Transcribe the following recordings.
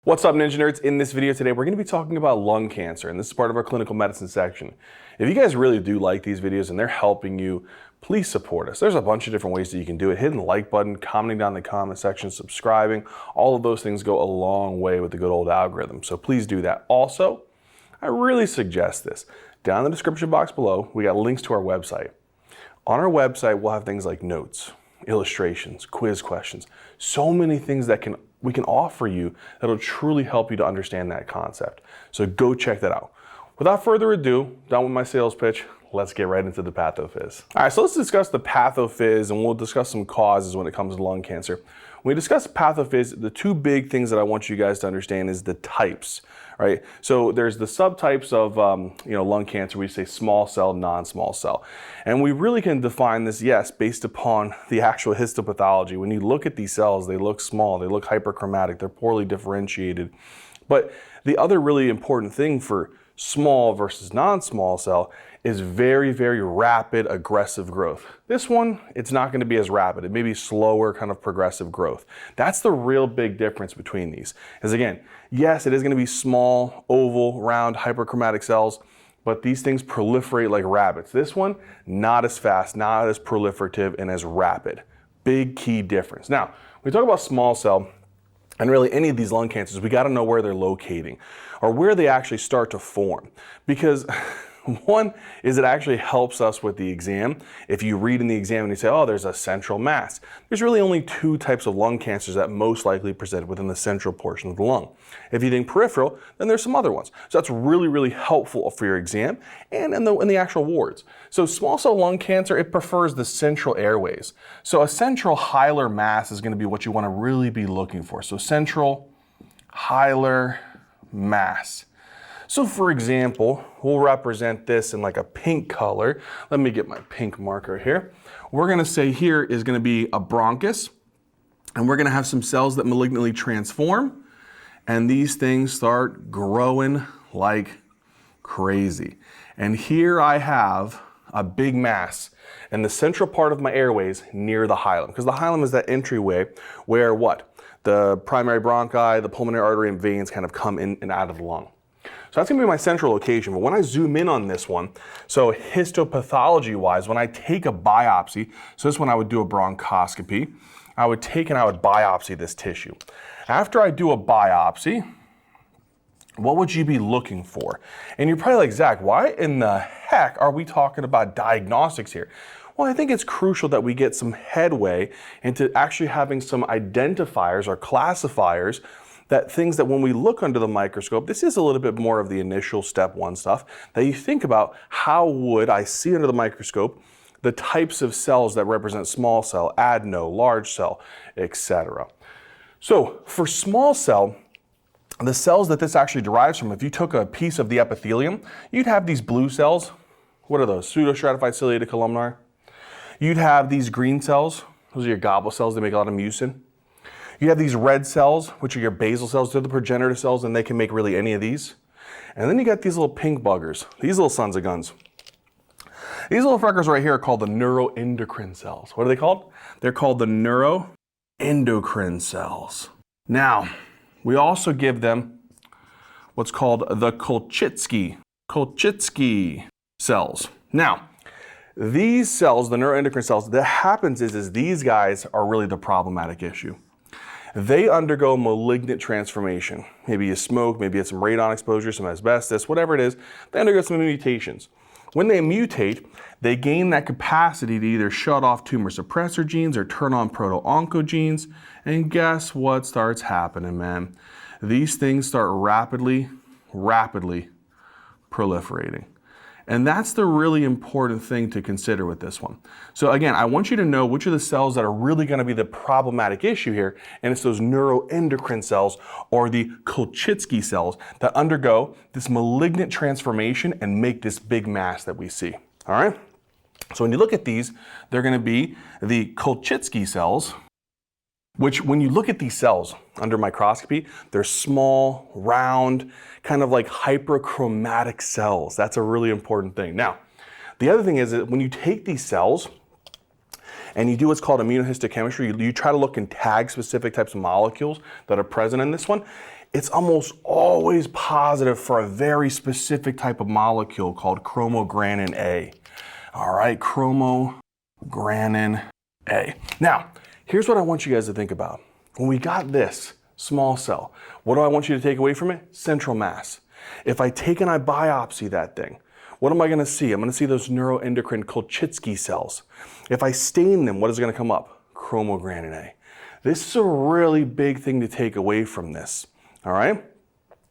What's up, Ninja Nerds? In this video today, we're going to be talking about lung cancer, and this is part of our clinical medicine section. If you guys really do like these videos and they're helping you, please support us. There's a bunch of different ways that you can do it. Hitting the like button, commenting down in the comment section, subscribing, all of those things go a long way with the good old algorithm, so please do that. Also, I really suggest this. Down in the description box below, we got links to our website. On our website, we'll have things like notes, illustrations, quiz questions, so many things that we can offer you that'll truly help you to understand that concept. So go check that out. Without further ado, done with my sales pitch, let's get right into the pathophys. All right, so let's discuss the pathophys, and we'll discuss some causes when it comes to lung cancer. When we discuss pathophys, the two big things that I want you guys to understand is the types, right? So there's the subtypes of lung cancer. We say small cell, non-small cell. And we really can define this, yes, based upon the actual histopathology. When you look at these cells, they look small, they look hyperchromatic, they're poorly differentiated. But the other really important thing for small versus non-small cell is very, very rapid, aggressive growth. This one, it's not going to be as rapid. It may be slower, kind of progressive growth. That's the real big difference between these. Is again, yes, it is going to be small, oval, round, hyperchromatic cells, but these things proliferate like rabbits. This one, not as fast, not as proliferative, and as rapid. Big key difference. Now, when we talk about small cell, and really any of these lung cancers, we got to know where they're locating or where they actually start to form. Because one is it actually helps us with the exam. If you read in the exam and you say, oh, there's a central mass, there's really only two types of lung cancers that most likely present within the central portion of the lung. If you think peripheral, then there's some other ones. So that's really, really helpful for your exam and in the actual wards. So small cell lung cancer, it prefers the central airways. So a central hilar mass is going to be what you want to really be looking for. So central hilar mass. So for example, we'll represent this in like a pink color. Let me get my pink marker here. We're going to say here is going to be a bronchus, and we're going to have some cells that malignantly transform, and these things start growing like crazy. And here I have a big mass in the central part of my airways near the hilum, because the hilum is that entryway where what? The primary bronchi, the pulmonary artery and veins kind of come in and out of the lung. So that's going to be my central location. But when I zoom in on this one, so histopathology-wise, when I take a biopsy, so this one I would do a bronchoscopy, I would take and I would biopsy this tissue. After I do a biopsy, what would you be looking for? And you're probably like, Zach, why in the heck are we talking about diagnostics here? Well, I think it's crucial that we get some headway into actually having some identifiers or classifiers, that things that when we look under the microscope, this is a little bit more of the initial step one stuff, that you think about how would I see under the microscope the types of cells that represent small cell, adeno, large cell, etc. So for small cell, the cells that this actually derives from, if you took a piece of the epithelium, you'd have these blue cells. What are those? Pseudostratified ciliated columnar. You'd have these green cells. Those are your goblet cells. They make a lot of mucin. You have these red cells, which are your basal cells. They're the progenitor cells, and they can make really any of these. And then you got these little pink buggers, these little sons of guns. These little fuckers right here are called the neuroendocrine cells. What are they called? They're called the neuroendocrine cells. Now, we also give them what's called the Kolchitsky cells. Now, these cells, the neuroendocrine cells, that happens is these guys are really the problematic issue. They undergo malignant transformation. Maybe you smoke, maybe it's some radon exposure, some asbestos, whatever it is. They undergo some mutations. When they mutate, they gain that capacity to either shut off tumor suppressor genes or turn on proto-oncogenes. And guess what starts happening, man? These things start rapidly proliferating. And that's the really important thing to consider with this one. So again, I want you to know which are the cells that are really going to be the problematic issue here, and it's those neuroendocrine cells or the Kolchitsky cells that undergo this malignant transformation and make this big mass that we see. All right? So when you look at these, they're going to be the Kolchitsky cells, which when you look at these cells under microscopy, they're small, round, kind of like hyperchromatic cells. That's a really important thing. Now, the other thing is that when you take these cells and you do what's called immunohistochemistry, you try to look and tag specific types of molecules that are present in this one, it's almost always positive for a very specific type of molecule called chromogranin A. All right, chromogranin A. Now, here's what I want you guys to think about. When we got this small cell, what do I want you to take away from it? Central mass. If I take and I biopsy that thing, what am I going to see? I'm going to see those neuroendocrine Kolchitsky cells. If I stain them, what is going to come up? Chromogranin A. This is a really big thing to take away from this. All right?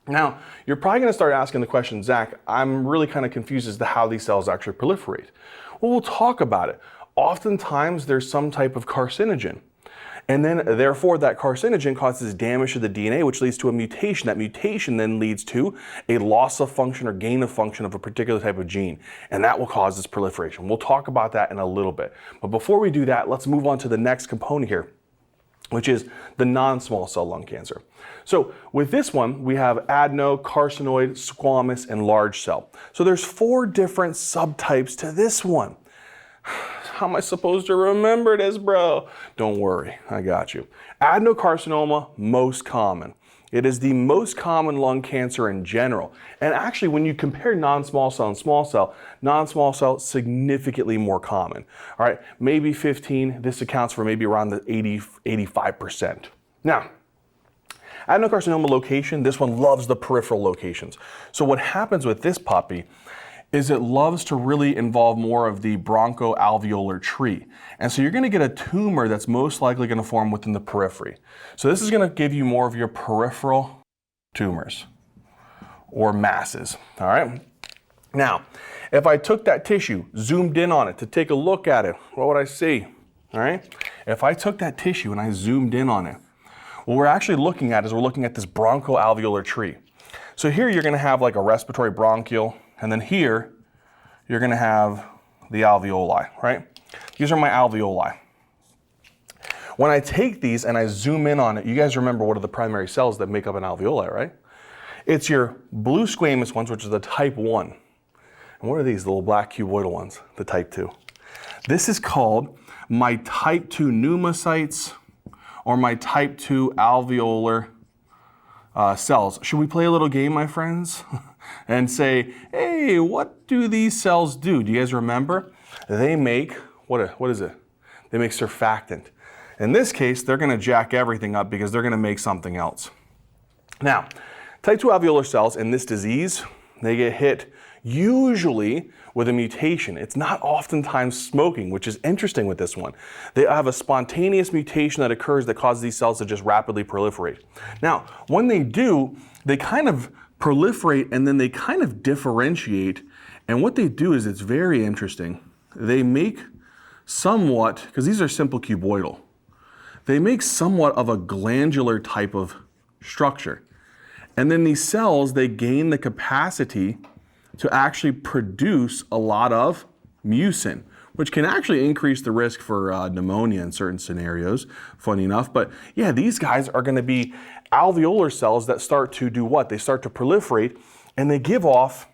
Now, you're probably going to start asking the question, Zach, I'm really kind of confused as to how these cells actually proliferate. Well, we'll talk about it. Oftentimes, there's some type of carcinogen. And then, therefore, that carcinogen causes damage to the DNA, which leads to a mutation. That mutation then leads to a loss of function or gain of function of a particular type of gene. And that will cause this proliferation. We'll talk about that in a little bit. But before we do that, let's move on to the next component here, which is the non-small cell lung cancer. So with this one, we have adenocarcinoid, squamous, and large cell. So there's 4 different subtypes to this one. How am I supposed to remember this, bro? Don't worry, I got you. Adenocarcinoma, most common. It is the most common lung cancer in general. And actually, when you compare non-small cell and small cell, non-small cell significantly more common. All right, maybe 15. This accounts for maybe around the 85%. Now, adenocarcinoma location, this one loves the peripheral locations. So what happens with this puppy is it loves to really involve more of the bronchoalveolar tree. And so you're going to get a tumor that's most likely going to form within the periphery. So this is going to give you more of your peripheral tumors or masses, all right? Now, if I took that tissue, zoomed in on it to take a look at it, what would I see, all right? If I took that tissue and I zoomed in on it, what we're actually looking at is we're looking at this bronchoalveolar tree. So here you're going to have like a respiratory bronchial, and then here, you're going to have the alveoli, right? These are my alveoli. When I take these and I zoom in on it, you guys remember what are the primary cells that make up an alveoli, right? It's your blue squamous ones, which is the type 1. And what are these little black cuboidal ones, the type 2? This is called my type 2 pneumocytes or my type 2 alveolar cells. Should we play a little game, my friends? And say, hey, what do these cells do? Do you guys remember? They make, what is it? They make surfactant. In this case, they're going to jack everything up because they're going to make something else. Now, type 2 alveolar cells in this disease, they get hit usually with a mutation. It's not oftentimes smoking, which is interesting with this one. They have a spontaneous mutation that occurs that causes these cells to just rapidly proliferate. Now, when they do, they kind of proliferate and then they kind of differentiate. And what they do is, it's very interesting. They make somewhat, because these are simple cuboidal, they make somewhat of a glandular type of structure. And then these cells, they gain the capacity to actually produce a lot of mucin, which can actually increase the risk for pneumonia in certain scenarios, funny enough. But yeah, these guys are going to be alveolar cells that start to do what? They start to proliferate, and they give off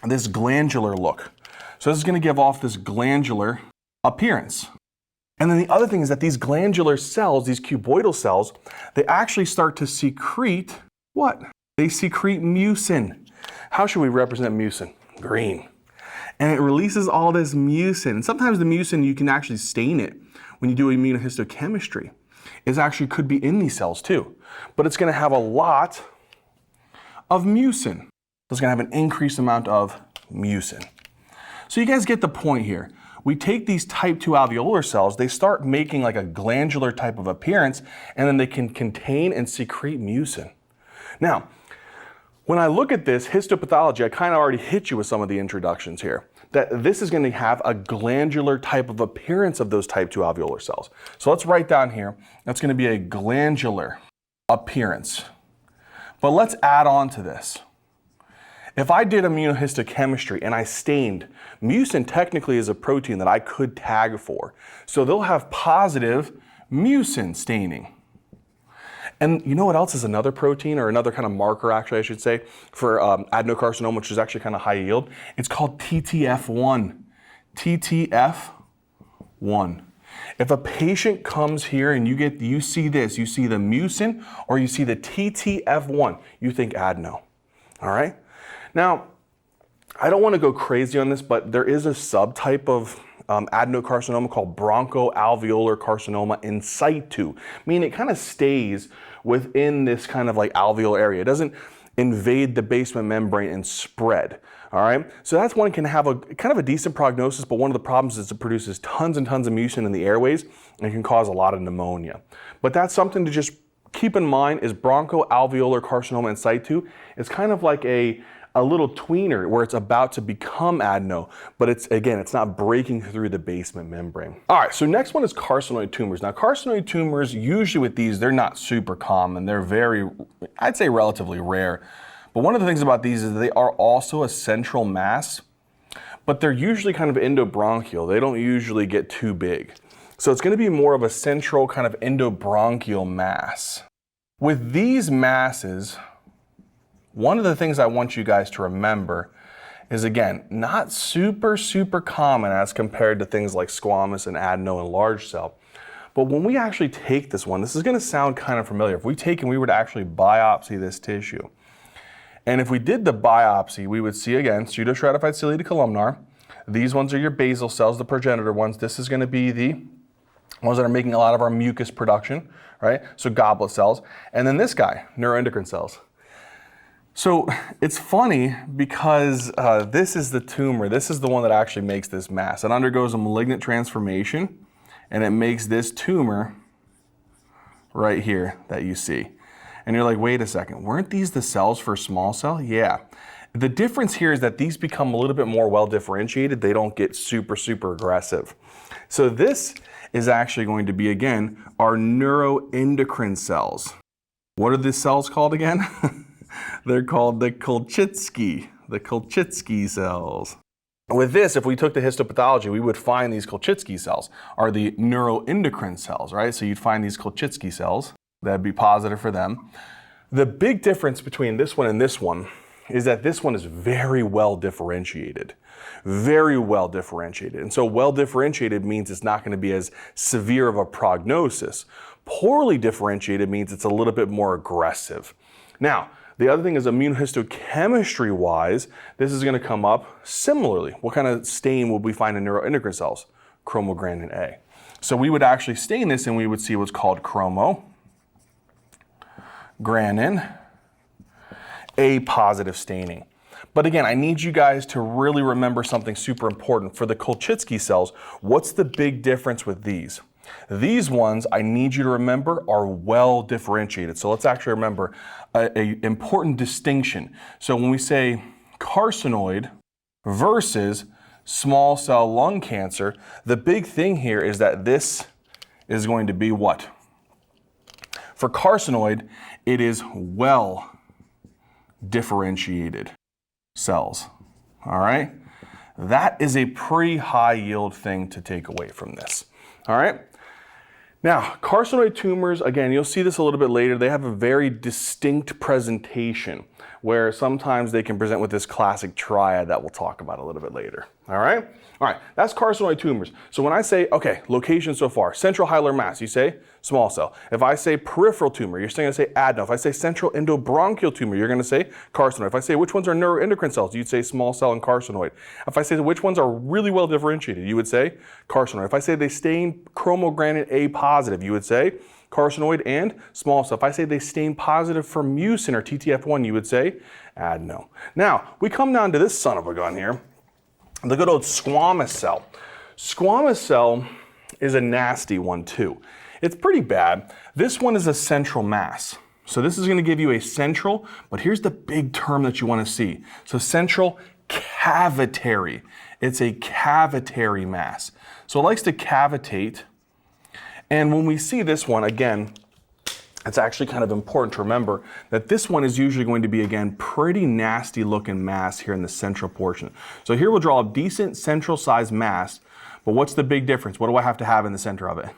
this glandular look. So this is going to give off this glandular appearance. And then the other thing is that these glandular cells, these cuboidal cells, they actually start to secrete what? They secrete mucin. How should we represent mucin? Green. And it releases all this mucin. And sometimes the mucin, you can actually stain it when you do immunohistochemistry. It actually could be in these cells too. But it's going to have a lot of mucin. It's going to have an increased amount of mucin. So you guys get the point here. We take these type 2 alveolar cells, they start making like a glandular type of appearance, and then they can contain and secrete mucin. Now, when I look at this histopathology, I kind of already hit you with some of the introductions here, that this is going to have a glandular type of appearance of those type 2 alveolar cells. So let's write down here, that's going to be a glandular appearance. But let's add on to this. If I did immunohistochemistry and I stained, mucin technically is a protein that I could tag for. So they'll have positive mucin staining. And you know what else is another protein, or another kind of marker, actually, I should say, for adenocarcinoma, which is actually kind of high yield? It's called TTF1. TTF1. If a patient comes here and you see this, you see the mucin or you see the TTF1, you think adeno, all right? Now, I don't want to go crazy on this, but there is a subtype of adenocarcinoma called bronchoalveolar carcinoma in situ, meaning it kind of stays within this kind of like alveolar area. It doesn't invade the basement membrane and spread. All right, so that's one can have a kind of a decent prognosis, but one of the problems is it produces tons and tons of mucin in the airways and can cause a lot of pneumonia. But that's something to just keep in mind is bronchoalveolar carcinoma in situ. It's kind of like a little tweener where it's about to become adeno, but it's not breaking through the basement membrane. All right, so next one is carcinoid tumors. Now, carcinoid tumors, usually with these, they're not super common. They're very, I'd say relatively rare. But one of the things about these is they are also a central mass, but they're usually kind of endobronchial. They don't usually get too big. So it's gonna be more of a central kind of endobronchial mass. With these masses, one of the things I want you guys to remember is, again, not super common as compared to things like squamous and adeno and large cell. But when we actually take this one, this is gonna sound kind of familiar. If we take and we were to actually biopsy this tissue, and if we did the biopsy, we would see, again, pseudostratified ciliated columnar. These ones are your basal cells, the progenitor ones. This is gonna be the ones that are making a lot of our mucus production, right? So goblet cells. And then this guy, neuroendocrine cells. So it's funny because this is the tumor. This is the one that actually makes this mass. It undergoes a malignant transformation and it makes this tumor right here that you see. And you're like, wait a second, weren't these the cells for small cell? Yeah. The difference here is that these become a little bit more well differentiated. They don't get super aggressive. So this is actually going to be, again, our neuroendocrine cells. What are these cells called again? They're called the Kolchitsky cells. With this, if we took the histopathology, we would find these Kolchitsky cells are the neuroendocrine cells, right? So you'd find these Kolchitsky cells. That'd be positive for them. The big difference between this one and this one is that this one is very well differentiated. Very well differentiated. And so well differentiated means it's not going to be as severe of a prognosis. Poorly differentiated means it's a little bit more aggressive. Now, the other thing is immunohistochemistry wise, this is going to come up similarly. What kind of stain would we find in neuroendocrine cells? Chromogranin A. So we would actually stain this and we would see what's called chromogranin A positive staining. But again, I need you guys to really remember something super important. For the Kolchitsky cells, what's the big difference with these? These ones, I need you to remember, are well differentiated. So let's actually remember an important distinction. So when we say carcinoid versus small cell lung cancer, the big thing here is that this is going to be what? For carcinoid, it is well differentiated cells, all right? That is a pretty high yield thing to take away from this, all right? Now, carcinoid tumors, again, you'll see this a little bit later, they have a very distinct presentation where sometimes they can present with this classic triad that we'll talk about a little bit later, all right? All right, that's carcinoid tumors. So when I say, okay, location so far, central hilar mass, you say small cell. If I say peripheral tumor, you're going to say adeno. If I say central endobronchial tumor, you're going to say carcinoid. If I say which ones are neuroendocrine cells, you'd say small cell and carcinoid. If I say which ones are really well differentiated, you would say carcinoid. If I say they stain chromogranin A positive, you would say carcinoid and small cell. If I say they stain positive for mucin or TTF1, you would say adeno. Now, we come down to this son of a gun here, the good old squamous cell. Squamous cell is a nasty one too. It's pretty bad. This one is a central mass. So this is going to give you a central, but here's the big term that you want to see. So central cavitary. It's a cavitary mass. So it likes to cavitate. And when we see this one, again, it's actually kind of important to remember that this one is usually going to be, again, pretty nasty looking mass here in the central portion. So here we'll draw a decent central sized mass, but what's the big difference? What do I have to have in the center of it?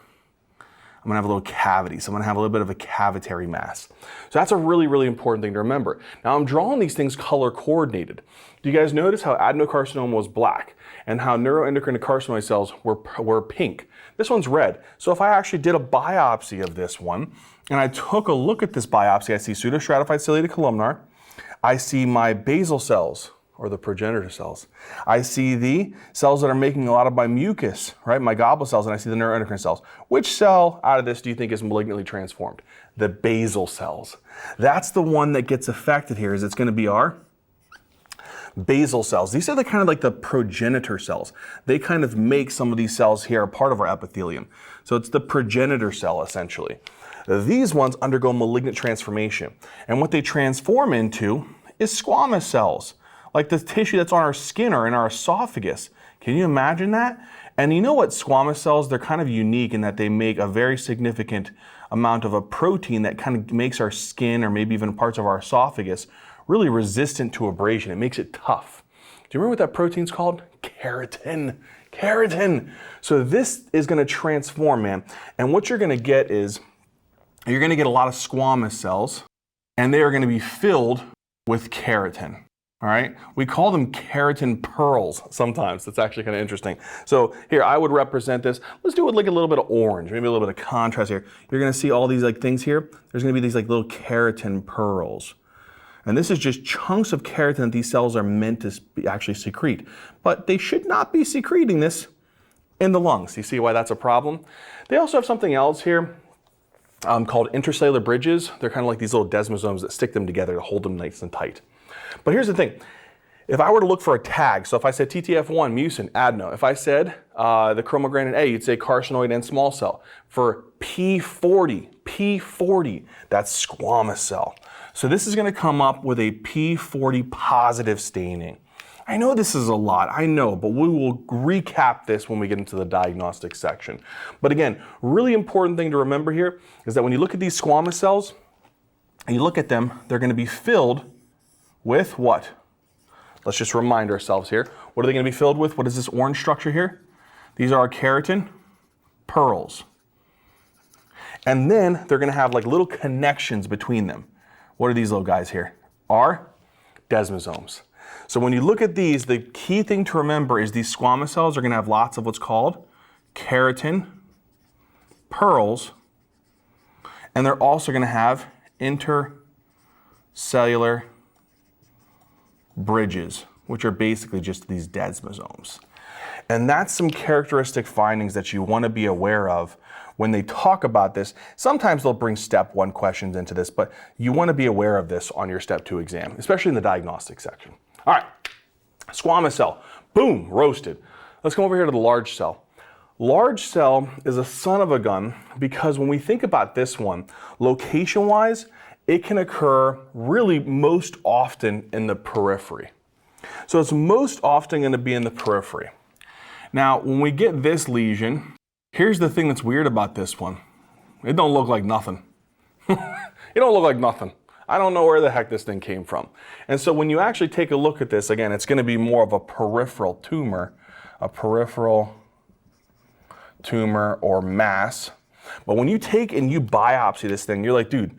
I'm gonna have a little cavity. So I'm gonna have a little bit of a cavitary mass. So that's a really, really important thing to remember. Now I'm drawing these things color coordinated. Do you guys notice how adenocarcinoma was black and how neuroendocrine carcinoid cells were pink? This one's red. So if I actually did a biopsy of this one and I took a look at this biopsy, I see pseudostratified ciliated columnar. I see my basal cells, or the progenitor cells. I see the cells that are making a lot of my mucus, right? My goblet cells, and I see the neuroendocrine cells. Which cell out of this do you think is malignantly transformed? The basal cells. That's the one that gets affected here, is it's gonna be our basal cells. These are the kind of like the progenitor cells. They kind of make some of these cells here a part of our epithelium. So it's the progenitor cell, essentially. These ones undergo malignant transformation. And what they transform into is squamous cells, like the tissue that's on our skin or in our esophagus. Can you imagine that? And you know what squamous cells, they're kind of unique in that they make a very significant amount of a protein that kind of makes our skin or maybe even parts of our esophagus really resistant to abrasion. It makes it tough. Do you remember what that protein's called? Keratin. Keratin. So this is gonna transform, man. And what you're gonna get is, you're gonna get a lot of squamous cells, and they are gonna be filled with keratin. All right, we call them keratin pearls sometimes. That's actually kind of interesting. So here, I would represent this. Let's do it like a little bit of orange, maybe a little bit of contrast here. You're gonna see all these like things here. There's gonna be these like little keratin pearls. And this is just chunks of keratin that these cells are meant to actually secrete. But they should not be secreting this in the lungs. You see why that's a problem? They also have something else here called intracellular bridges. They're kind of like these little desmosomes that stick them together to hold them nice and tight. But here's the thing. If I were to look for a tag, so if I said TTF1, mucin, adeno, if I said the chromogranin A, you'd say carcinoid and small cell. For P40, that's squamous cell. So this is gonna come up with a P40 positive staining. I know this is a lot, I know, but we will recap this when we get into the diagnostic section. But again, really important thing to remember here is that when you look at these squamous cells, and you look at them, they're gonna be filled with what? Let's just remind ourselves here. What are they gonna be filled with? What is this orange structure here? These are our keratin pearls. And then they're gonna have like little connections between them. What are these little guys here? Are desmosomes. So when you look at these, the key thing to remember is these squamous cells are gonna have lots of what's called keratin pearls, and they're also gonna have intercellular bridges, which are basically just these desmosomes. And that's some characteristic findings that you want to be aware of when they talk about this. Sometimes they'll bring step 1 questions into this, but you want to be aware of this on your step 2 exam, especially in the diagnostic section. All right, squamous cell, boom, roasted. Let's come over here to the large cell. Large cell is a son of a gun because when we think about this one, location-wise, it can occur really most often in the periphery. So it's most often going to be in the periphery. Now, when we get this lesion, here's the thing that's weird about this one. It don't look like nothing. It don't look like nothing. I don't know where the heck this thing came from. And so when you actually take a look at this, again, it's going to be more of a peripheral tumor or mass. But when you take and you biopsy this thing, you're like, dude,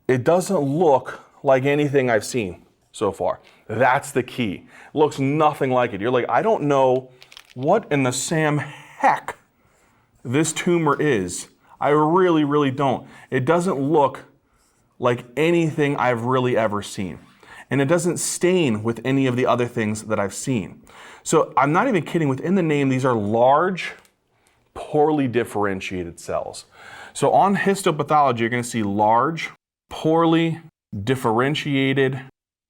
it doesn't look like anything I've seen so far. That's the key. It looks nothing like it. You're like, I don't know what in the Sam heck this tumor is. I really, really don't. It doesn't look like anything I've really ever seen. And it doesn't stain with any of the other things that I've seen. So I'm not even kidding. Within the name, these are large, poorly differentiated cells. So on histopathology, you're going to see large, poorly differentiated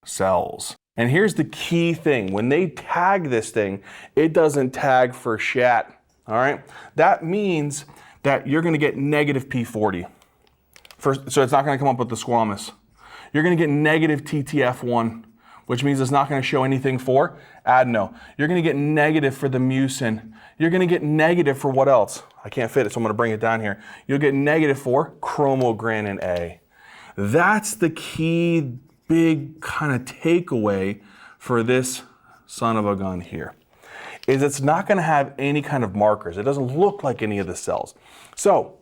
cells. And here's the key thing. When they tag this thing, it doesn't tag for shat. All right? That means that you're going to get negative P40. So it's not going to come up with the squamous. You're going to get negative TTF1, which means it's not going to show anything for adeno. You're going to get negative for the mucin. You're going to get negative for what else? I can't fit it, so I'm going to bring it down here. You'll get negative for chromogranin A. That's the key big kind of takeaway for this son of a gun here, is it's not going to have any kind of markers. It doesn't look like any of the cells. So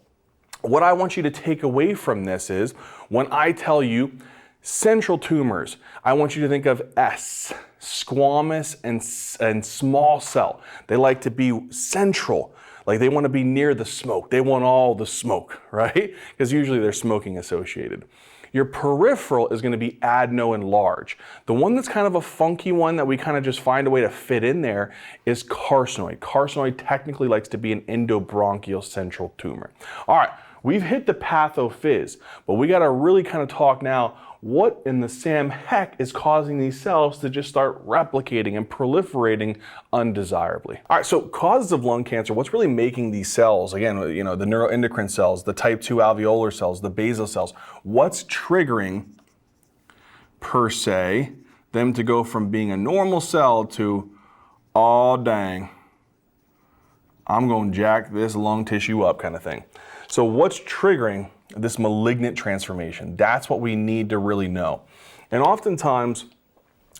what I want you to take away from this is when I tell you central tumors, I want you to think of S, squamous and small cell. They like to be central, like they want to be near the smoke. They want all the smoke, right? Because usually they're smoking associated. Your peripheral is going to be adeno and large. The one that's kind of a funky one that we kind of just find a way to fit in there is carcinoid. Carcinoid technically likes to be an endobronchial central tumor. All right, we've hit the pathophys, but we got to really kind of talk now what in the Sam heck is causing these cells to just start replicating and proliferating undesirably. All right, so causes of lung cancer, what's really making these cells, again, you know, the neuroendocrine cells, the type 2 alveolar cells, the basal cells, what's triggering, per se, them to go from being a normal cell to, oh dang, I'm going to jack this lung tissue up kind of thing. So what's triggering this malignant transformation? That's what we need to really know. And oftentimes,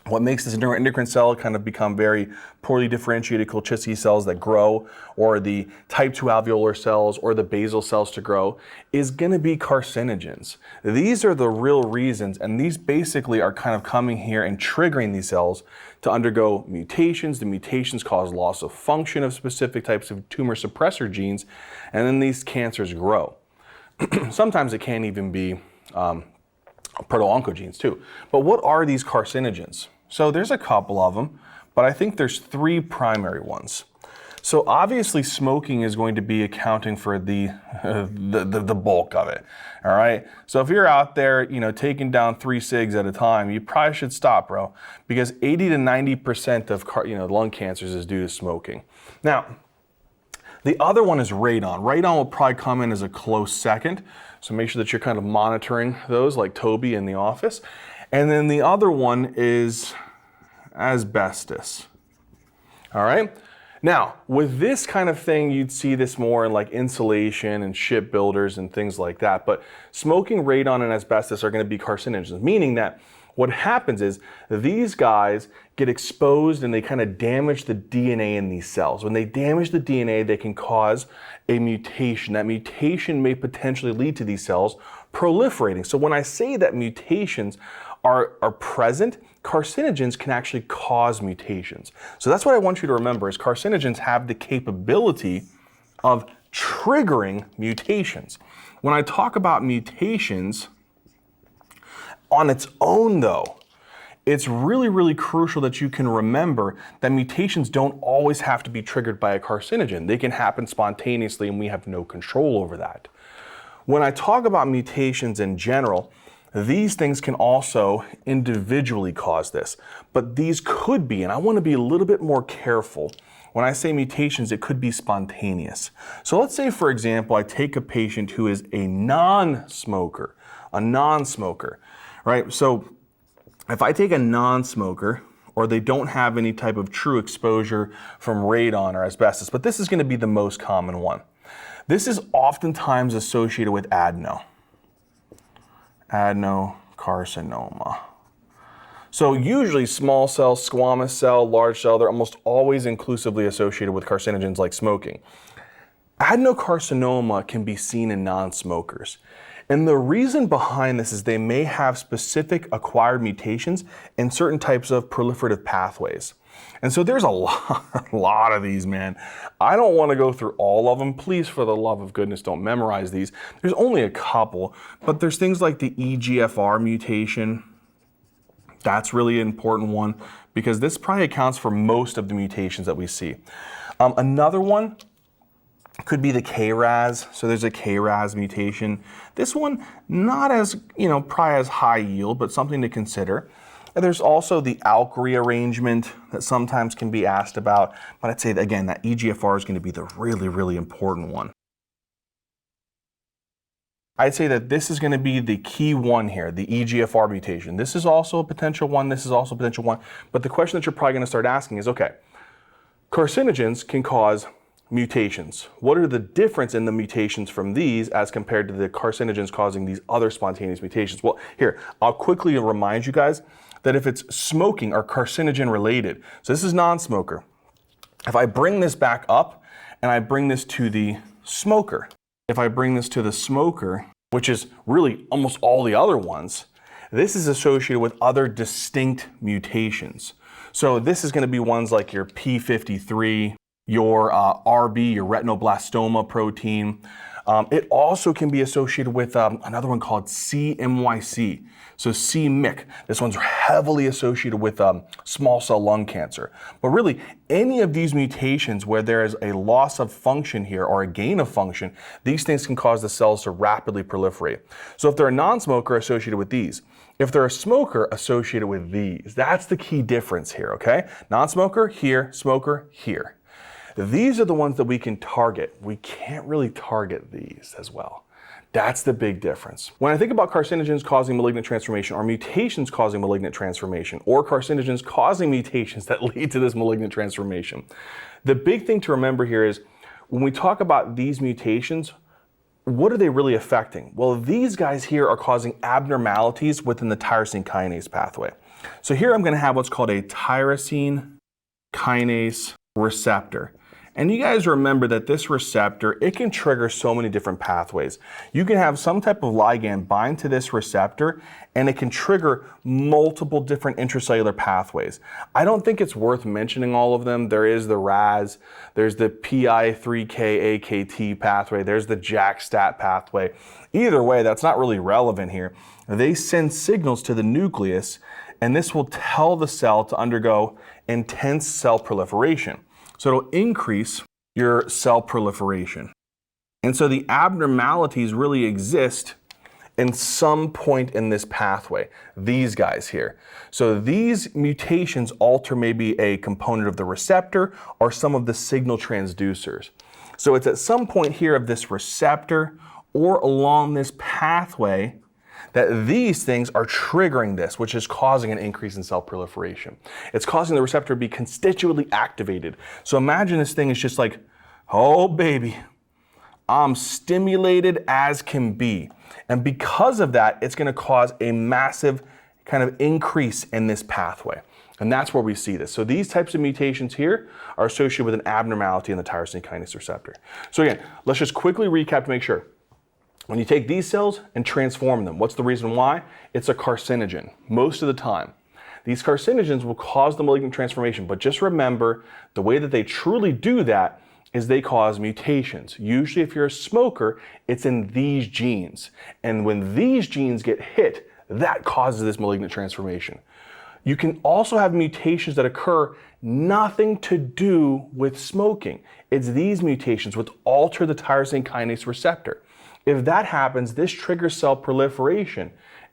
what makes this neuroendocrine cell kind of become very poorly differentiated Kolchitsky cells that grow, or the type 2 alveolar cells, or the basal cells to grow, is going to be carcinogens. These are the real reasons, and these basically are kind of coming here and triggering these cells to undergo mutations. The mutations cause loss of function of specific types of tumor suppressor genes, and then these cancers grow. Sometimes it can even be proto-oncogenes too. But what are these carcinogens? So there's a couple of them, but I think there's three primary ones. So obviously smoking is going to be accounting for the bulk of it, all right? So if you're out there, you know, taking down 3 cigs at a time, you probably should stop, bro, because 80 to 90% of lung cancers is due to smoking. Now, the other one is radon. Radon will probably come in as a close second, so make sure that you're kind of monitoring those like Toby in the office. And then the other one is asbestos, all right? Now, with this kind of thing, you'd see this more in like insulation and shipbuilders and things like that, but smoking, radon, and asbestos are going to be carcinogens, meaning that what happens is these guys get exposed and they kind of damage the DNA in these cells. When they damage the DNA, they can cause a mutation. That mutation may potentially lead to these cells proliferating. So when I say that mutations are present, carcinogens can actually cause mutations. So that's what I want you to remember is carcinogens have the capability of triggering mutations. When I talk about mutations, on its own though, it's really, really crucial that you can remember that mutations don't always have to be triggered by a carcinogen. They can happen spontaneously and we have no control over that. When I talk about mutations in general, these things can also individually cause this, but these could be, and I want to be a little bit more careful. When I say mutations, it could be spontaneous. So let's say, for example, I take a patient who is a non-smoker, right? So if I take a non-smoker, or they don't have any type of true exposure from radon or asbestos, but this is going to be the most common one. This is oftentimes associated with adenocarcinoma. So usually small cell, squamous cell, large cell, they're almost always inclusively associated with carcinogens like smoking. Adenocarcinoma can be seen in non-smokers. And the reason behind this is they may have specific acquired mutations in certain types of proliferative pathways. And so there's a lot of these, man. I don't want to go through all of them. Please, for the love of goodness, don't memorize these. There's only a couple, but there's things like the EGFR mutation. That's really an important one because this probably accounts for most of the mutations that we see. Another one could be the KRAS. So there's a KRAS mutation. This one, not as, probably as high yield, but something to consider. And there's also the ALK rearrangement that sometimes can be asked about. But I'd say, that, again, that EGFR is going to be the really, really important one. I'd say that this is going to be the key one here, the EGFR mutation. This is also a potential one. This is also a potential one. But the question that you're probably going to start asking is, okay, carcinogens can cause mutations. What are the difference in the mutations from these as compared to the carcinogens causing these other spontaneous mutations? Well, here, I'll quickly remind you guys that if it's smoking or carcinogen related, so this is non-smoker. If I bring this back up and I bring this to the smoker, if I bring this to the smoker, which is really almost all the other ones, this is associated with other distinct mutations. So this is going to be ones like your P53, your RB, your retinoblastoma protein. It also can be associated with another one called CMYC. So CMYC, this one's heavily associated with small cell lung cancer. But really, any of these mutations where there is a loss of function here or a gain of function, these things can cause the cells to rapidly proliferate. So if they're a non-smoker, associated with these. If they're a smoker, associated with these. That's the key difference here, okay? Non-smoker, here. Smoker, here. These are the ones that we can target. We can't really target these as well. That's the big difference. When I think about carcinogens causing malignant transformation, or mutations causing malignant transformation, or carcinogens causing mutations that lead to this malignant transformation, the big thing to remember here is when we talk about these mutations, what are they really affecting? Well, these guys here are causing abnormalities within the tyrosine kinase pathway. So here I'm going to have what's called a tyrosine kinase receptor. And you guys remember that this receptor, it can trigger so many different pathways. You can have some type of ligand bind to this receptor and it can trigger multiple different intracellular pathways. I don't think it's worth mentioning all of them. There is the RAS, there's the PI3K-AKT pathway, there's the JAK-STAT pathway. Either way, that's not really relevant here. They send signals to the nucleus and this will tell the cell to undergo intense cell proliferation. So it'll increase your cell proliferation. And so the abnormalities really exist in some point in this pathway, these guys here. So these mutations alter maybe a component of the receptor or some of the signal transducers. So it's at some point here of this receptor or along this pathway that these things are triggering this, which is causing an increase in cell proliferation. It's causing the receptor to be constitutively activated. So imagine this thing is just like, oh baby, I'm stimulated as can be. And because of that, it's going to cause a massive kind of increase in this pathway. And that's where we see this. So these types of mutations here are associated with an abnormality in the tyrosine kinase receptor. So again, let's just quickly recap to make sure. When you take these cells and transform them, what's the reason why? It's a carcinogen, most of the time. These carcinogens will cause the malignant transformation, but just remember, the way that they truly do that is they cause mutations. Usually if you're a smoker, it's in these genes. And when these genes get hit, that causes this malignant transformation. You can also have mutations that occur nothing to do with smoking. It's these mutations which alter the tyrosine kinase receptor. If that happens, this triggers cell proliferation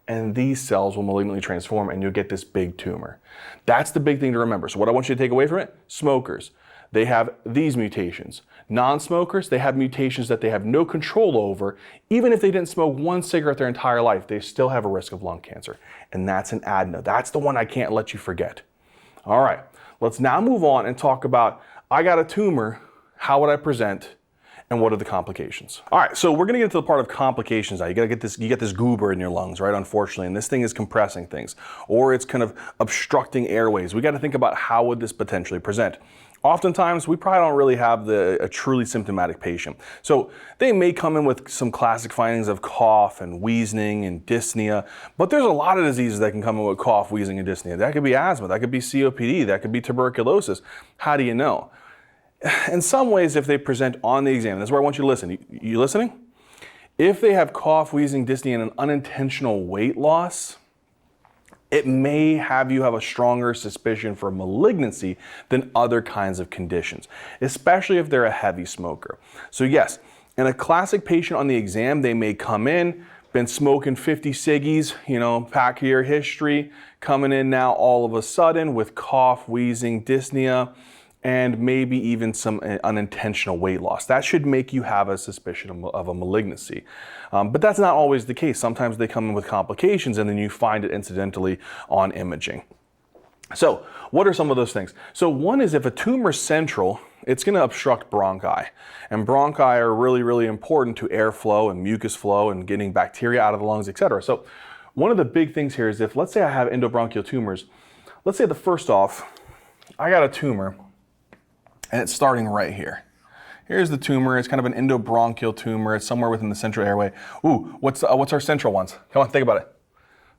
and these cells will malignantly transform and you'll get this big tumor. That's the big thing to remember. So what I want you to take away from it, smokers, they have these mutations. Non-smokers, they have mutations that they have no control over. Even if they didn't smoke one cigarette their entire life, they still have a risk of lung cancer. And that's an adeno. That's the one I can't let you forget. All right, let's now move on and talk about, I got a tumor, how would I present? And what are the complications? All right, so we're gonna get into the part of complications now. You get this goober in your lungs, right, unfortunately, and this thing is compressing things, or it's kind of obstructing airways. We gotta think about how would this potentially present. Oftentimes, we probably don't really have a truly symptomatic patient. So they may come in with some classic findings of cough and wheezing and dyspnea, but there's a lot of diseases that can come in with cough, wheezing, and dyspnea. That could be asthma, that could be COPD, that could be tuberculosis. How do you know? In some ways, if they present on the exam, that's where I want you to listen. You listening? If they have cough, wheezing, dyspnea, and an unintentional weight loss, it may have you have a stronger suspicion for malignancy than other kinds of conditions, especially if they're a heavy smoker. So yes, in a classic patient on the exam, they may come in, been smoking 50 ciggies, pack year history, coming in now all of a sudden with cough, wheezing, dyspnea, and maybe even some unintentional weight loss. That should make you have a suspicion of a malignancy. But that's not always the case. Sometimes they come in with complications and then you find it incidentally on imaging. So what are some of those things? So one is if a tumor's central, it's gonna obstruct bronchi. And bronchi are really, really important to airflow and mucus flow and getting bacteria out of the lungs, etc. So one of the big things here is if, let's say I have endobronchial tumors, let's say the first off, I got a tumor, and it's starting right here. Here's the tumor. It's kind of an endobronchial tumor. It's somewhere within the central airway. Ooh, what's our central ones? Come on, think about it.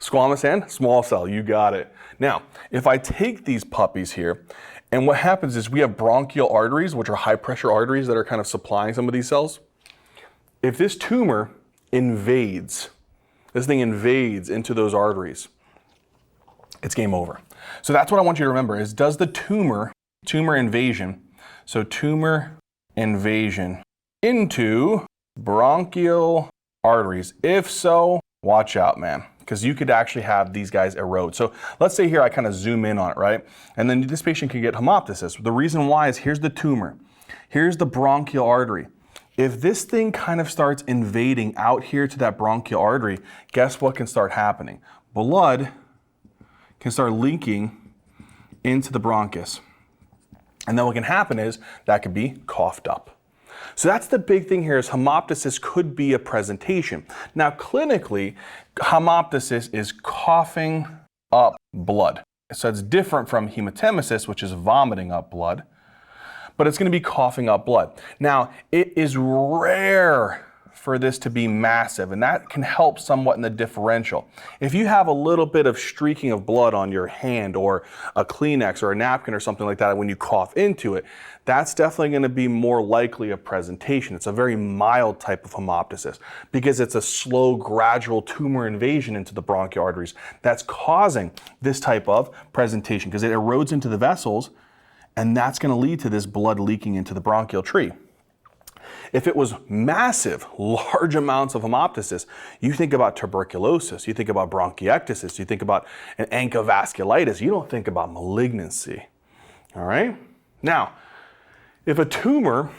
Squamous and small cell, you got it. Now, if I take these puppies here, and what happens is we have bronchial arteries, which are high pressure arteries that are kind of supplying some of these cells. If this tumor invades, this thing invades into those arteries, it's game over. So that's what I want you to remember is, does the tumor invasion, so tumor invasion into bronchial arteries? If so, watch out, man, because you could actually have these guys erode. So let's say here I kind of zoom in on it, right? And then this patient can get hemoptysis. The reason why is here's the tumor, here's the bronchial artery. If this thing kind of starts invading out here to that bronchial artery, guess what can start happening? Blood can start leaking into the bronchus. And then what can happen is that could be coughed up. So that's the big thing here is hemoptysis could be a presentation. Now clinically, hemoptysis is coughing up blood. So it's different from hematemesis, which is vomiting up blood, but it's going to be coughing up blood. Now it is rare for this to be massive, and that can help somewhat in the differential. If you have a little bit of streaking of blood on your hand or a Kleenex or a napkin or something like that when you cough into it, that's definitely going to be more likely a presentation. It's a very mild type of hemoptysis because it's a slow, gradual tumor invasion into the bronchial arteries that's causing this type of presentation because it erodes into the vessels, and that's going to lead to this blood leaking into the bronchial tree. If it was massive, large amounts of hemoptysis, you think about tuberculosis, you think about bronchiectasis, you think about an enchovasculitis, you don't think about malignancy, all right? Now, if a tumor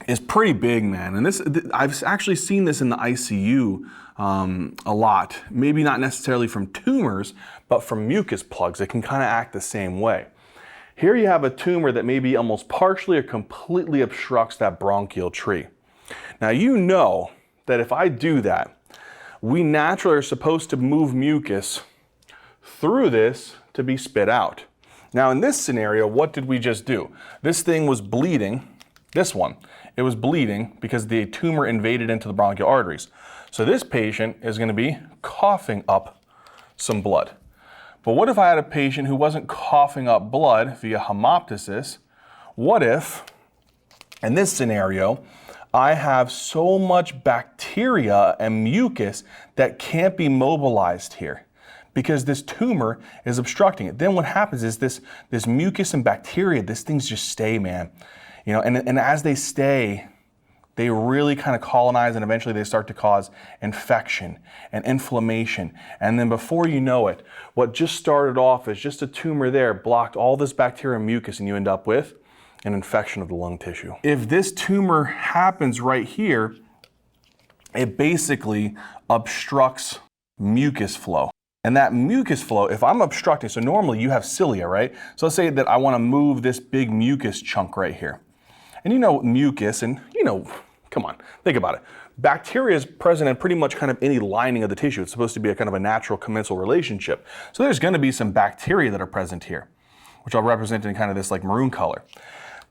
is pretty big, man, and I've actually seen this in the ICU a lot, maybe not necessarily from tumors, but from mucus plugs. It can kind of act the same way. Here you have a tumor that maybe almost partially or completely obstructs that bronchial tree. Now you know that if I do that, we naturally are supposed to move mucus through this to be spit out. Now in this scenario, what did we just do? This thing was bleeding, this one. It was bleeding because the tumor invaded into the bronchial arteries. So this patient is going to be coughing up some blood. But what if I had a patient who wasn't coughing up blood via hemoptysis? What if, in this scenario, I have so much bacteria and mucus that can't be mobilized here because this tumor is obstructing it? Then what happens is this mucus and bacteria, these things just stay, man. You know, and as they stay, they really kind of colonize, and eventually they start to cause infection and inflammation. And then before you know it, what just started off as just a tumor there blocked all this bacteria and mucus, and you end up with an infection of the lung tissue. If this tumor happens right here, it basically obstructs mucus flow. And that mucus flow, if I'm obstructing, so normally you have cilia, right? So let's say that I want to move this big mucus chunk right here. And you know mucus, and you know, come on, think about it. Bacteria is present in pretty much kind of any lining of the tissue. It's supposed to be a kind of a natural commensal relationship. So there's going to be some bacteria that are present here, which I'll represent in kind of this like maroon color.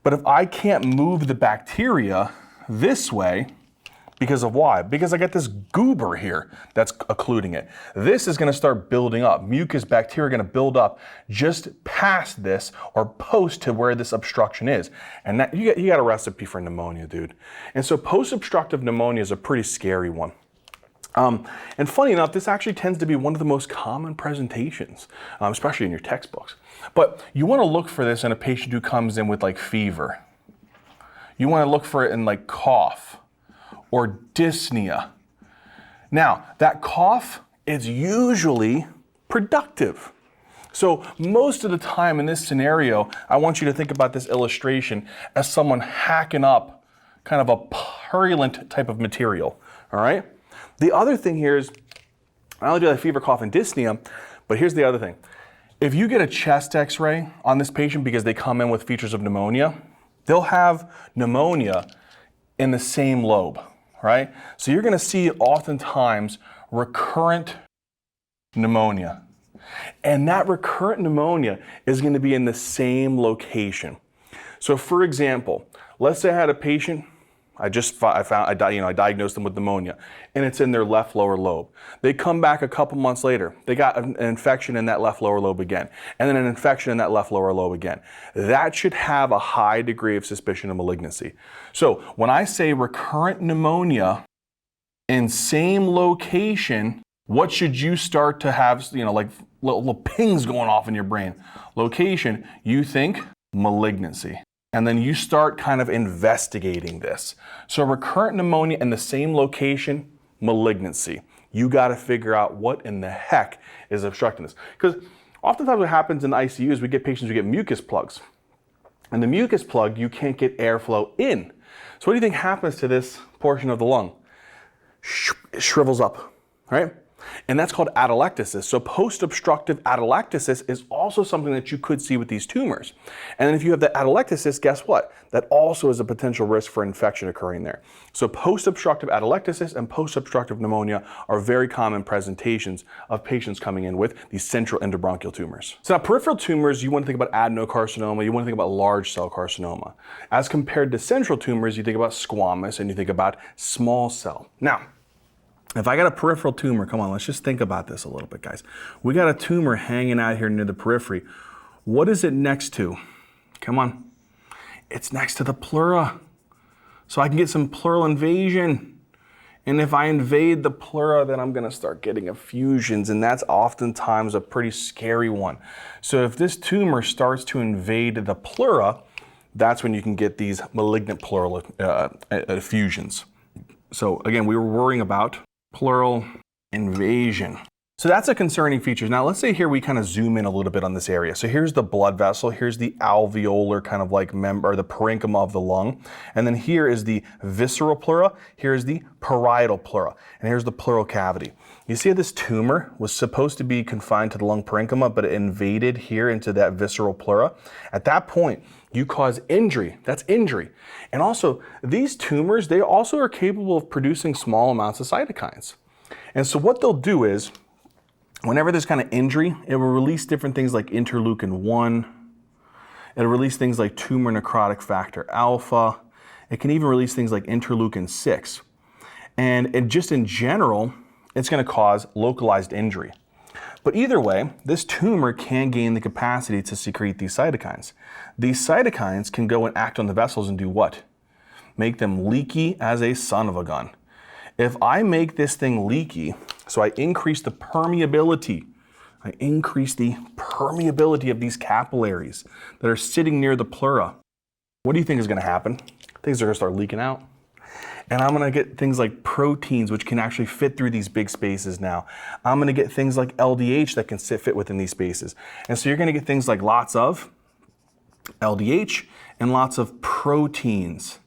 But if I can't move the bacteria this way, because of why? Because I got this goober here that's occluding it. This is going to start building up. Mucus bacteria are going to build up just past this or post to where this obstruction is. And that, you got a recipe for pneumonia, dude. And so post-obstructive pneumonia is a pretty scary one. And funny enough, this actually tends to be one of the most common presentations, especially in your textbooks. But you want to look for this in a patient who comes in with like fever. You want to look for it in like cough or dyspnea. Now, that cough is usually productive. So most of the time in this scenario, I want you to think about this illustration as someone hacking up kind of a purulent type of material, all right? The other thing here is, not only do I have fever, cough, and dyspnea, but here's the other thing. If you get a chest x-ray on this patient because they come in with features of pneumonia, they'll have pneumonia in the same lobe. Right? So you're going to see oftentimes recurrent pneumonia. And that recurrent pneumonia is going to be in the same location. So for example, let's say I had a patient, I diagnosed them with pneumonia, and it's in their left lower lobe. They come back a couple months later, they got an infection in that left lower lobe again, and then an infection in that left lower lobe again. That should have a high degree of suspicion of malignancy. So when I say recurrent pneumonia in same location, what should you start to have, like little pings going off in your brain? Location, you think malignancy. And then you start kind of investigating this. So recurrent pneumonia in the same location, malignancy. You got to figure out what in the heck is obstructing this. Because oftentimes what happens in the ICU is we get patients who get mucus plugs. And the mucus plug, you can't get airflow in. So what do you think happens to this portion of the lung? It shrivels up, right? And that's called atelectasis. So post-obstructive atelectasis is also something that you could see with these tumors. And then if you have the atelectasis, guess what? That also is a potential risk for infection occurring there. So post-obstructive atelectasis and post-obstructive pneumonia are very common presentations of patients coming in with these central endobronchial tumors. So now peripheral tumors, you want to think about adenocarcinoma, you want to think about large cell carcinoma. As compared to central tumors, you think about squamous and you think about small cell. Now, if I got a peripheral tumor, come on, let's just think about this a little bit, guys. We got a tumor hanging out here near the periphery. What is it next to? Come on. It's next to the pleura. So I can get some pleural invasion. And if I invade the pleura, then I'm going to start getting effusions, and that's oftentimes a pretty scary one. So if this tumor starts to invade the pleura, that's when you can get these malignant pleural effusions. So again, we were worrying about pleural invasion. So that's a concerning feature. Now let's say here we kind of zoom in a little bit on this area. So here's the blood vessel, here's the alveolar kind of like member, or the parenchyma of the lung. And then here is the visceral pleura, here's the parietal pleura, and here's the pleural cavity. You see how this tumor was supposed to be confined to the lung parenchyma, but it invaded here into that visceral pleura. At that point, you cause injury. That's injury. And also, these tumors, they also are capable of producing small amounts of cytokines. And so what they'll do is, whenever there's kind of injury, it will release different things like interleukin-1. It'll release things like tumor necrotic factor alpha. It can even release things like interleukin-6. And just in general, it's going to cause localized injury. But either way, this tumor can gain the capacity to secrete these cytokines. These cytokines can go and act on the vessels and do what? Make them leaky as a son of a gun. If I make this thing leaky, so I increase the permeability, of these capillaries that are sitting near the pleura, what do you think is going to happen? Things are going to start leaking out. And I'm going to get things like proteins, which can actually fit through these big spaces now. I'm going to get things like LDH that can fit within these spaces. And so you're going to get things like lots of LDH and lots of proteins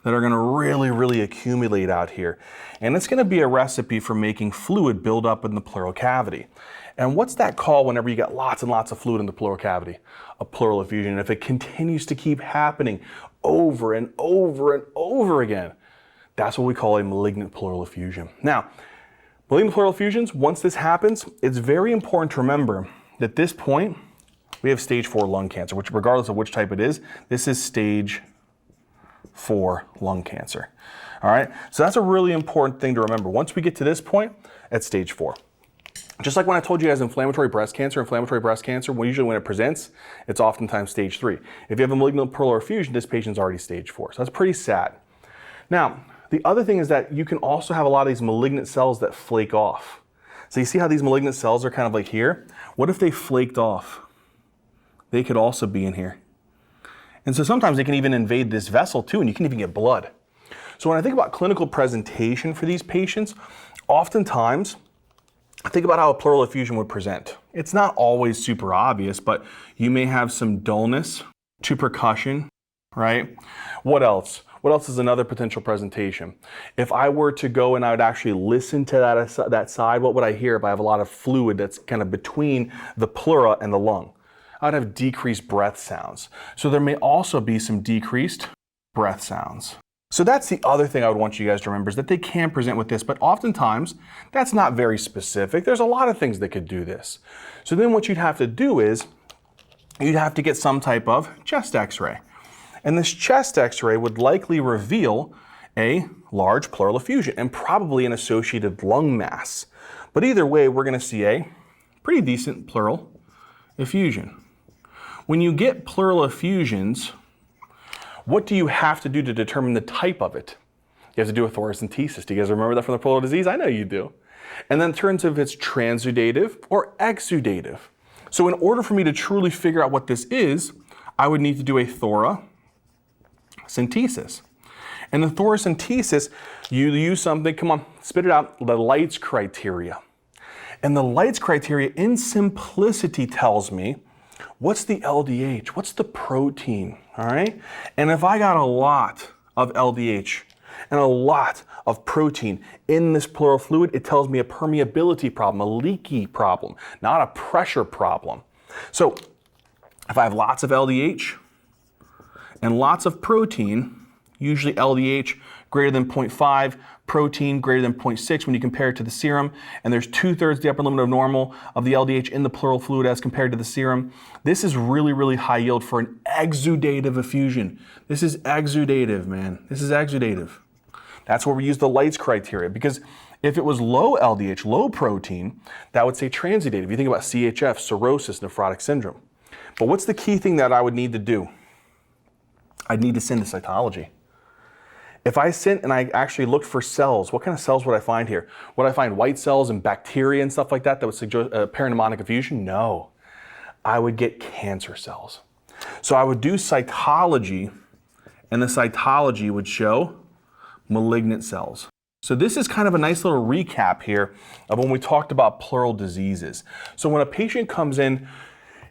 that are going to really accumulate out here. And it's going to be a recipe for making fluid build up in the pleural cavity. And what's that called whenever you get lots and lots of fluid in the pleural cavity? A pleural effusion. And if it continues to keep happening over and over again, that's what we call a malignant pleural effusion. Now, malignant pleural effusions, once this happens, it's very important to remember that at this point, we have stage 4 lung cancer, which regardless of which type it is, this is stage 4 lung cancer. All right, so that's a really important thing to remember. Once we get to this point, at stage 4. Just like when I told you guys inflammatory breast cancer, usually when it presents, it's oftentimes stage 3. If you have a malignant pleural effusion, this patient's already stage 4. So that's pretty sad. Now, the other thing is that you can also have a lot of these malignant cells that flake off. So you see how these malignant cells are kind of like here? What if they flaked off? They could also be in here. And so sometimes they can even invade this vessel too, and you can even get blood. So when I think about clinical presentation for these patients, oftentimes I think about how a pleural effusion would present. It's not always super obvious, but you may have some dullness to percussion, right? What else? What else is another potential presentation? If I were to go and I would actually listen to that side, what would I hear if I have a lot of fluid that's kind of between the pleura and the lung? I would have decreased breath sounds. So there may also be some decreased breath sounds. So that's the other thing I would want you guys to remember is that they can present with this, but oftentimes that's not very specific. There's a lot of things that could do this. So then what you'd have to do is you'd have to get some type of chest x-ray. And this chest x-ray would likely reveal a large pleural effusion and probably an associated lung mass. But either way, we're going to see a pretty decent pleural effusion. When you get pleural effusions, what do you have to do to determine the type of it? You have to do a thoracentesis. Do you guys remember that from the pleural disease? I know you do. And then in terms of if it's transudative or exudative. So in order for me to truly figure out what this is, I would need to do a thoracentesis. And the thoracentesis, you use something, come on, spit it out, the Lights criteria. And the Lights criteria in simplicity tells me, what's the LDH? What's the protein, all right? And if I got a lot of LDH and a lot of protein in this pleural fluid, it tells me a permeability problem, a leaky problem, not a pressure problem. So if I have lots of LDH and lots of protein, usually LDH greater than 0.5, protein greater than 0.6 when you compare it to the serum, and there's 2/3 the upper limit of normal of the LDH in the pleural fluid as compared to the serum. This is really, really high yield for an exudative effusion. This is exudative, man. This is exudative. That's where we use the Lights criteria, because if it was low LDH, low protein, that would say transudative. You think about CHF, cirrhosis, nephrotic syndrome. But what's the key thing that I would need to do? I'd need to send to cytology. If I sent and I actually looked for cells, what kind of cells would I find here? Would I find white cells and bacteria and stuff like that that would suggest paraneoplastic effusion? No. I would get cancer cells. So I would do cytology, and the cytology would show malignant cells. So this is kind of a nice little recap here of when we talked about pleural diseases. So when a patient comes in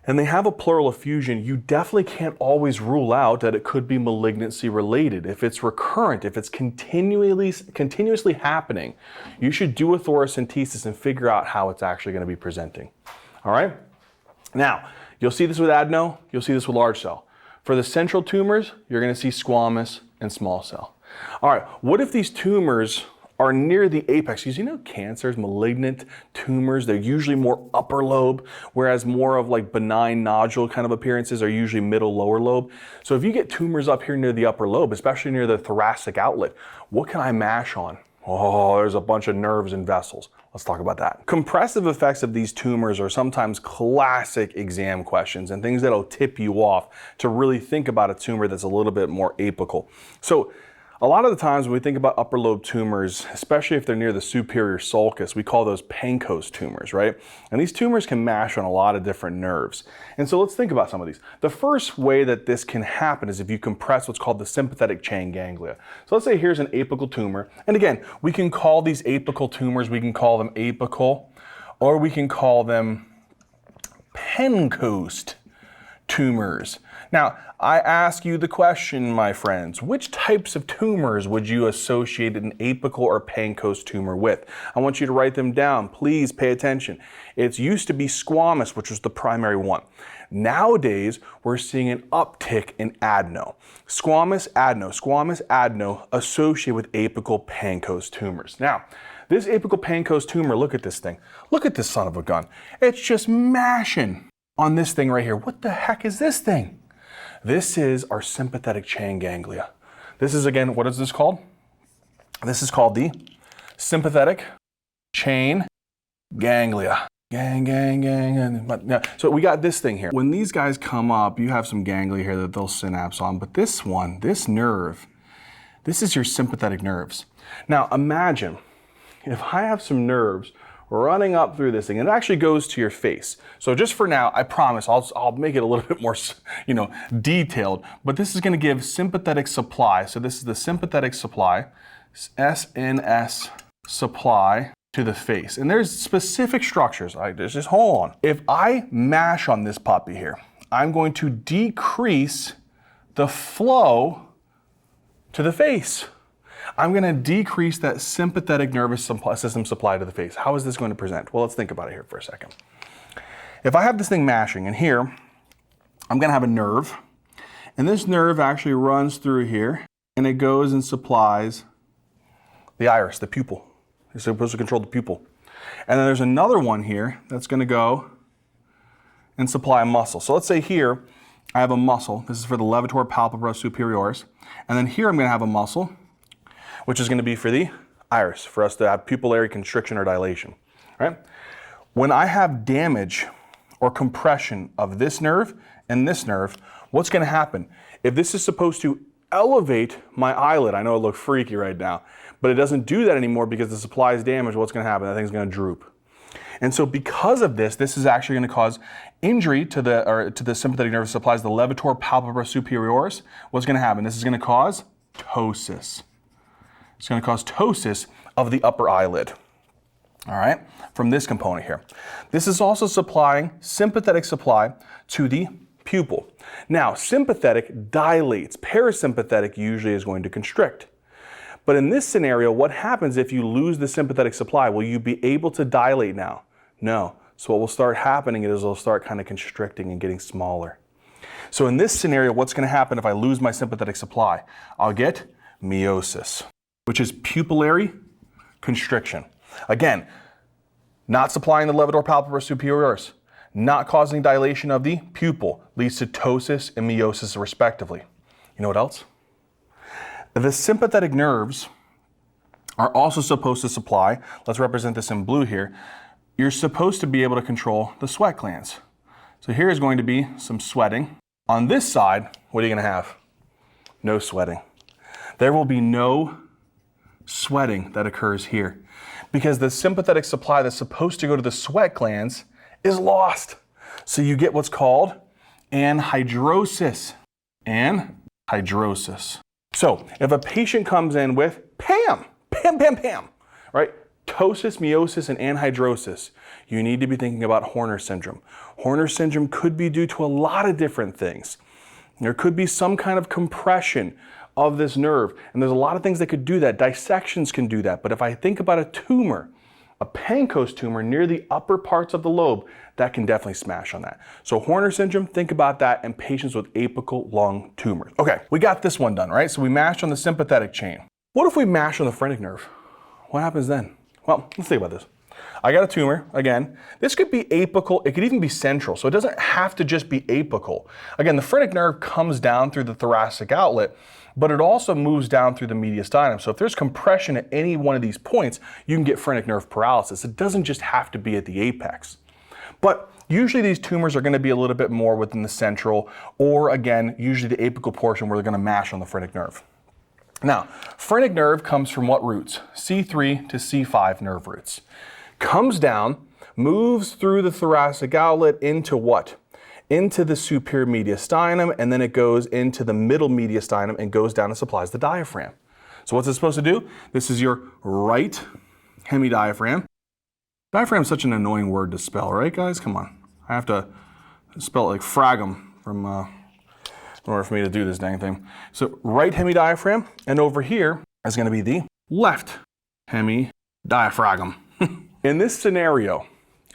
and they have a pleural effusion, you definitely can't always rule out that it could be malignancy related. If it's recurrent, if it's continuously happening, you should do a thoracentesis and figure out how it's actually going to be presenting. All right? Now, you'll see this with adeno, you'll see this with large cell. For the central tumors, you're going to see squamous and small cell. All right, what if these tumors are near the apex? Because you know cancers, malignant tumors, they're usually more upper lobe, whereas more of like benign nodule kind of appearances are usually middle, lower lobe. So if you get tumors up here near the upper lobe, especially near the thoracic outlet, what can I mash on? Oh, there's a bunch of nerves and vessels. Let's talk about that. Compressive effects of these tumors are sometimes classic exam questions and things that'll tip you off to really think about a tumor that's a little bit more apical. So a lot of the times when we think about upper lobe tumors, especially if they're near the superior sulcus, we call those Pancoast tumors, right? And these tumors can mash on a lot of different nerves. And so let's think about some of these. The first way that this can happen is if you compress what's called the sympathetic chain ganglia. So let's say here's an apical tumor. And again, we can call these apical tumors, we can call them apical, or we can call them Pancoast tumors. Now, I ask you the question, my friends, which types of tumors would you associate an apical or Pancoast tumor with? I want you to write them down. Please pay attention. It used to be squamous, which was the primary one. Nowadays, we're seeing an uptick in adeno. Squamous adeno associated with apical Pancoast tumors. Now, this apical Pancoast tumor, look at this thing. Look at this son of a gun. It's just mashing on this thing right here. What the heck is this thing? This is our sympathetic chain ganglia. This is, again, what is this called? This is called the sympathetic chain ganglia. So we got this thing here. When these guys come up, you have some ganglia here that they'll synapse on, but this one, this nerve, this is your sympathetic nerves. Now imagine if I have some nerves running up through this thing, and it actually goes to your face. So just for now, I promise I'll make it a little bit more, detailed, but this is going to give sympathetic supply. So this is the sympathetic supply, SNS supply to the face. And there's specific structures. Just hold on. If I mash on this puppy here, I'm going to decrease the flow to the face. I'm going to decrease that sympathetic nervous system supply to the face. How is this going to present? Well, let's think about it here for a second. If I have this thing mashing, and here, I'm going to have a nerve, and this nerve actually runs through here, and it goes and supplies the iris, the pupil. It's supposed to control the pupil. And then there's another one here that's going to go and supply a muscle. So let's say here, I have a muscle. This is for the levator palpebra superioris. And then here I'm going to have a muscle, which is going to be for the iris, for us to have pupillary constriction or dilation. Right? When I have damage or compression of this nerve and this nerve, what's going to happen? If this is supposed to elevate my eyelid, I know it looks freaky right now, but it doesn't do that anymore because the supply is damaged, what's going to happen? That thing's going to droop. And so because of this, this is actually going to cause injury to the sympathetic nervous supplies, the levator palpebra superioris. What's going to happen? This is going to cause ptosis. It's going to cause ptosis of the upper eyelid. All right, from this component here. This is also supplying sympathetic supply to the pupil. Now, sympathetic dilates. Parasympathetic usually is going to constrict. But in this scenario, what happens if you lose the sympathetic supply? Will you be able to dilate now? No. So what will start happening is it'll start kind of constricting and getting smaller. So in this scenario, what's going to happen if I lose my sympathetic supply? I'll get meiosis, which is pupillary constriction. Again, not supplying the levator palpebra superioris, not causing dilation of the pupil, leads to ptosis and meiosis respectively. You know what else? The sympathetic nerves are also supposed to supply, let's represent this in blue here, you're supposed to be able to control the sweat glands. So here is going to be some sweating. On this side, what are you going to have? No sweating. There will be no sweating that occurs here because the sympathetic supply that's supposed to go to the sweat glands is lost. So you get what's called anhidrosis. Anhidrosis. So if a patient comes in with PAM, right? Ptosis, meiosis, and anhidrosis, you need to be thinking about Horner syndrome. Horner syndrome could be due to a lot of different things. There could be some kind of compression of this nerve, and there's a lot of things that could do that. Dissections can do that, but if I think about a tumor, a Pancoast tumor near the upper parts of the lobe, that can definitely smash on that. So Horner syndrome, think about that in patients with apical lung tumors. Okay, we got this one done, right? So we mashed on the sympathetic chain. What if we mash on the phrenic nerve? What happens then? Well, let's think about this. I got a tumor, again. This could be apical, it could even be central, so it doesn't have to just be apical. Again, the phrenic nerve comes down through the thoracic outlet, but it also moves down through the mediastinum. So if there's compression at any one of these points, you can get phrenic nerve paralysis. It doesn't just have to be at the apex. But usually these tumors are going to be a little bit more within the central, or again, usually the apical portion where they're going to mash on the phrenic nerve. Now, phrenic nerve comes from what roots? C3 to C5 nerve roots. Comes down, moves through the thoracic outlet into what? Into the superior mediastinum, and then it goes into the middle mediastinum and goes down and supplies the diaphragm. So what's it supposed to do? This is your right hemidiaphragm. Diaphragm is such an annoying word to spell, right guys? Come on. I have to spell it like fragum from in order for me to do this dang thing. So right hemidiaphragm, and over here is going to be the left hemidiaphragm. In this scenario,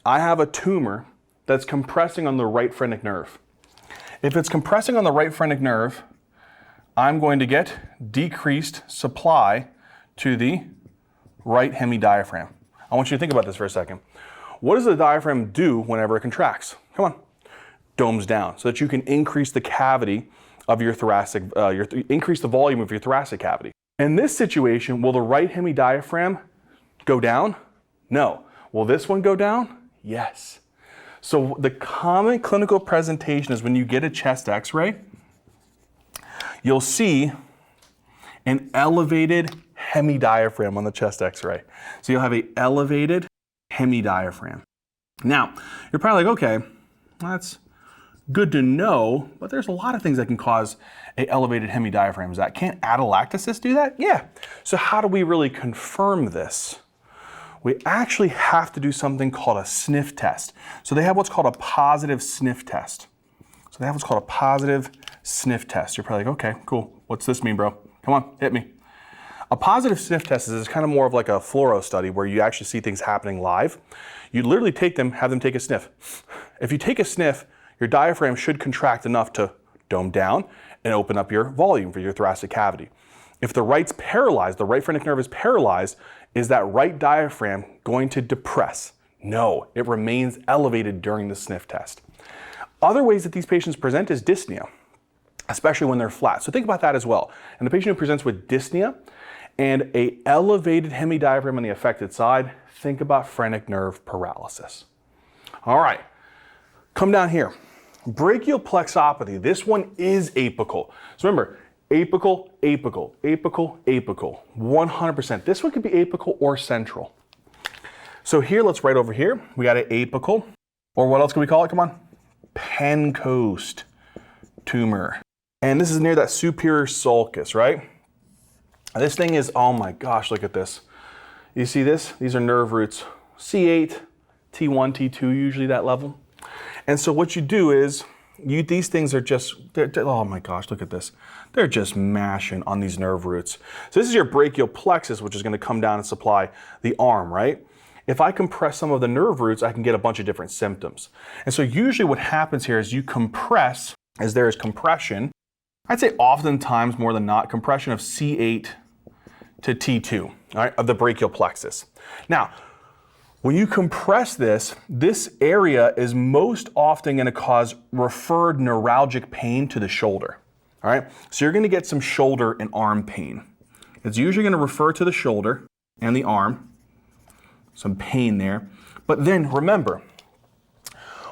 I have a tumor that's compressing on the right phrenic nerve. If it's compressing on the right phrenic nerve, I'm going to get decreased supply to the right hemidiaphragm. I want you to think about this for a second. What does the diaphragm do whenever it contracts? Come on. Domes down so that you can increase the cavity of your thoracic, increase the volume of your thoracic cavity. In this situation, will the right hemidiaphragm go down? No. Will this one go down? Yes. So the common clinical presentation is when you get a chest x-ray, you'll see an elevated hemidiaphragm on the chest x-ray. So you'll have an elevated hemidiaphragm. Now, you're probably like, okay, that's good to know, but there's a lot of things that can cause an elevated hemidiaphragm. Is that, can't atelectasis do that? Yeah. So how do we really confirm this? We actually have to do something called a sniff test. So they have what's called a positive sniff test. So they have what's called a positive sniff test. You're probably like, okay, cool. What's this mean, bro? Come on, hit me. A positive sniff test is kind of more of like a fluoro study where you actually see things happening live. You literally take them, have them take a sniff. If you take a sniff, your diaphragm should contract enough to dome down and open up your volume for your thoracic cavity. If the right's paralyzed, the right phrenic nerve is paralyzed, is that right diaphragm going to depress? No, it remains elevated during the sniff test. Other ways that these patients present is dyspnea, especially when they're flat. So think about that as well. And the patient who presents with dyspnea and a elevated hemidiaphragm on the affected side, think about phrenic nerve paralysis. All right, come down here. Brachial plexopathy, this one is apical. So remember, apical, apical, apical, apical, 100%. This one could be apical or central. So here, let's write over here, we got an apical, or what else can we call it? Come on. Pancoast tumor. And this is near that superior sulcus, right? This thing is, oh my gosh, look at this. You see this? These are nerve roots. C8, T1, T2, usually that level. And so what you do is, these things are just, oh my gosh, look at this. They're just mashing on these nerve roots. So this is your brachial plexus, which is going to come down and supply the arm, right? If I compress some of the nerve roots, I can get a bunch of different symptoms. And so usually what happens here is you compress, as there is compression, I'd say oftentimes more than not, compression of C8 to T2, all right, of the brachial plexus. Now, when you compress this area is most often going to cause referred neuralgic pain to the shoulder, all right? So you're going to get some shoulder and arm pain. It's usually going to refer to the shoulder and the arm, some pain there. But then remember,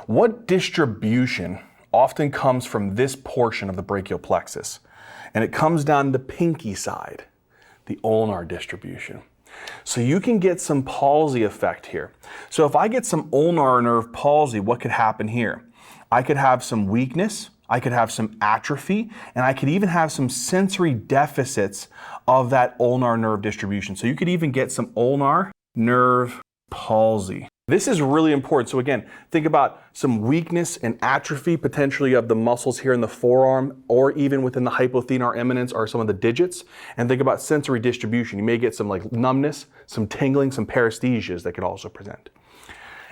what distribution often comes from this portion of the brachial plexus? And it comes down the pinky side, the ulnar distribution. So you can get some palsy effect here. So if I get some ulnar nerve palsy, what could happen here? I could have some weakness, I could have some atrophy, and I could even have some sensory deficits of that ulnar nerve distribution. So you could even get some ulnar nerve palsy. This is really important. So again, think about some weakness and atrophy potentially of the muscles here in the forearm or even within the hypothenar eminence or some of the digits. And think about sensory distribution. You may get some like numbness, some tingling, some paresthesias that could also present.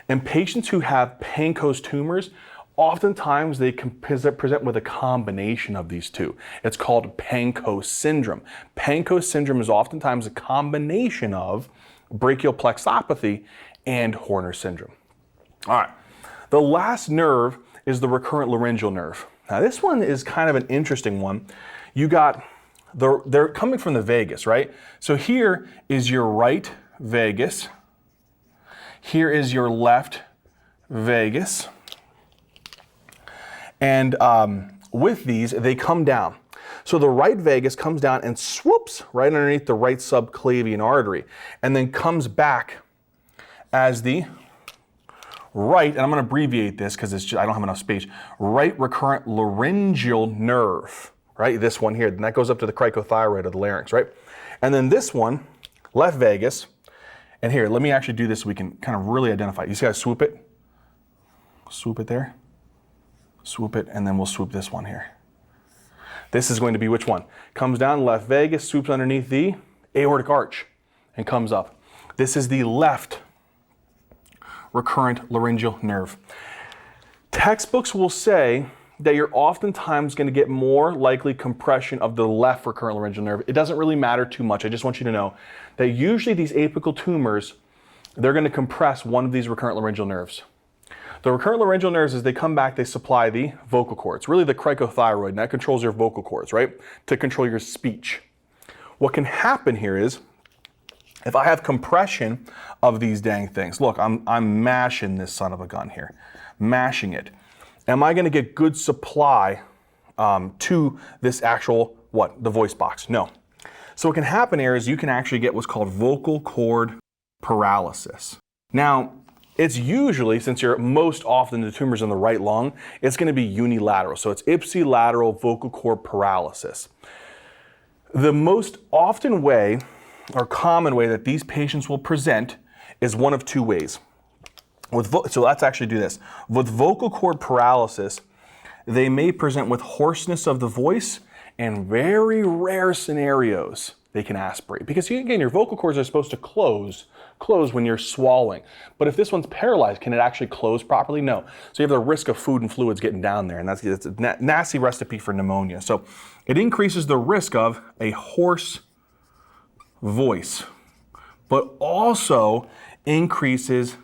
And patients who have Pancoast tumors, oftentimes they can present with a combination of these two. It's called Pancoast syndrome. Pancoast syndrome is oftentimes a combination of brachial plexopathy and Horner syndrome. All right, the last nerve is the recurrent laryngeal nerve. Now this one is kind of an interesting one. You got, they're coming from the vagus, right? So here is your right vagus. Here is your left vagus. And with these, they come down. So the right vagus comes down and swoops right underneath the right subclavian artery and then comes back as the right, and I'm going to abbreviate this because I don't have enough space, right recurrent laryngeal nerve, right? This one here, and that goes up to the cricothyroid of the larynx, right? And then this one, left vagus, and here, let me actually do this so we can kind of really identify. You see how I swoop it? Swoop it there, swoop it, and then we'll swoop this one here. This is going to be which one? Comes down, left vagus, swoops underneath the aortic arch, and comes up. This is the left recurrent laryngeal nerve. Textbooks will say that you're oftentimes going to get more likely compression of the left recurrent laryngeal nerve. It doesn't really matter too much. I just want you to know that usually these apical tumors, they're going to compress one of these recurrent laryngeal nerves. The recurrent laryngeal nerves, as they come back, they supply the vocal cords, really the cricothyroid, and that controls your vocal cords, right? To control your speech. What can happen here is, if I have compression of these dang things, look, I'm mashing this son of a gun here, mashing it. Am I going to get good supply to this actual, the voice box? No. So what can happen here is you can actually get what's called vocal cord paralysis. Now, it's usually, since you're most often the tumor's in the right lung, it's going to be unilateral. So it's ipsilateral vocal cord paralysis. The most often way, or common way that these patients will present is one of two ways. So let's actually do this. With vocal cord paralysis, they may present with hoarseness of the voice, and very rare scenarios, they can aspirate. Because again, your vocal cords are supposed to close when you're swallowing. But if this one's paralyzed, can it actually close properly? No. So you have the risk of food and fluids getting down there, and that's a nasty recipe for pneumonia. So it increases the risk of a hoarse voice, but also increases,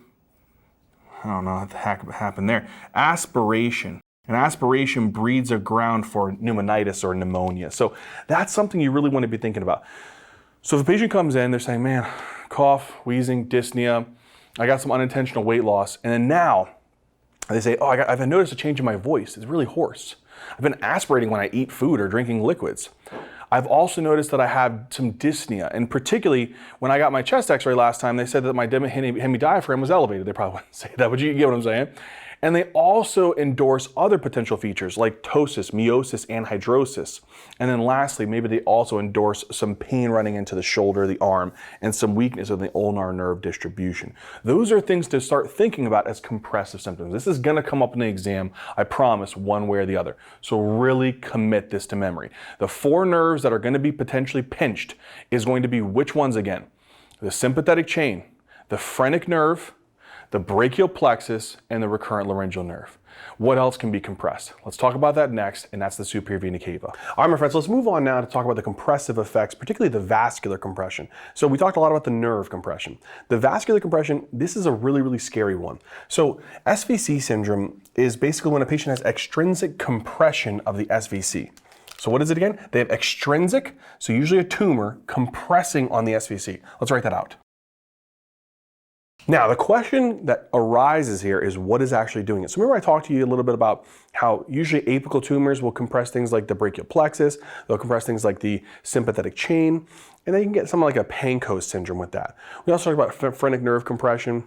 I don't know what the heck happened there, aspiration. And aspiration breeds a ground for pneumonitis or pneumonia. So that's something you really want to be thinking about. So if a patient comes in, they're saying, man, cough, wheezing, dyspnea, I got some unintentional weight loss, and then now they say, oh, I've noticed a change in my voice. It's really hoarse. I've been aspirating when I eat food or drinking liquids. I've also noticed that I had some dyspnea, and particularly when I got my chest x-ray last time, they said that my hemidiaphragm was elevated. They probably wouldn't say that, but you get what I'm saying? And they also endorse other potential features like ptosis, meiosis, and hydrosis. And then lastly, maybe they also endorse some pain running into the shoulder, the arm, and some weakness of the ulnar nerve distribution. Those are things to start thinking about as compressive symptoms. This is gonna come up in the exam, I promise, one way or the other. So really commit this to memory. The 4 nerves that are gonna be potentially pinched is going to be which ones again? The sympathetic chain, the phrenic nerve, the brachial plexus, and the recurrent laryngeal nerve. What else can be compressed? Let's talk about that next, and that's the superior vena cava. All right, my friends, let's move on now to talk about the compressive effects, particularly the vascular compression. So we talked a lot about the nerve compression. The vascular compression, this is a really, really scary one. So SVC syndrome is basically when a patient has extrinsic compression of the SVC. So what is it again? They have extrinsic, so usually a tumor, compressing on the SVC. Let's write that out. Now, the question that arises here is what is actually doing it? So remember I talked to you a little bit about how usually apical tumors will compress things like the brachial plexus, they'll compress things like the sympathetic chain, and then you can get something like a Pancoast syndrome with that. We also talked about phrenic nerve compression,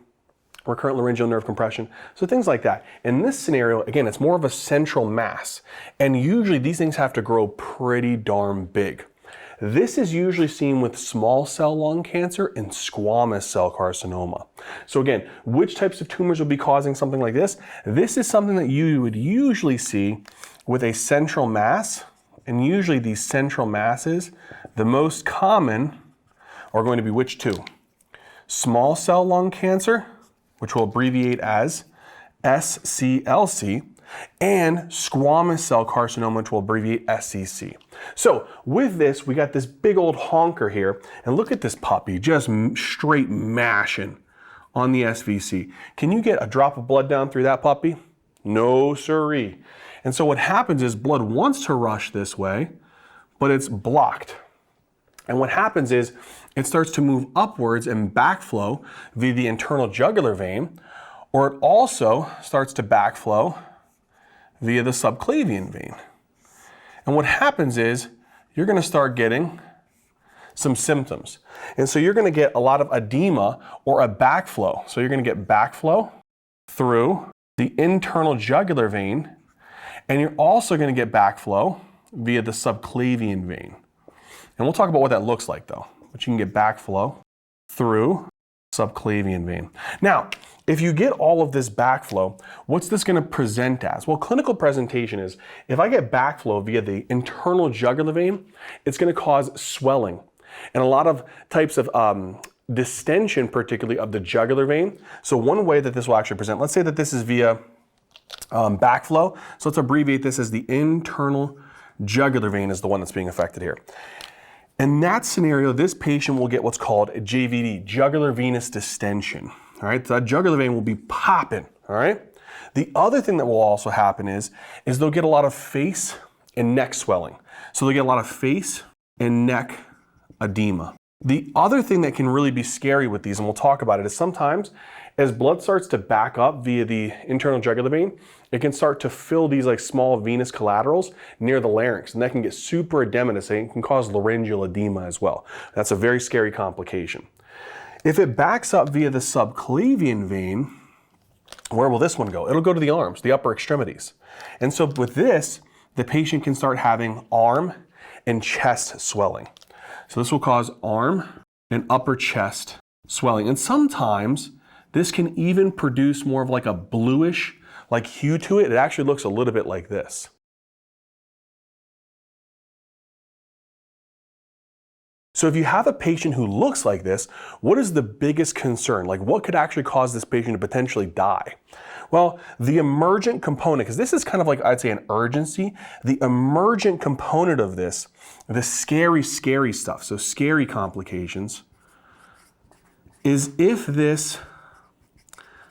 recurrent laryngeal nerve compression, so things like that. In this scenario, again, it's more of a central mass, and usually these things have to grow pretty darn big. This is usually seen with small cell lung cancer and squamous cell carcinoma. So again, which types of tumors would be causing something like this? This is something that you would usually see with a central mass, and usually these central masses, the most common are going to be which two? Small cell lung cancer, which we'll abbreviate as SCLC, and squamous cell carcinoma, which we'll abbreviate SCC. So with this, we got this big old honker here, and look at this puppy just straight mashing on the SVC. Can you get a drop of blood down through that puppy? No siree. And so what happens is blood wants to rush this way, but it's blocked. And what happens is it starts to move upwards and backflow via the internal jugular vein, or it also starts to backflow via the subclavian vein. And what happens is you're gonna start getting some symptoms. And so you're gonna get a lot of edema or a backflow. So you're gonna get backflow through the internal jugular vein, and you're also gonna get backflow via the subclavian vein. And we'll talk about what that looks like though, but you can get backflow through subclavian vein. Now, if you get all of this backflow, what's this going to present as? Well, clinical presentation is, if I get backflow via the internal jugular vein, it's going to cause swelling. And a lot of types of distension, particularly of the jugular vein. So one way that this will actually present, let's say that this is via backflow. So let's abbreviate this as the internal jugular vein is the one that's being affected here. In that scenario, this patient will get what's called a JVD, jugular venous distension. All right, so that jugular vein will be popping, all right? The other thing that will also happen is they'll get a lot of face and neck swelling. So they'll get a lot of face and neck edema. The other thing that can really be scary with these, and we'll talk about it, is sometimes as blood starts to back up via the internal jugular vein, it can start to fill these like small venous collaterals near the larynx, and that can get super edematous and can cause laryngeal edema as well. That's a very scary complication. If it backs up via the subclavian vein, where will this one go? It'll go to the arms, the upper extremities. And so with this, the patient can start having arm and chest swelling. So this will cause arm and upper chest swelling. And sometimes this can even produce more of like a bluish like hue to it. It actually looks a little bit like this. So if you have a patient who looks like this, what is the biggest concern? Like what could actually cause this patient to potentially die? Well, the emergent component, because this is kind of like, I'd say, an urgency, the emergent component of this, the scary, scary stuff, so scary complications, is if this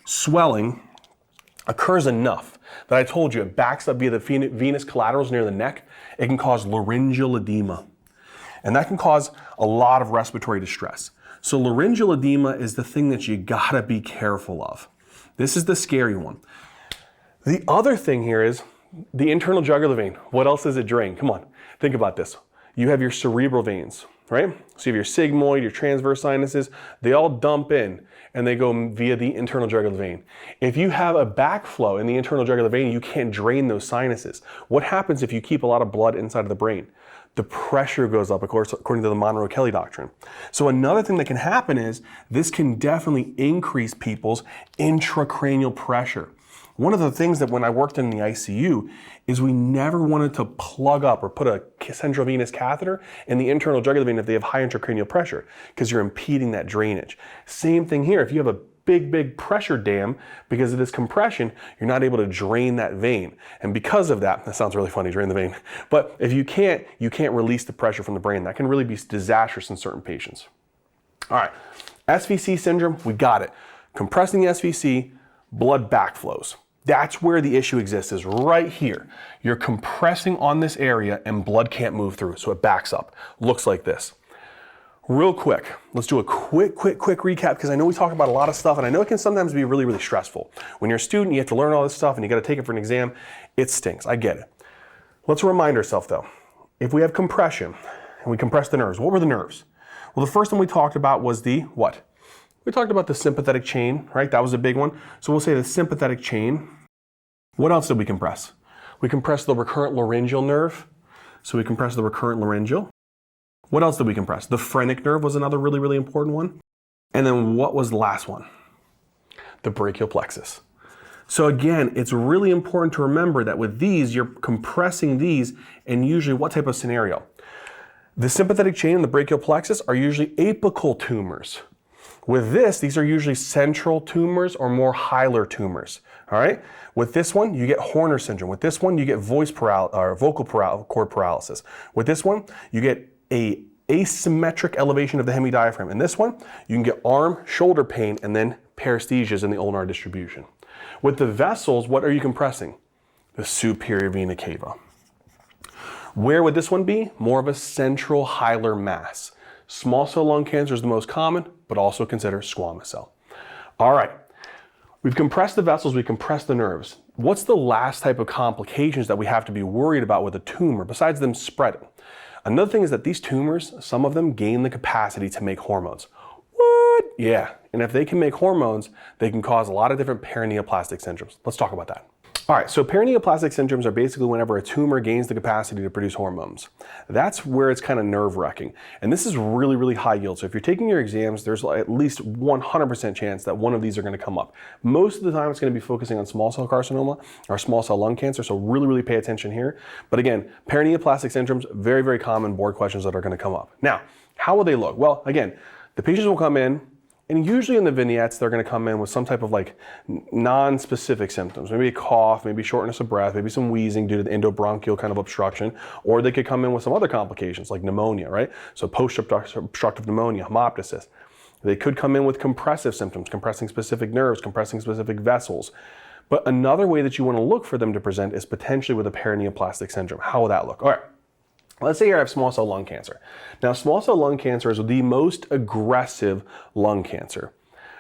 swelling occurs enough. that I told you, it backs up via the venous collaterals near the neck. It can cause laryngeal edema. And that can cause a lot of respiratory distress. So laryngeal edema is the thing that you gotta be careful of. This is the scary one. The other thing here is the internal jugular vein. What else does it drain? Come on, think about this. You have your cerebral veins, right? So you have your sigmoid, your transverse sinuses, they all dump in and they go via the internal jugular vein. If you have a backflow in the internal jugular vein, you can't drain those sinuses. What happens if you keep a lot of blood inside of the brain? The pressure goes up, of course, according to the Monroe-Kelly doctrine. So another thing that can happen is this can definitely increase people's intracranial pressure. One of the things that when I worked in the ICU is we never wanted to plug up or put a central venous catheter in the internal jugular vein if they have high intracranial pressure, because you're impeding that drainage. Same thing here. If you have a big pressure dam, because of this compression, you're not able to drain that vein. And because of that sounds really funny, drain the vein. But if you can't release the pressure from the brain. That can really be disastrous in certain patients. All right, SVC syndrome, we got it. Compressing the SVC, blood backflows. That's where the issue exists, is right here. You're compressing on this area and blood can't move through, so it backs up. Looks like this. Real quick, let's do a quick recap, because I know we talk about a lot of stuff and I know it can sometimes be really stressful. When you're a student, you have to learn all this stuff and you got to take it for an exam. It stinks, I get it. Let's remind ourselves though, if we have compression and we compress the nerves, what were the nerves? Well, the first one we talked about was the what? We talked about the sympathetic chain, right? That was a big one. So we'll say the sympathetic chain. What else did we compress? We compressed the recurrent laryngeal nerve. So we compressed the recurrent laryngeal. What else did we compress? The phrenic nerve was another really important one. And then what was the last one? The brachial plexus. So again, it's really important to remember that with these, you're compressing these in usually what type of scenario? The sympathetic chain and the brachial plexus are usually apical tumors. With this, these are usually central tumors or more hilar tumors, all right? With this one, you get Horner syndrome. With this one, you get vocal cord paralysis. With this one, you get a asymmetric elevation of the hemidiaphragm. In this one, you can get arm, shoulder pain, and then paresthesias in the ulnar distribution. With the vessels, what are you compressing? The superior vena cava. Where would this one be? More of a central hilar mass. Small cell lung cancer is the most common, but also consider squamous cell. All right, we've compressed the vessels, we've compressed the nerves. What's the last type of complications that we have to be worried about with a tumor besides them spreading? Another thing is that these tumors, some of them gain the capacity to make hormones. What? Yeah, and if they can make hormones, they can cause a lot of different paraneoplastic syndromes. Let's talk about that. All right, so paraneoplastic syndromes are basically whenever a tumor gains the capacity to produce hormones. That's where it's kind of nerve-wracking. And this is really high yield. So if you're taking your exams, there's at least 100% chance that one of these are going to come up. Most of the time, it's going to be focusing on small cell carcinoma or small cell lung cancer, so really pay attention here. But again, paraneoplastic syndromes, very common board questions that are going to come up. Now, how will they look? Well, again, the patients will come in, and usually in the vignettes, they're going to come in with some type of like non-specific symptoms, maybe a cough, maybe shortness of breath, maybe some wheezing due to the endobronchial kind of obstruction, or they could come in with some other complications like pneumonia, right? So post-obstructive pneumonia, hemoptysis. They could come in with compressive symptoms, compressing specific nerves, compressing specific vessels. But another way that you want to look for them to present is potentially with a paraneoplastic syndrome. How will that look? All right. Let's say you have small cell lung cancer. Now, small cell lung cancer is the most aggressive lung cancer.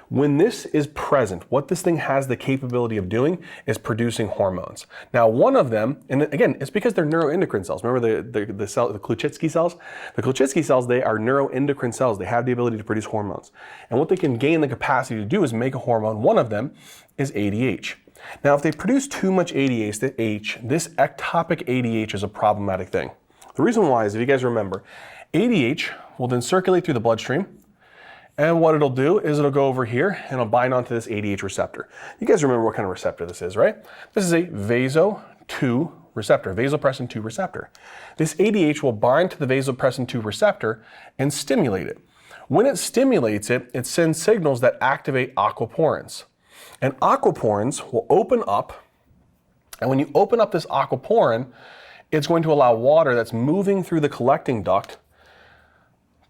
When this is present, what this thing has the capability of doing is producing hormones. Now, one of them, and again, it's because they're neuroendocrine cells. Remember the Kluczewski cells? The Kluczewski cells, they are neuroendocrine cells. They have the ability to produce hormones. And what they can gain the capacity to do is make a hormone. One of them is ADH. Now, if they produce too much ADH, this ectopic ADH is a problematic thing. The reason why is, if you guys remember, ADH will then circulate through the bloodstream, and what it'll do is it'll go over here and it'll bind onto this ADH receptor. You guys remember what kind of receptor this is, right? This is a vaso-2 receptor, vasopressin-2 receptor. This ADH will bind to the vasopressin-2 receptor and stimulate it. When it stimulates it, it sends signals that activate aquaporins. And aquaporins will open up, and when you open up this aquaporin, it's going to allow water that's moving through the collecting duct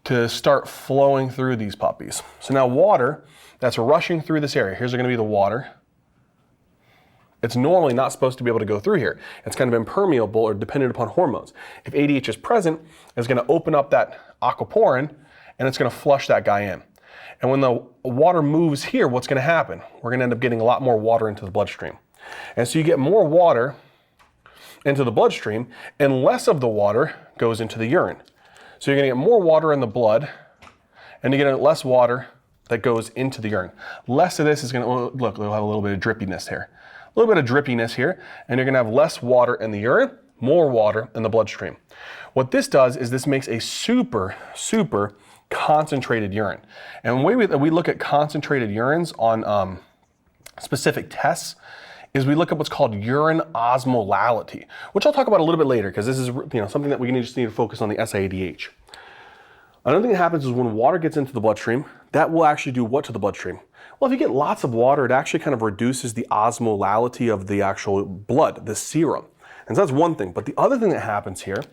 to start flowing through these puppies. So now water that's rushing through this area, here's going to be the water It's normally not supposed to be able to go through here. It's kind of impermeable or dependent upon hormones. If ADH is present, it's going to open up that aquaporin and it's going to flush that guy in. And when the water moves here, what's going to happen? We're going to end up getting a lot more water into the bloodstream. And so you get more water into the bloodstream and less of the water goes into the urine. So you're going to get more water in the blood and you're going to get less water that goes into the urine. Less of this is going to, look, we'll have a little bit of drippiness here. A little bit of drippiness here, and you're going to have less water in the urine, more water in the bloodstream. What this does is this makes a super, super concentrated urine. And the way we look at concentrated urines on specific tests is we look at what's called urine osmolality, which I'll talk about a little bit later because this is something that we just need to focus on the SIADH. Another thing that happens is when water gets into the bloodstream, that will actually do what to the bloodstream? Well, if you get lots of water, it actually kind of reduces the osmolality of the actual blood, the serum. And so that's one thing. But the other thing that happens here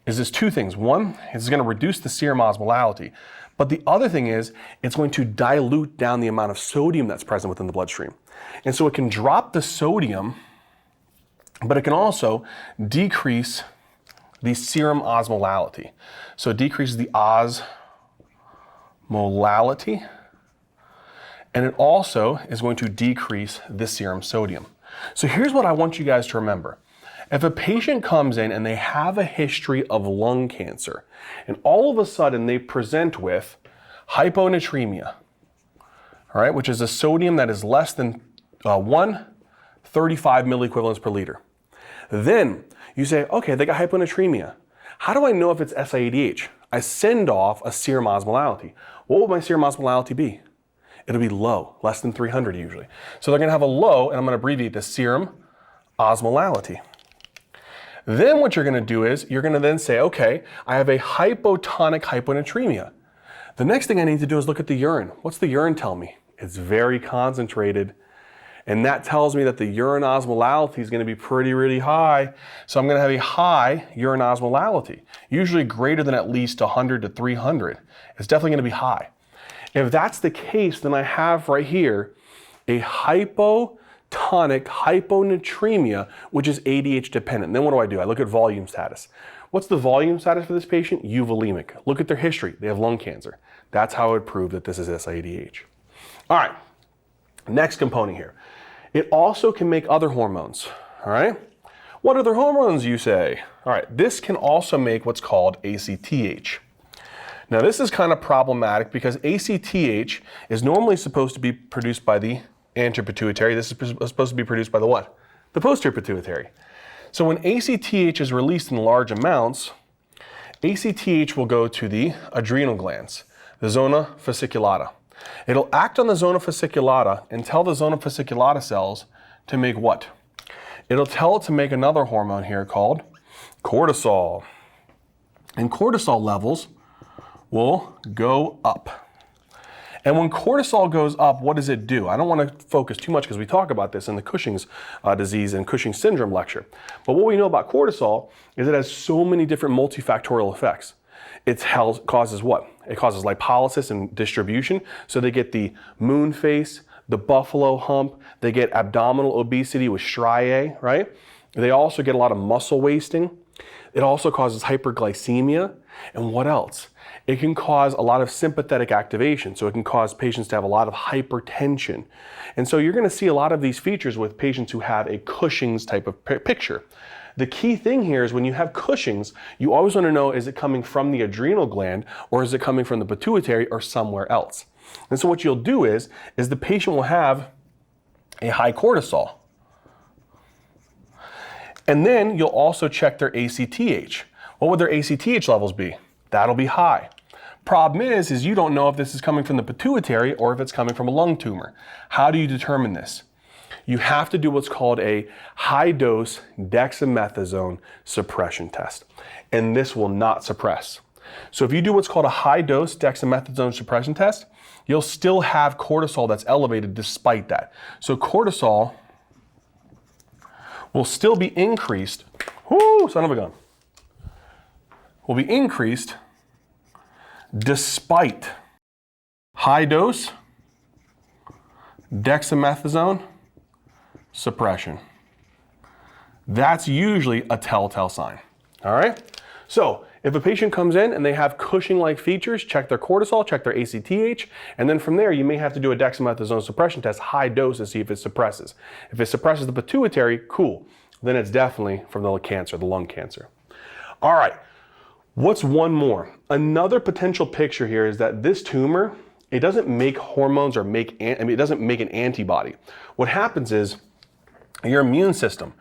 is there's two things. One, it's going to reduce the serum osmolality. But the other thing is it's going to dilute down the amount of sodium that's present within the bloodstream. And so it can drop the sodium, but it can also decrease the serum osmolality. So it decreases the osmolality, and it also is going to decrease the serum sodium. So here's what I want you guys to remember. If a patient comes in and they have a history of lung cancer, and all of a sudden they present with hyponatremia, all right, which is a sodium that is less than 135 milliequivalents per liter. Then you say, okay, they got hyponatremia. How do I know if it's SIADH? I send off a serum osmolality. What would my serum osmolality be? It'll be low, less than 300 usually. So they're going to have a low, and I'm going to abbreviate the serum osmolality. Then what you're going to do is you're going to then say, okay, I have a hypotonic hyponatremia. The next thing I need to do is look at the urine. What's the urine tell me? It's very concentrated. And that tells me that the urine osmolality is going to be really high. So I'm going to have a high urine osmolality, usually greater than at least 100 to 300. It's definitely going to be high. If that's the case, then I have right here a hypotonic hyponatremia, which is ADH dependent. And then what do? I look at volume status. What's the volume status for this patient? Euvolemic. Look at their history. They have lung cancer. That's how I would prove that this is SIADH. All right, next component here. It also can make other hormones, all right? What other hormones, you say? All right, this can also make what's called ACTH. Now this is kind of problematic because ACTH is normally supposed to be produced by the anterior pituitary. This is supposed to be produced by the what? The posterior pituitary. So when ACTH is released in large amounts, ACTH will go to the adrenal glands, the zona fasciculata. It'll act on the zona fasciculata and tell the zona fasciculata cells to make what? It'll tell it to make another hormone here called cortisol. And cortisol levels will go up. And when cortisol goes up, what does it do? I don't want to focus too much because we talk about this in the Cushing's disease and Cushing syndrome lecture. But what we know about cortisol is it has so many different multifactorial effects. It causes what? It causes lipolysis and distribution. So they get the moon face, the buffalo hump, they get abdominal obesity with striae, right? They also get a lot of muscle wasting. It also causes hyperglycemia. And what else? It can cause a lot of sympathetic activation. So it can cause patients to have a lot of hypertension. And so you're going to see a lot of these features with patients who have a Cushing's type of picture. The key thing here is when you have Cushing's, you always want to know, is it coming from the adrenal gland or is it coming from the pituitary or somewhere else? And so what you'll do is the patient will have a high cortisol. And then you'll also check their ACTH. What would their ACTH levels be? That'll be high. Problem is you don't know if this is coming from the pituitary or if it's coming from a lung tumor. How do you determine this? You have to do what's called a high-dose dexamethasone suppression test. And this will not suppress. So if you do what's called a high-dose dexamethasone suppression test, you'll still have cortisol that's elevated despite that. So cortisol will still be increased. Whoo, son of a gun. Will be increased despite high-dose dexamethasone suppression. That's usually a telltale sign. All right? So if a patient comes in and they have Cushing-like features, check their cortisol, check their ACTH, and then from there you may have to do a dexamethasone suppression test, high dose, to see if it suppresses. If it suppresses the pituitary, cool. Then it's definitely from the cancer, the lung cancer. All right, what's one more? Another potential picture here is that this tumor, it doesn't make hormones or it doesn't make an antibody. What happens is your immune system,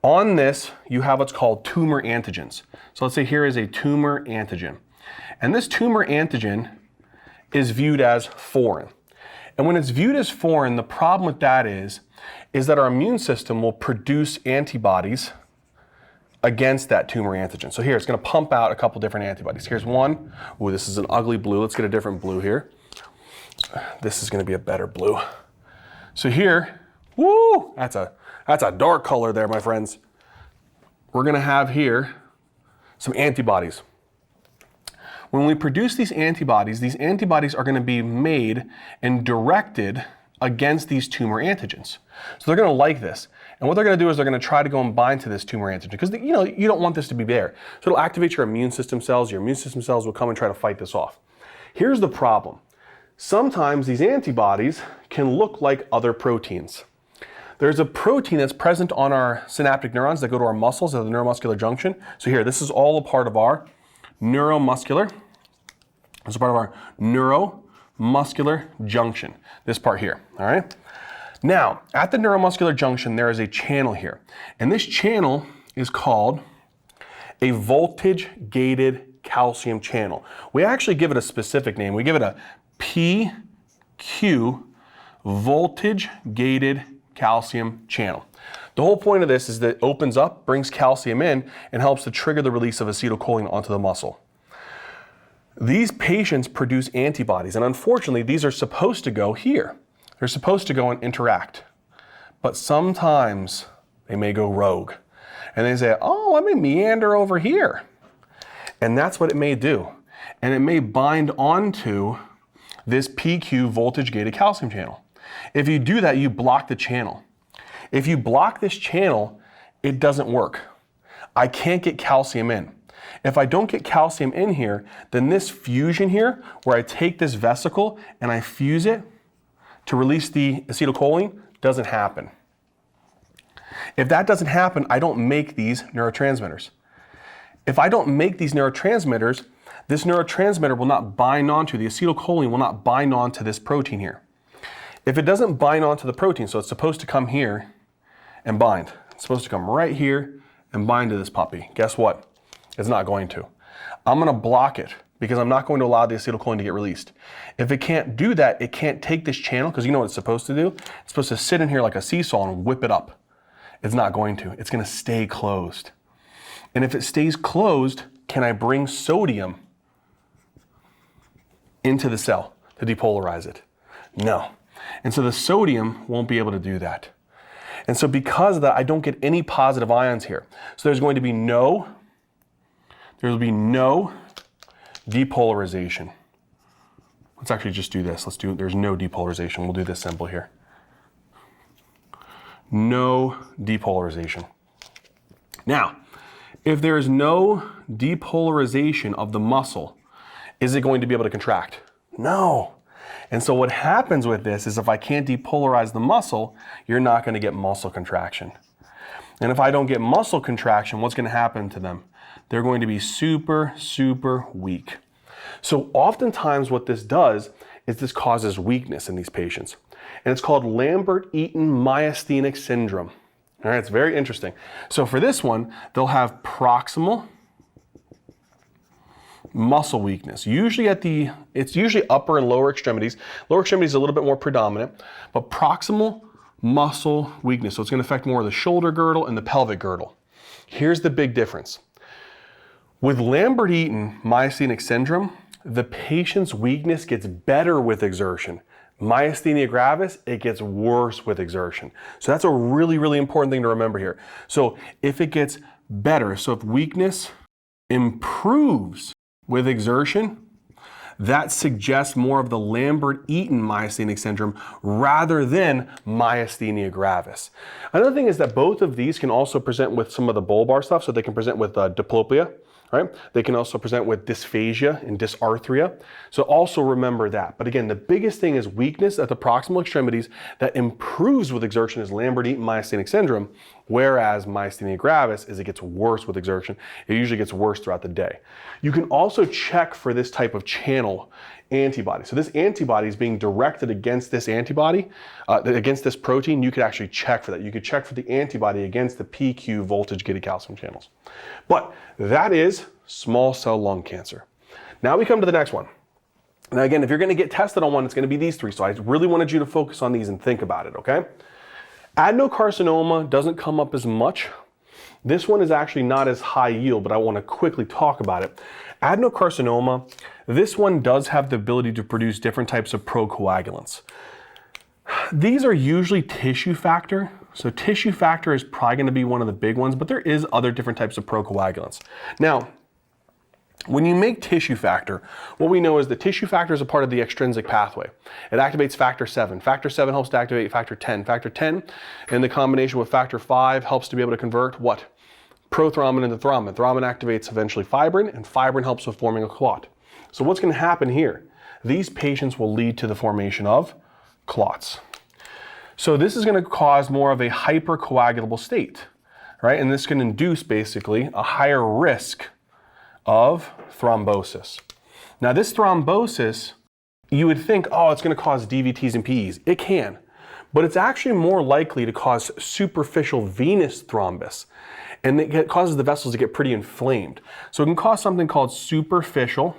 on this, you have what's called tumor antigens. So let's say here is a tumor antigen. And this tumor antigen is viewed as foreign. And when it's viewed as foreign, the problem with that is that our immune system will produce antibodies against that tumor antigen. So here, it's gonna pump out a couple different antibodies. Here's one. Ooh, this is an ugly blue. Let's get a different blue here. This is gonna be a better blue. So here, woo, that's a dark color there, my friends. We're gonna have here some antibodies. When we produce these antibodies are gonna be made and directed against these tumor antigens. So they're gonna like this. And what they're gonna do is they're gonna try to go and bind to this tumor antigen because you don't want this to be there. So it'll activate your immune system cells. Your immune system cells will come and try to fight this off. Here's the problem. Sometimes these antibodies can look like other proteins. There's a protein that's present on our synaptic neurons that go to our muscles at the neuromuscular junction. So here, this is all a part of our neuromuscular. This is part of our neuromuscular junction, this part here, all right? Now, at the neuromuscular junction, there is a channel here. And this channel is called a voltage-gated calcium channel. We actually give it a specific name. We give it a PQ, voltage-gated calcium channel. The whole point of this is that it opens up, brings calcium in, and helps to trigger the release of acetylcholine onto the muscle. These patients produce antibodies, and unfortunately, these are supposed to go here. They're supposed to go and interact. But sometimes they may go rogue. And they say, oh, let me meander over here. And that's what it may do. And it may bind onto this PQ voltage-gated calcium channel. If you do that, you block the channel. If you block this channel, it doesn't work. I can't get calcium in. If I don't get calcium in here, then this fusion here, where I take this vesicle and I fuse it to release the acetylcholine, doesn't happen. If that doesn't happen, I don't make these neurotransmitters. If I don't make these neurotransmitters, this neurotransmitter will not bind onto, the acetylcholine will not bind onto this protein here. If it doesn't bind onto the protein, so it's supposed to come here and bind. It's supposed to come right here and bind to this puppy. Guess what? It's not going to. I'm gonna block it because I'm not going to allow the acetylcholine to get released. If it can't do that, it can't take this channel, because you know what it's supposed to do? It's supposed to sit in here like a seesaw and whip it up. It's not going to. It's gonna stay closed. And if it stays closed, can I bring sodium into the cell to depolarize it? No. And so the sodium won't be able to do that. And so because of that, I don't get any positive ions here. So there's going to be no depolarization. Let's actually just do this. There's no depolarization. We'll do this symbol here. No depolarization. Now, if there is no depolarization of the muscle, is it going to be able to contract? No. And so what happens with this is if I can't depolarize the muscle, you're not going to get muscle contraction. And if I don't get muscle contraction, what's going to happen to them? They're going to be super, super weak. So oftentimes what this does is this causes weakness in these patients. And it's called Lambert-Eaton myasthenic syndrome. All right, it's very interesting. So for this one, they'll have proximal muscle weakness. It's usually upper and lower extremities. Lower extremities is a little bit more predominant, but proximal muscle weakness. So it's going to affect more of the shoulder girdle and the pelvic girdle. Here's the big difference. With Lambert-Eaton myasthenic syndrome, the patient's weakness gets better with exertion. Myasthenia gravis, it gets worse with exertion. So that's a really, really important thing to remember here. So if it gets better, so if weakness improves with exertion, that suggests more of the Lambert-Eaton myasthenic syndrome rather than myasthenia gravis. Another thing is that both of these can also present with some of the bulbar stuff, so they can present with diplopia. Right? They can also present with dysphagia and dysarthria. So also remember that. But again, the biggest thing is weakness at the proximal extremities that improves with exertion is Lambert-Eaton myasthenic syndrome, whereas myasthenia gravis is it gets worse with exertion. It usually gets worse throughout the day. You can also check for this type of channel antibody. So this antibody is being directed against this antibody, against this protein. You could actually check for that. You could check for the antibody against the PQ voltage gated calcium channels. But that is small cell lung cancer. Now we come to the next one. Now again, if you're going to get tested on one, it's going to be these three. So I really wanted you to focus on these and think about it, okay? Adenocarcinoma doesn't come up as much. This one is actually not as high yield, but I want to quickly talk about it. Adenocarcinoma, this one does have the ability to produce different types of procoagulants. These are usually tissue factor. So tissue factor is probably going to be one of the big ones, but there is other different types of procoagulants. Now, when you make tissue factor, what we know is that tissue factor is a part of the extrinsic pathway. It activates factor 7. Factor 7 helps to activate factor 10. Factor 10, in the combination with factor 5, helps to be able to convert what? Prothrombin into thrombin. Thrombin activates eventually fibrin, and fibrin helps with forming a clot. So what's going to happen here? These patients will lead to the formation of clots. So this is going to cause more of a hypercoagulable state, right? And this can induce basically a higher risk of thrombosis. Now this thrombosis, you would think, oh, it's going to cause DVTs and PEs. It can, but it's actually more likely to cause superficial venous thrombus. And it causes the vessels to get pretty inflamed. So it can cause something called superficial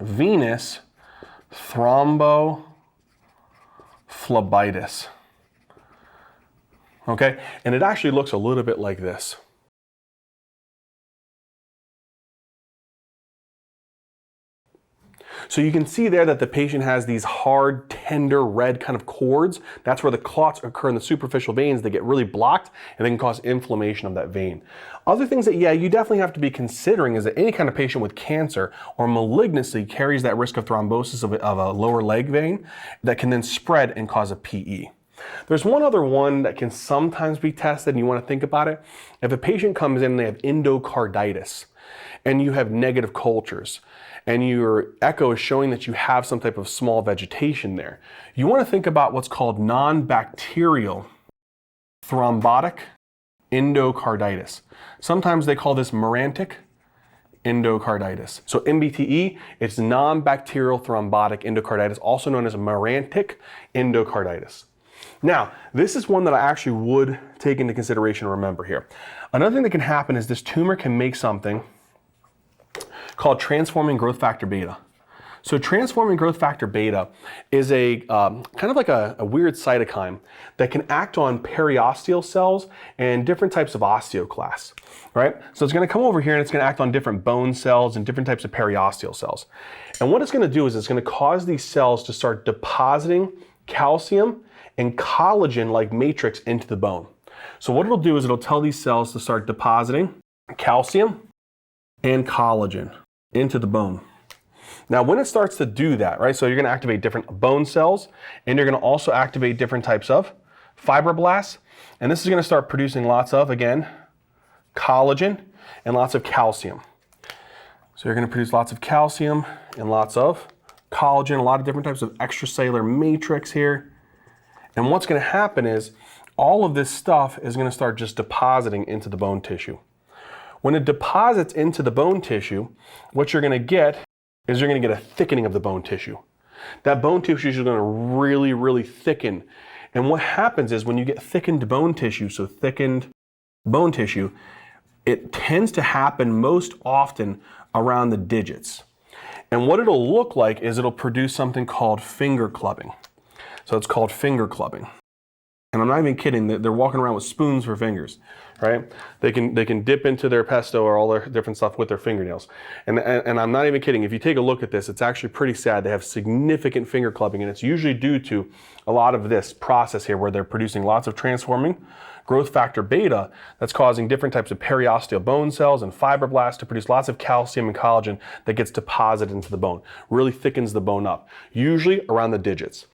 venous thrombophlebitis. Okay, and it actually looks a little bit like this. So you can see there that the patient has these hard, tender, red kind of cords. That's where the clots occur in the superficial veins. They get really blocked and they can cause inflammation of that vein. Other things that, yeah, you definitely have to be considering is that any kind of patient with cancer or malignancy carries that risk of thrombosis of a lower leg vein that can then spread and cause a PE. There's one other one that can sometimes be tested, and you want to think about it. If a patient comes in and they have endocarditis and you have negative cultures, and your echo is showing that you have some type of small vegetation there, you want to think about what's called non-bacterial thrombotic endocarditis. Sometimes they call this merantic endocarditis. So MBTE, it's non-bacterial thrombotic endocarditis, also known as merantic endocarditis. Now, this is one that I actually would take into consideration and remember here. Another thing that can happen is this tumor can make something called transforming growth factor beta. So transforming growth factor beta is a kind of like a weird cytokine that can act on periosteal cells and different types of osteoclasts, right? So it's going to come over here and it's going to act on different bone cells and different types of periosteal cells. And what it's going to do is it's going to cause these cells to start depositing calcium and collagen-like matrix into the bone. So what it'll do is it'll tell these cells to start depositing calcium and collagen into the bone. Now, when it starts to do that, right, so you're going to activate different bone cells, and you're going to also activate different types of fibroblasts, and this is going to start producing lots of, again, collagen and lots of calcium. So you're going to produce lots of calcium and lots of collagen, a lot of different types of extracellular matrix here. And what's going to happen is all of this stuff is going to start just depositing into the bone tissue. When it deposits into the bone tissue, what you're going to get is you're going to get a thickening of the bone tissue. That bone tissue is going to really, really thicken. And what happens is when you get thickened bone tissue, so thickened bone tissue, it tends to happen most often around the digits. And what it'll look like is it'll produce something called finger clubbing. So it's called finger clubbing. And I'm not even kidding, they're walking around with spoons for fingers, right? They can dip into their pesto or all their different stuff with their fingernails. And I'm not even kidding, if you take a look at this, it's actually pretty sad. They have significant finger clubbing, and it's usually due to a lot of this process here where they're producing lots of transforming growth factor beta that's causing different types of periosteal bone cells and fibroblasts to produce lots of calcium and collagen that gets deposited into the bone, really thickens the bone up, usually around the digits.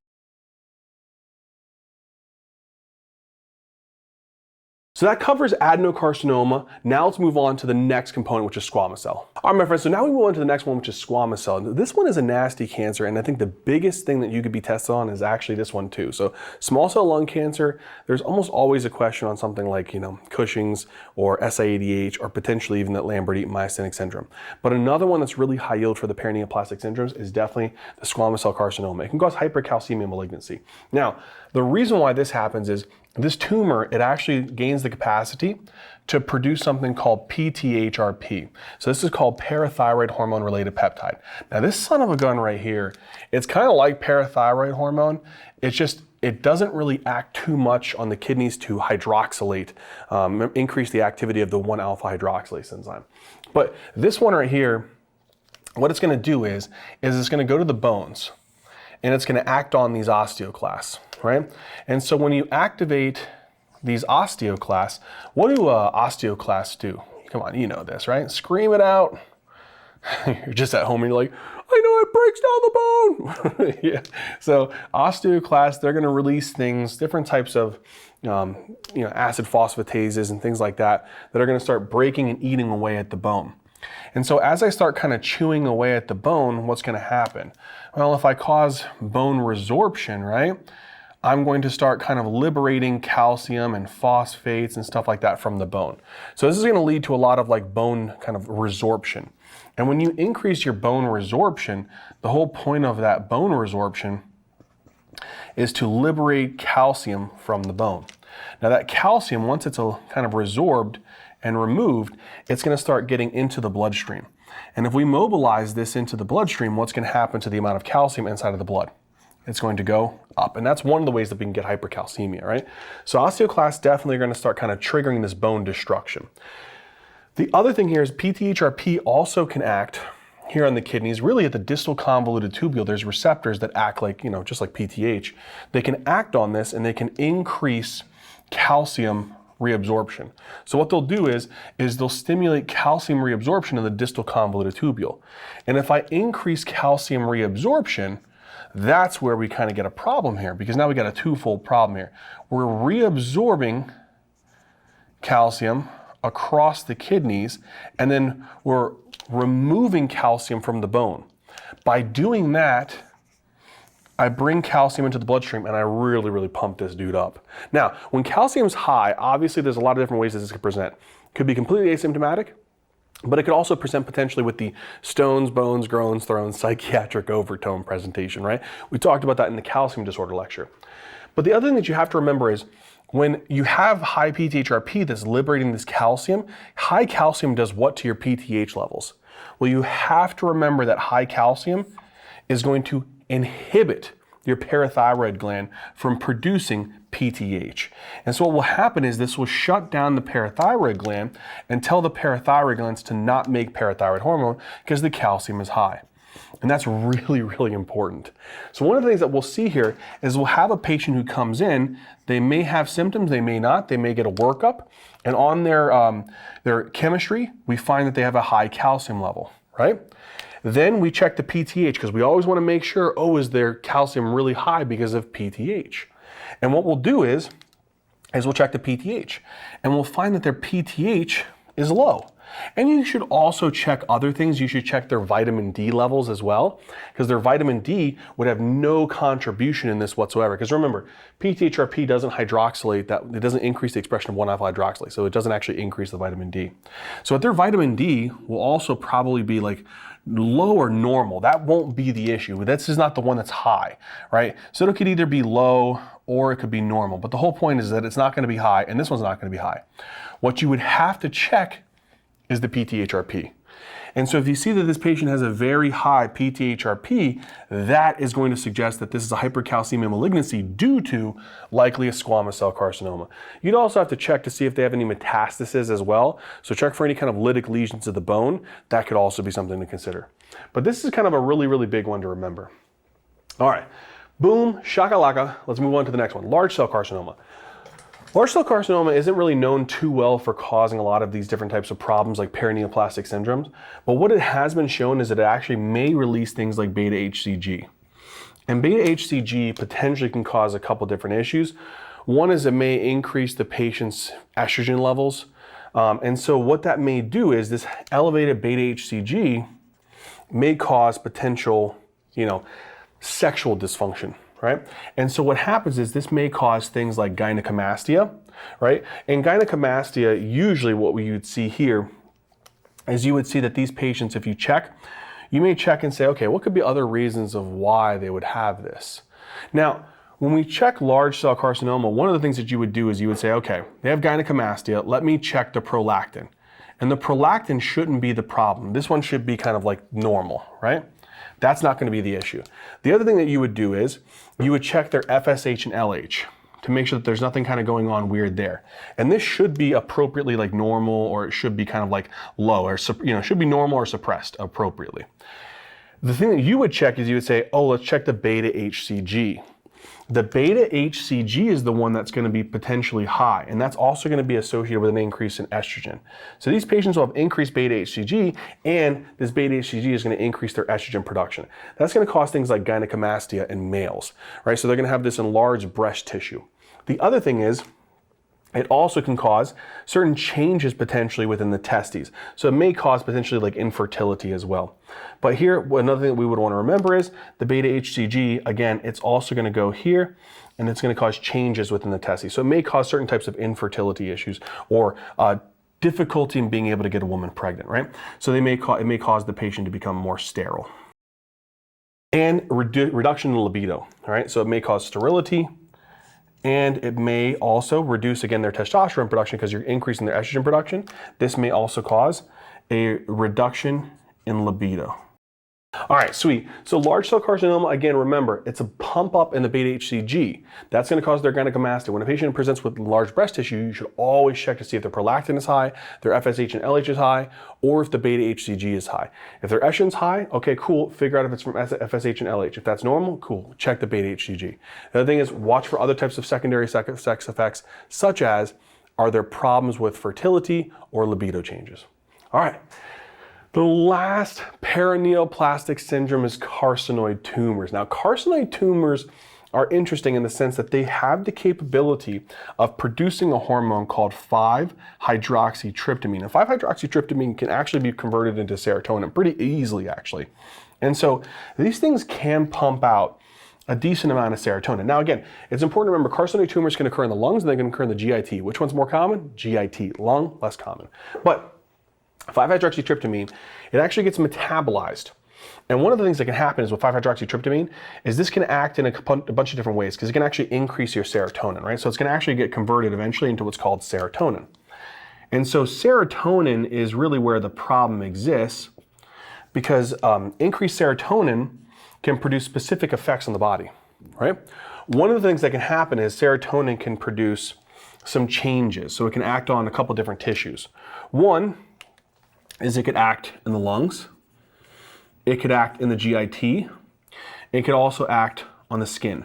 So that covers adenocarcinoma. Now let's move on to the next component, which is squamous cell. All right, my friends, so now we move on to the next one, which is squamous cell. This one is a nasty cancer, and I think the biggest thing that you could be tested on is actually this one too. So small cell lung cancer, there's almost always a question on something like, Cushing's or SIADH or potentially even that Lambert-Eaton myasthenic syndrome. But another one that's really high yield for the paraneoplastic syndromes is definitely the squamous cell carcinoma. It can cause hypercalcemia malignancy. Now, the reason why this happens is this tumor, it actually gains the capacity to produce something called PTHrP. So this is called parathyroid hormone related peptide. Now this son of a gun right here, it's kind of like parathyroid hormone. It's just, it doesn't really act too much on the kidneys to hydroxylate, increase the activity of the 1-alpha hydroxylase enzyme. But this one right here, what it's gonna do is it's gonna go to the bones and it's gonna act on these osteoclasts. Right? And so when you activate these osteoclasts, what do osteoclasts do? Come on, you know this, right? Scream it out. You're just at home and you're like, I know it breaks down the bone. Yeah. So osteoclasts, they're going to release things, different types of acid phosphatases and things like that are going to start breaking and eating away at the bone. And so as I start kind of chewing away at the bone, what's going to happen? Well, if I cause bone resorption, right? I'm going to start kind of liberating calcium and phosphates and stuff like that from the bone. So this is going to lead to a lot of like bone kind of resorption. And when you increase your bone resorption, the whole point of that bone resorption is to liberate calcium from the bone. Now that calcium, once it's kind of resorbed and removed, it's going to start getting into the bloodstream. And if we mobilize this into the bloodstream, what's going to happen to the amount of calcium inside of the blood? It's going to go up. And that's one of the ways that we can get hypercalcemia, right? So osteoclasts definitely are going to start kind of triggering this bone destruction. The other thing here is PTHrP also can act here on the kidneys, really at the distal convoluted tubule. There's receptors that act like, just like PTH. They can act on this and they can increase calcium reabsorption. So what they'll do is they'll stimulate calcium reabsorption in the distal convoluted tubule. And if I increase calcium reabsorption, that's where we kind of get a problem here, because now we got a twofold problem here. We're reabsorbing calcium across the kidneys, and then we're removing calcium from the bone. By doing that, I bring calcium into the bloodstream and I really, really pump this dude up. Now, when calcium's high, obviously there's a lot of different ways that this could present. It could be completely asymptomatic, but it could also present potentially with the stones, bones, groans, thrones, psychiatric overtone presentation, right? We talked about that in the calcium disorder lecture. But the other thing that you have to remember is when you have high PTHrP that's liberating this calcium, high calcium does what to your PTH levels? Well, you have to remember that high calcium is going to inhibit your parathyroid gland from producing PTH. And so what will happen is this will shut down the parathyroid gland and tell the parathyroid glands to not make parathyroid hormone because the calcium is high. And that's really, really important. So one of the things that we'll see here is we'll have a patient who comes in, they may have symptoms, they may not, they may get a workup, and on their chemistry, we find that they have a high calcium level, right? Then we check the PTH because we always want to make sure, is their calcium really high because of PTH? And what we'll do is we'll check the PTH and we'll find that their PTH is low. And you should also check other things. You should check their vitamin D levels as well, because their vitamin D would have no contribution in this whatsoever. Because remember, PTHrP doesn't hydroxylate, it doesn't increase the expression of 1-alpha hydroxylase, so it doesn't actually increase the vitamin D. So their vitamin D will also probably be like low or normal. That won't be the issue. This is not the one that's high, right? So it could either be low or it could be normal. But the whole point is that it's not going to be high, and this one's not going to be high. What you would have to check is the PTHrP. And so if you see that this patient has a very high PTHrP, that is going to suggest that this is a hypercalcemia malignancy due to likely a squamous cell carcinoma. You'd also have to check to see if they have any metastasis as well. So check for any kind of lytic lesions of the bone. That could also be something to consider. But this is kind of a really, really big one to remember. All right, boom, shakalaka. Let's move on to the next one, large cell carcinoma. Large cell carcinoma isn't really known too well for causing a lot of these different types of problems like paraneoplastic syndromes, but what it has been shown is that it actually may release things like beta HCG. And beta HCG potentially can cause a couple different issues. One is it may increase the patient's estrogen levels. And so what that may do is this elevated beta HCG may cause potential, sexual dysfunction. Right? And so what happens is this may cause things like gynecomastia, right? And gynecomastia, usually what we would see here is you would see that these patients, if you check, you may check and say, okay, what could be other reasons of why they would have this? Now, when we check large cell carcinoma, one of the things that you would do is you would say, okay, they have gynecomastia, let me check the prolactin. And the prolactin shouldn't be the problem. This one should be kind of like normal, right? That's not going to be the issue. The other thing that you would do is you would check their FSH and LH to make sure that there's nothing kind of going on weird there. And this should be appropriately like normal, or it should be kind of like low, or should be normal or suppressed appropriately. The thing that you would check is you would say, oh, let's check the beta HCG. The beta HCG is the one that's going to be potentially high, and that's also going to be associated with an increase in estrogen. So these patients will have increased beta HCG, and this beta HCG is going to increase their estrogen production. That's going to cause things like gynecomastia in males, right? So they're going to have this enlarged breast tissue. The other thing is, it also can cause certain changes potentially within the testes. So it may cause potentially like infertility as well. But here, another thing that we would want to remember is the beta HCG, again, it's also going to go here, and it's going to cause changes within the testes. So it may cause certain types of infertility issues or difficulty in being able to get a woman pregnant, right? So it may cause the patient to become more sterile. And reduction in libido, all right? So it may cause sterility, and it may also reduce, again, their testosterone production because you're increasing their estrogen production. This may also cause a reduction in libido. All right, sweet. So large cell carcinoma, again, remember, it's a pump up in the beta HCG. That's going to cause their gynecomastia. When a patient presents with large breast tissue, you should always check to see if their prolactin is high, their FSH and LH is high, or if the beta HCG is high. If their estrogen's high, okay, cool. Figure out if it's from FSH and LH. If that's normal, cool. Check the beta HCG. The other thing is watch for other types of secondary sex effects, such as are there problems with fertility or libido changes. All right. The last paraneoplastic syndrome is carcinoid tumors. Now, carcinoid tumors are interesting in the sense that they have the capability of producing a hormone called 5-hydroxytryptamine. And 5-hydroxytryptamine can actually be converted into serotonin pretty easily, actually. And so these things can pump out a decent amount of serotonin. Now, again, it's important to remember carcinoid tumors can occur in the lungs and they can occur in the GIT. Which one's more common? GIT. Lung, less common. But 5-hydroxytryptamine, it actually gets metabolized. And one of the things that can happen is with 5-hydroxytryptamine is this can act in a bunch of different ways because it can actually increase your serotonin, right? So it's going to actually get converted eventually into what's called serotonin. And so serotonin is really where the problem exists because increased serotonin can produce specific effects on the body, right? One of the things that can happen is serotonin can produce some changes. So it can act on a couple different tissues. One is it could act in the lungs, it could act in the GIT, it could also act on the skin.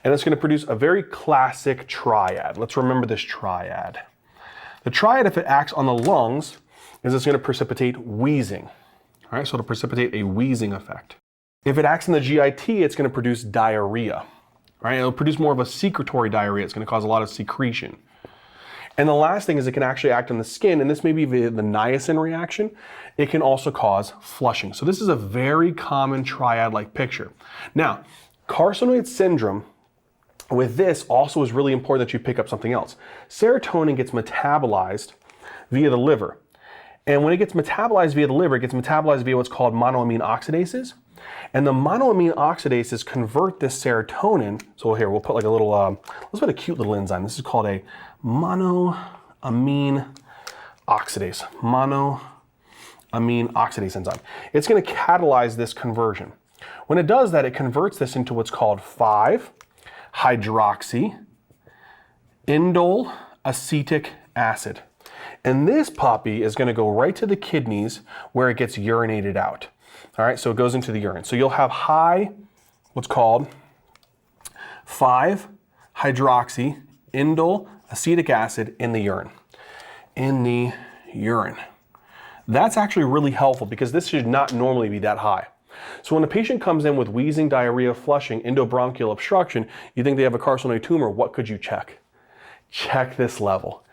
And it's going to produce a very classic triad. Let's remember this triad. The triad, if it acts on the lungs, is it's going to precipitate wheezing. All right, so it'll precipitate a wheezing effect. If it acts in the GIT, it's going to produce diarrhea. Right? It'll produce more of a secretory diarrhea. It's going to cause a lot of secretion. And the last thing is it can actually act on the skin, and this may be the niacin reaction. It can also cause flushing. So this is a very common triad-like picture. Now, carcinoid syndrome, with this also is really important that you pick up something else. Serotonin gets metabolized via the liver. And when it gets metabolized via the liver, it gets metabolized via what's called monoamine oxidases. And the monoamine oxidases convert this serotonin. So here, we'll put like a little, let's put a cute little enzyme. This is called a monoamine oxidase. Monoamine amine oxidase enzyme. It's going to catalyze this conversion. When it does that, it converts this into what's called 5-hydroxy-indole acetic acid. And this puppy is going to go right to the kidneys where it gets urinated out. All right, so it goes into the urine. So you'll have high, what's called 5-hydroxy-indole acetic acid in the urine. In the urine. That's actually really helpful because this should not normally be that high. So when a patient comes in with wheezing, diarrhea, flushing, endobronchial obstruction, you think they have a carcinoid tumor, what could you check? Check this level.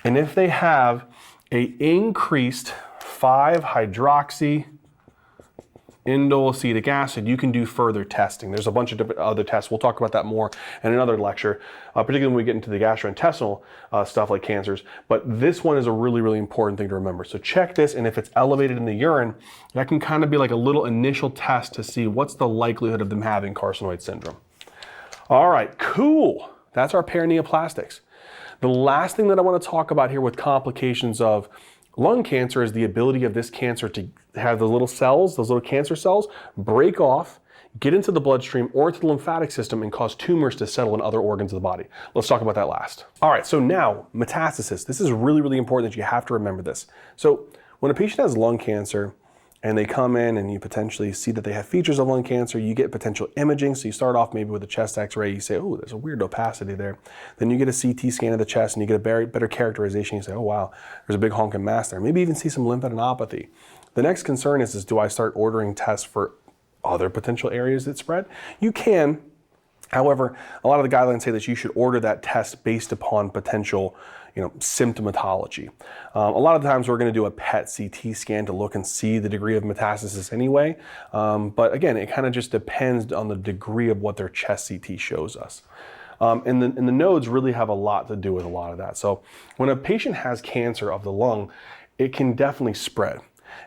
And if they have a increased 5-hydroxy-indole acetic acid, you can do further testing. There's a bunch of different other tests. We'll talk about that more in another lecture, particularly when we get into the gastrointestinal stuff like cancers. But this one is a really, really important thing to remember. So check this, and if it's elevated in the urine, that can kind of be like a little initial test to see what's the likelihood of them having carcinoid syndrome. All right, cool. That's our paraneoplastics. The last thing that I want to talk about here with complications of lung cancer is the ability of this cancer to have those little cells, those little cancer cells, break off, get into the bloodstream or into the lymphatic system and cause tumors to settle in other organs of the body. Let's talk about that last. All right, so now metastasis. This is really, really important that you have to remember this. So when a patient has lung cancer and they come in and you potentially see that they have features of lung cancer, you get potential imaging. So you start off maybe with a chest x-ray, you say, oh, there's a weird opacity there. Then you get a CT scan of the chest and you get a better characterization. You say, oh wow, there's a big honking mass there. Maybe even see some lymphadenopathy. The next concern is do I start ordering tests for other potential areas that spread? You can. However, a lot of the guidelines say that you should order that test based upon potential symptomatology. A lot of the times we're going to do a PET CT scan to look and see the degree of metastasis anyway. But again, it kind of just depends on the degree of what their chest CT shows us. And the nodes really have a lot to do with a lot of that. So when a patient has cancer of the lung, it can definitely spread.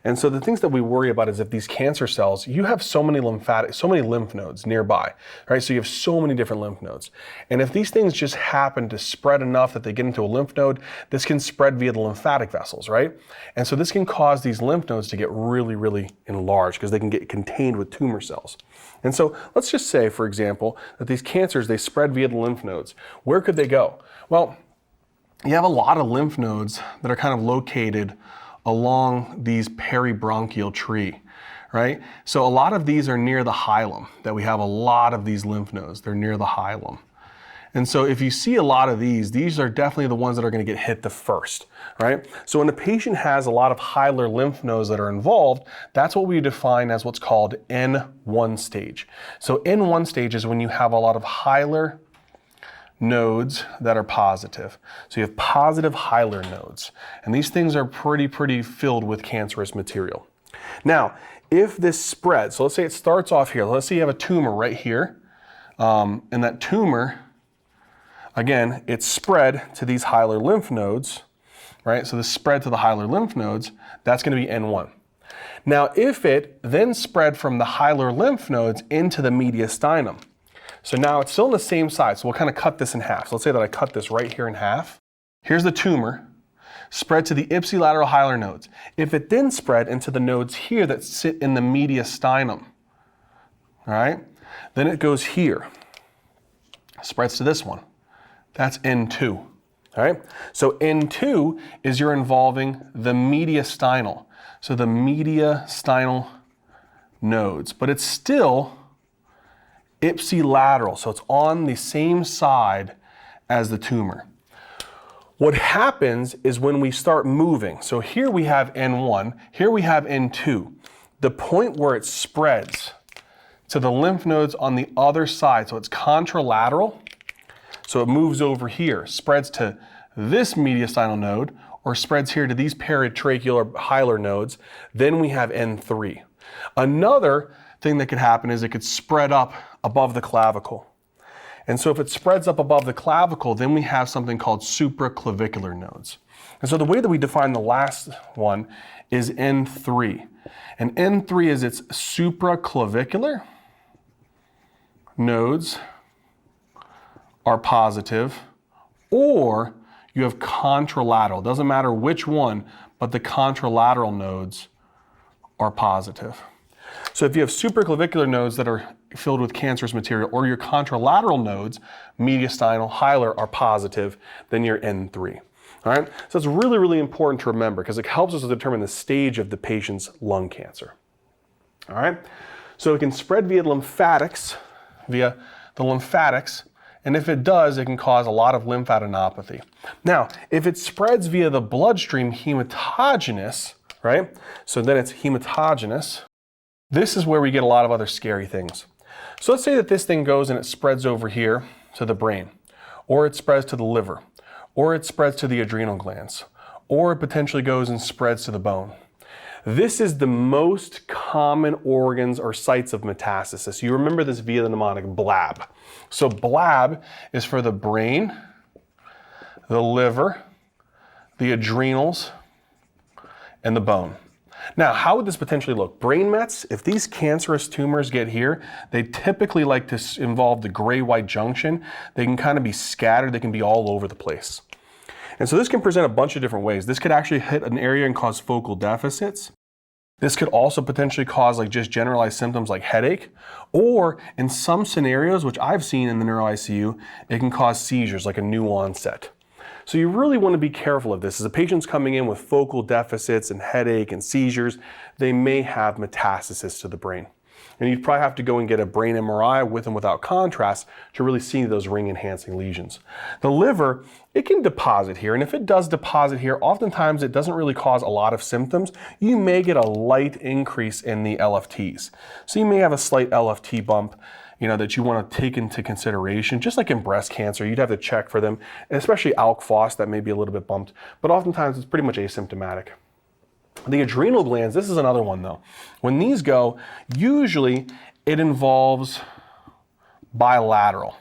And so the things that we worry about is if these cancer cells, you have so many lymph nodes nearby, right? So you have so many different lymph nodes. And if these things just happen to spread enough that they get into a lymph node, this can spread via the lymphatic vessels, right? And so this can cause these lymph nodes to get really, really enlarged because they can get contained with tumor cells. And so let's just say, for example, that these cancers, they spread via the lymph nodes. Where could they go? Well, you have a lot of lymph nodes that are kind of located along these peribronchial tree, right? So a lot of these are near the hilum, that we have a lot of these lymph nodes. They're near the hilum. And so if you see a lot of these are definitely the ones that are going to get hit the first, right? So when a patient has a lot of hilar lymph nodes that are involved, that's what we define as what's called N1 stage. So N1 stage is when you have a lot of hilar nodes that are positive. So you have positive hilar nodes. And these things are pretty filled with cancerous material. Now, if this spreads, so let's say it starts off here. Let's say you have a tumor right here. And that tumor, again, it's spread to these hilar lymph nodes, right? So the spread to the hilar lymph nodes, that's going to be N1. Now, if it then spread from the hilar lymph nodes into the mediastinum, so now it's still on the same side, so we'll kind of cut this in half. So let's say that I cut this right here in half. Here's the tumor, spread to the ipsilateral hilar nodes. If it then spread into the nodes here that sit in the mediastinum, all right, then it goes here, spreads to this one. That's N2, all right? So N2 is you're involving the mediastinal, so the mediastinal nodes, but it's still ipsilateral, so it's on the same side as the tumor. What happens is when we start moving, so here we have N1, here we have N2, the point where it spreads to the lymph nodes on the other side, so it's contralateral, so it moves over here, spreads to this mediastinal node, or spreads here to these peritracheal hilar nodes, then we have N3. Another thing that could happen is it could spread up above the clavicle. And so if it spreads up above the clavicle, then we have something called supraclavicular nodes. And so the way that we define the last one is N3. And N3 is its supraclavicular nodes are positive, or you have contralateral. It doesn't matter which one, but the contralateral nodes are positive. So if you have supraclavicular nodes that are filled with cancerous material, or your contralateral nodes, mediastinal, hilar, are positive, then you're N3. All right? So it's really, really important to remember because it helps us to determine the stage of the patient's lung cancer. All right? So it can spread via the lymphatics, and if it does, it can cause a lot of lymphadenopathy. Now, if it spreads via the bloodstream hematogenous, right? So then it's hematogenous. This is where we get a lot of other scary things. So let's say that this thing goes and it spreads over here to the brain, or it spreads to the liver, or it spreads to the adrenal glands, or it potentially goes and spreads to the bone. This is the most common organs or sites of metastasis. You remember this via the mnemonic BLAB. So BLAB is for the brain, the liver, the adrenals, and the bone. Now, how would this potentially look? Brain mets, if these cancerous tumors get here, they typically like to involve the gray-white junction. They can kind of be scattered. They can be all over the place. And so this can present a bunch of different ways. This could actually hit an area and cause focal deficits. This could also potentially cause like just generalized symptoms like headache, or in some scenarios, which I've seen in the neuro ICU, it can cause seizures, like a new onset. So you really want to be careful of this. As a patient's coming in with focal deficits and headache and seizures, they may have metastasis to the brain. And you'd probably have to go and get a brain MRI with and without contrast to really see those ring-enhancing lesions. The liver, it can deposit here, and if it does deposit here, oftentimes it doesn't really cause a lot of symptoms. You may get a light increase in the LFTs. So you may have a slight LFT bump, that you want to take into consideration. Just like in breast cancer, you'd have to check for them, and especially ALK-Phos, that may be a little bit bumped, but oftentimes it's pretty much asymptomatic. The adrenal glands, this is another one though. When these go, usually it involves bilateral.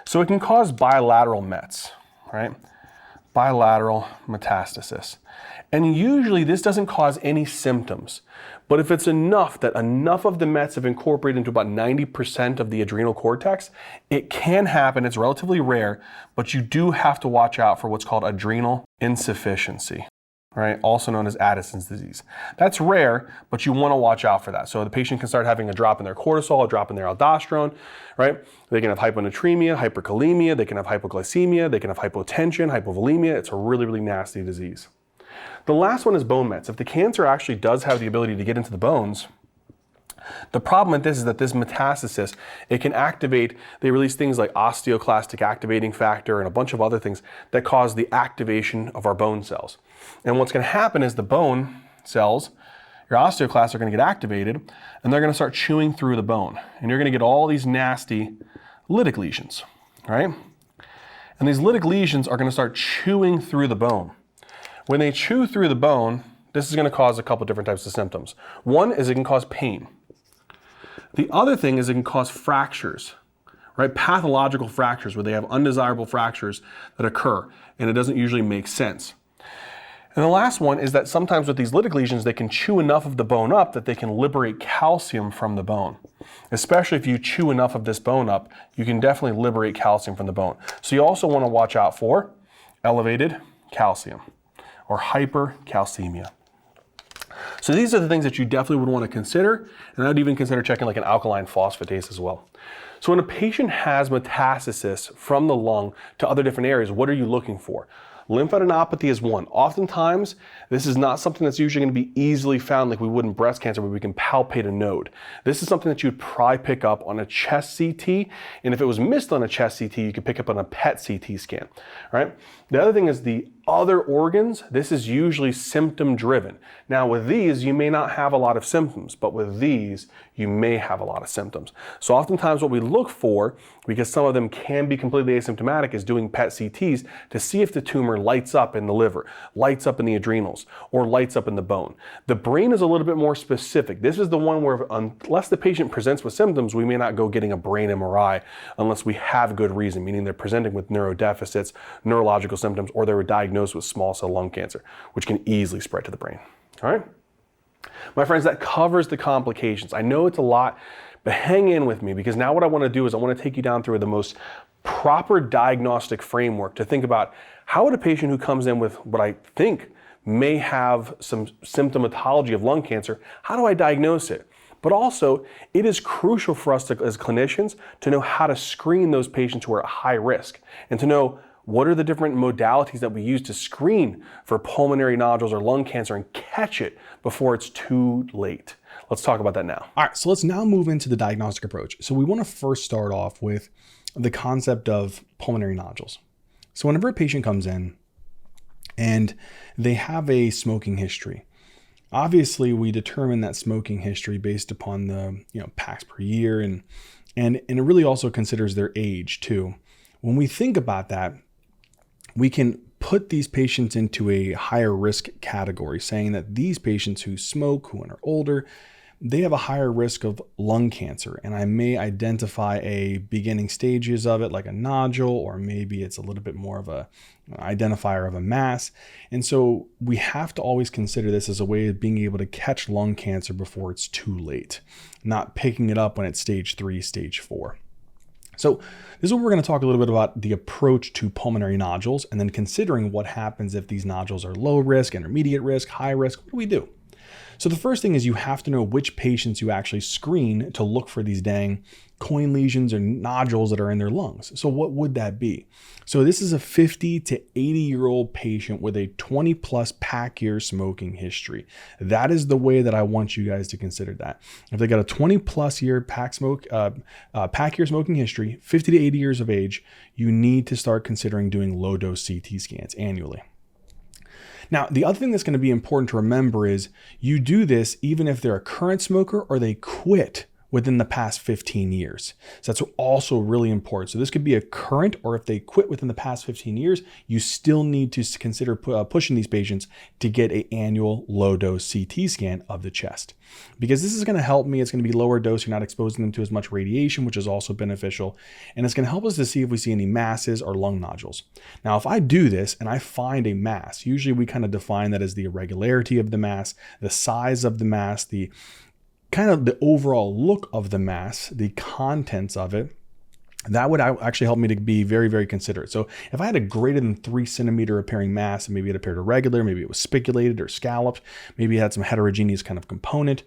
So it can cause bilateral mets, right? Bilateral metastasis. And usually this doesn't cause any symptoms. But if it's enough that enough of the mets have incorporated into about 90% of the adrenal cortex, it can happen. It's relatively rare, but you do have to watch out for what's called adrenal insufficiency, right? Also known as Addison's disease. That's rare, but you want to watch out for that. So the patient can start having a drop in their cortisol, a drop in their aldosterone, right? They can have hyponatremia, hyperkalemia, they can have hypoglycemia, they can have hypotension, hypovolemia. It's a really, really nasty disease. The last one is bone mets. If the cancer actually does have the ability to get into the bones, the problem with this is that this metastasis, it can activate, they release things like osteoclastic activating factor and a bunch of other things that cause the activation of our bone cells. And what's going to happen is the bone cells, your osteoclasts, are going to get activated and they're going to start chewing through the bone. And you're going to get all these nasty lytic lesions, right? And these lytic lesions are going to start chewing through the bone. When they chew through the bone, this is going to cause a couple different types of symptoms. One is it can cause pain. The other thing is it can cause fractures, right? Pathological fractures where they have undesirable fractures that occur, and it doesn't usually make sense. And the last one is that sometimes with these lytic lesions, they can chew enough of the bone up that they can liberate calcium from the bone. Especially if you chew enough of this bone up, you can definitely liberate calcium from the bone. So you also want to watch out for elevated calcium or hypercalcemia. So these are the things that you definitely would want to consider, and I'd even consider checking like an alkaline phosphatase as well. So when a patient has metastasis from the lung to other different areas, what are you looking for? Lymphadenopathy is one. Oftentimes, this is not something that's usually going to be easily found like we would in breast cancer where we can palpate a node. This is something that you'd probably pick up on a chest CT, and if it was missed on a chest CT, you could pick up on a PET CT scan, right? The other thing is the other organs, this is usually symptom driven. Now with these, you may not have a lot of symptoms, but with these, you may have a lot of symptoms. So oftentimes what we look for, because some of them can be completely asymptomatic, is doing PET CTs to see if the tumor lights up in the liver, lights up in the adrenals, or lights up in the bone. The brain is a little bit more specific. This is the one where unless the patient presents with symptoms, we may not go getting a brain MRI unless we have good reason, meaning they're presenting with neurodeficits, neurological symptoms, or they were diagnosed with small cell lung cancer, which can easily spread to the brain. All right? My friends, that covers the complications. I know it's a lot, but hang in with me because now what I want to do is I want to take you down through the most proper diagnostic framework to think about how would a patient who comes in with what I think may have some symptomatology of lung cancer, how do I diagnose it? But also, it is crucial for us as clinicians to know how to screen those patients who are at high risk and to know what are the different modalities that we use to screen for pulmonary nodules or lung cancer and catch it before it's too late. Let's talk about that now. All right, so let's now move into the diagnostic approach. So we want to first start off with the concept of pulmonary nodules. So whenever a patient comes in and they have a smoking history, obviously we determine that smoking history based upon the packs per year, and it really also considers their age too. When we think about that, we can put these patients into a higher risk category, saying that these patients who smoke, who are older, they have a higher risk of lung cancer. And I may identify a beginning stages of it like a nodule, or maybe it's a little bit more of an identifier of a mass. And so we have to always consider this as a way of being able to catch lung cancer before it's too late, not picking it up when it's stage 3, stage 4. So this is what we're going to talk a little bit about the approach to pulmonary nodules, and then considering what happens if these nodules are low risk, intermediate risk, high risk. What do we do? So the first thing is you have to know which patients you actually screen to look for these dang coin lesions or nodules that are in their lungs. So what would that be? So this is a 50 to 80-year-old patient with a 20 plus pack year smoking history. That is the way that I want you guys to consider that. If they got a 20 plus year pack year smoking history, 50 to 80 years of age, you need to start considering doing low dose CT scans annually. Now, the other thing that's going to be important to remember is you do this even if they're a current smoker or they quit within the past 15 years. So that's also really important. So this could be a current, or if they quit within the past 15 years, you still need to consider pushing these patients to get an annual low dose CT scan of the chest. Because this is going to help me. It's going to be lower dose. You're not exposing them to as much radiation, which is also beneficial. And it's going to help us to see if we see any masses or lung nodules. Now, if I do this and I find a mass, usually we kind of define that as the irregularity of the mass, the size of the mass, the kind of the overall look of the mass, the contents of it, that would actually help me to be very, very considerate. So if I had a greater than 3 centimeter appearing mass, and maybe it appeared irregular, maybe it was spiculated or scalloped, maybe it had some heterogeneous kind of component,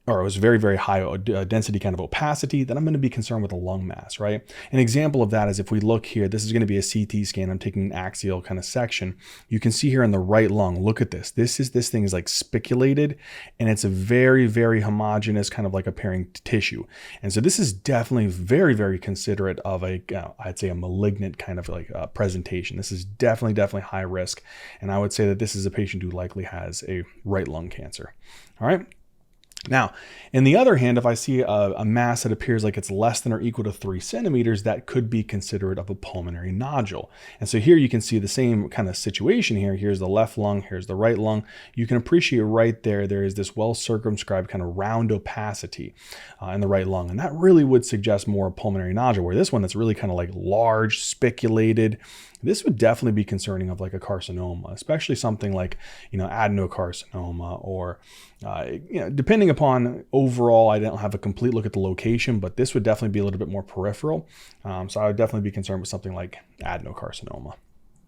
or it was very, very high density kind of opacity, then I'm going to be concerned with a lung mass, right? An example of that is if we look here, this is going to be a CT scan. I'm taking an axial kind of section. You can see here in the right lung, look at this. This thing is like spiculated, and it's a very, very homogeneous kind of like appearing tissue. And so this is definitely very, very considerate of I'd say a malignant kind of like presentation. This is definitely high risk. And I would say that this is a patient who likely has a right lung cancer. All right. Now, on the other hand, if I see a mass that appears like it's less than or equal to 3 centimeters, that could be considerate of a pulmonary nodule. And so here you can see the same kind of situation here. Here's the left lung, here's the right lung. You can appreciate right there is this well circumscribed kind of round opacity in the right lung. And that really would suggest more a pulmonary nodule, where this one that's really kind of like large, spiculated. This would definitely be concerning of like a carcinoma, especially something like, adenocarcinoma, or, depending upon overall, I don't have a complete look at the location, but this would definitely be a little bit more peripheral. So I would definitely be concerned with something like adenocarcinoma.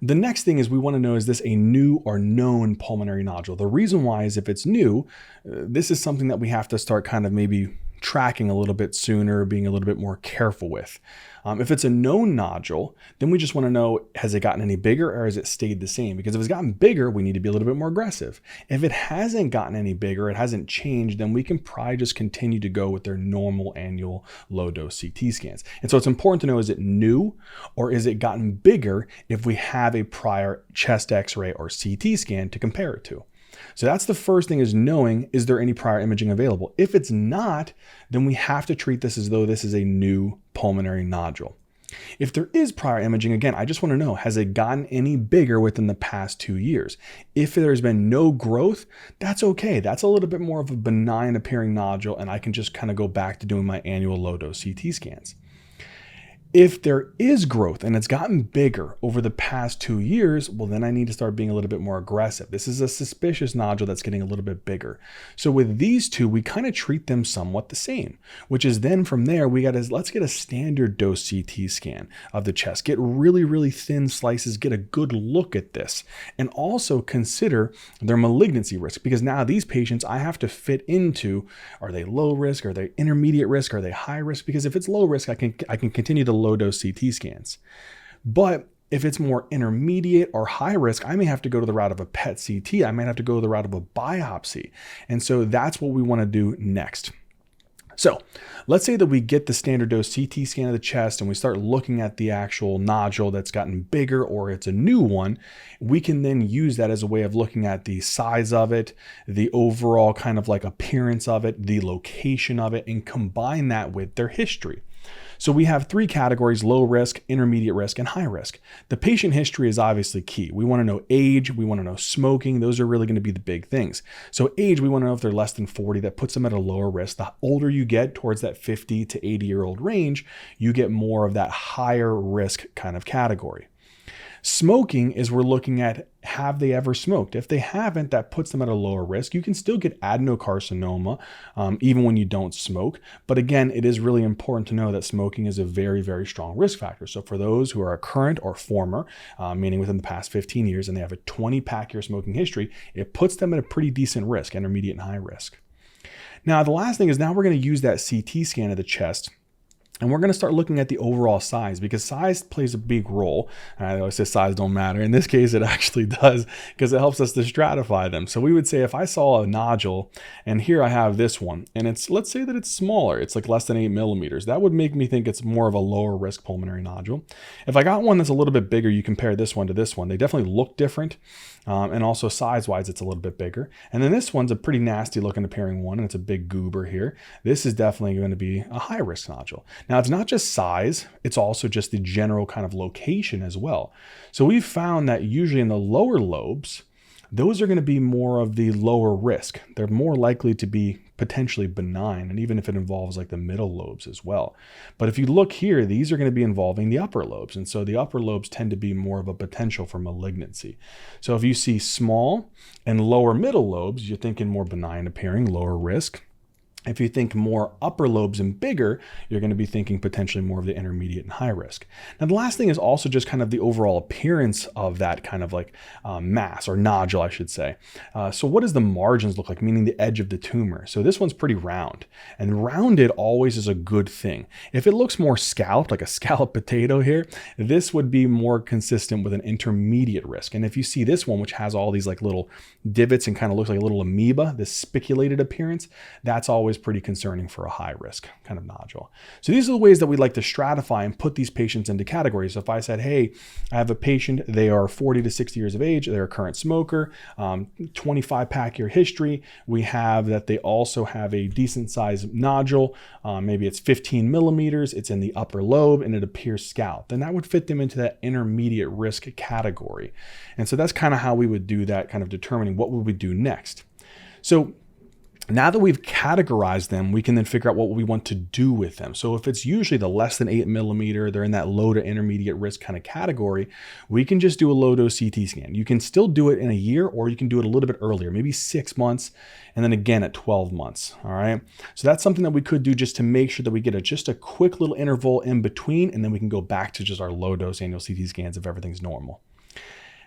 The next thing is we want to know, is this a new or known pulmonary nodule? The reason why is if it's new, this is something that we have to start kind of maybe tracking a little bit sooner, being a little bit more careful with. If it's a known nodule, then we just want to know, has it gotten any bigger or has it stayed the same? Because if it's gotten bigger, we need to be a little bit more aggressive. If it hasn't gotten any bigger, it hasn't changed, then we can probably just continue to go with their normal annual low dose CT scans. And so it's important to know, is it new or is it gotten bigger if we have a prior chest x-ray or CT scan to compare it to? So that's the first thing, is knowing, is there any prior imaging available? If it's not, then we have to treat this as though this is a new pulmonary nodule. If there is prior imaging, again, I just want to know, has it gotten any bigger within the past 2 years? If there's been no growth, that's okay. That's a little bit more of a benign appearing nodule, and I can just kind of go back to doing my annual low dose CT scans. If there is growth and it's gotten bigger over the past 2 years, well, then I need to start being a little bit more aggressive. This is a suspicious nodule that's getting a little bit bigger. So with these two, we kind of treat them somewhat the same, which is then from there, let's get a standard dose CT scan of the chest, get really, really thin slices, get a good look at this, and also consider their malignancy risk, because now these patients I have to fit into, are they low risk? Are they intermediate risk? Are they high risk? Because if it's low risk, I can continue to low dose CT scans. But if it's more intermediate or high risk, I may have to go to the route of a PET CT. I might have to go the route of a biopsy. And so that's what we want to do next. So let's say that we get the standard dose CT scan of the chest and we start looking at the actual nodule that's gotten bigger, or it's a new one. We can then use that as a way of looking at the size of it, the overall kind of like appearance of it, the location of it, and combine that with their history. So we have 3 categories: low risk, intermediate risk, and high risk. The patient history is obviously key. We want to know age, we want to know smoking. Those are really going to be the big things. So age, we want to know if they're less than 40. That puts them at a lower risk. The older you get towards that 50 to 80-year-old range, you get more of that higher risk kind of category. Smoking is we're looking at, have they ever smoked? If they haven't, that puts them at a lower risk. You can still get adenocarcinoma even when you don't smoke. But again, it is really important to know that smoking is a very, very strong risk factor. So for those who are current or former, meaning within the past 15 years, and they have a 20-pack year smoking history, it puts them at a pretty decent risk, intermediate and high risk. Now, the last thing is now we're going to use that CT scan of the chest. And we're going to start looking at the overall size, because size plays a big role. I always say size don't matter. In this case, it actually does, because it helps us to stratify them. So we would say if I saw a nodule, and here I have this one, and let's say that it's smaller, it's like less than 8 millimeters. That would make me think it's more of a lower risk pulmonary nodule. If I got one that's a little bit bigger, you compare this one to this one, they definitely look different. And also size-wise, it's a little bit bigger. And then this one's a pretty nasty looking appearing one, and it's a big goober here. This is definitely going to be a high risk nodule. Now, it's not just size, it's also just the general kind of location as well. So we've found that usually in the lower lobes, those are going to be more of the lower risk. They're more likely to be potentially benign, and even if it involves like the middle lobes as well. But if you look here, these are going to be involving the upper lobes. And so the upper lobes tend to be more of a potential for malignancy. So if you see small and lower middle lobes, you're thinking more benign appearing, lower risk. If you think more upper lobes and bigger, you're going to be thinking potentially more of the intermediate and high risk. Now, the last thing is also just kind of the overall appearance of that kind of like mass or nodule, I should say. So what does the margins look like, meaning the edge of the tumor? So this one's pretty round, and rounded always is a good thing. If it looks more scalloped, like a scalloped potato here, this would be more consistent with an intermediate risk. And if you see this one, which has all these like little divots and kind of looks like a little amoeba, this spiculated appearance, that's always pretty concerning for a high risk kind of nodule. So these are the ways that we like to stratify and put these patients into categories. So if I said, hey, I have a patient, they are 40 to 60 years of age, they're a current smoker, 25-pack year history, we have that they also have a decent sized nodule, maybe it's 15 millimeters, it's in the upper lobe, and it appears scalloped, then that would fit them into that intermediate risk category. And so that's kind of how we would do that, kind of determining what would we do next. So now that we've categorized them, we can then figure out what we want to do with them. So if it's usually the less than 8 millimeter, they're in that low to intermediate risk kind of category, we can just do a low dose CT scan. You can still do it in a year, or you can do it a little bit earlier, maybe 6 months, and then again at 12 months. All right. So that's something that we could do just to make sure that we get just a quick little interval in between, and then we can go back to just our low dose annual CT scans if everything's normal.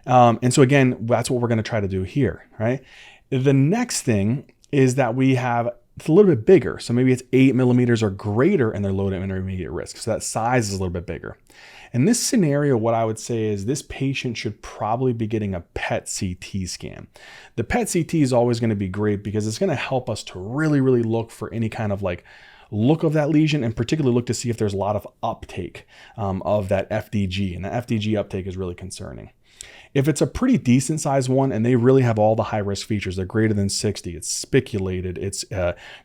And so again, that's what we're going to try to do here. Right. The next thing is that it's a little bit bigger. So maybe it's 8 millimeters or greater and they're low to intermediate risk. So that size is a little bit bigger. In this scenario, what I would say is this patient should probably be getting a PET CT scan. The PET CT is always going to be great because it's going to help us to really, really look for any kind of like look of that lesion, and particularly look to see if there's a lot of uptake of that FDG. And the FDG uptake is really concerning. If it's a pretty decent sized one and they really have all the high risk features, they're greater than 60, it's spiculated, it's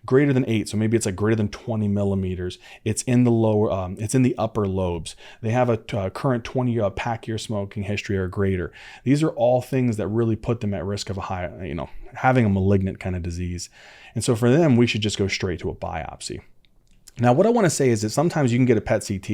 greater than 8, so maybe it's like greater than 20 millimeters, it's in the lower, it's in the upper lobes, they have a current 20-pack year smoking history or greater. These are all things that really put them at risk of a high, having a malignant kind of disease. And so for them, we should just go straight to a biopsy. Now, what I want to say is that sometimes you can get a PET CT,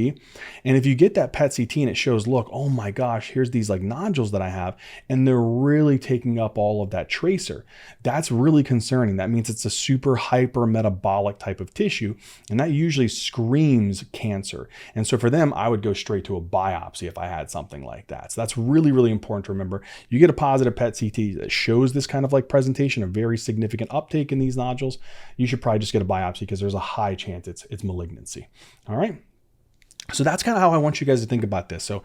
and if you get that PET CT and it shows, look, oh my gosh, here's these like nodules that I have, and they're really taking up all of that tracer. That's really concerning. That means it's a super hyper metabolic type of tissue, and that usually screams cancer. And so for them, I would go straight to a biopsy if I had something like that. So that's really, really important to remember. You get a positive PET CT that shows this kind of like presentation, a very significant uptake in these nodules, you should probably just get a biopsy because there's a high chance it's malignancy. All right. So that's kind of how I want you guys to think about this. So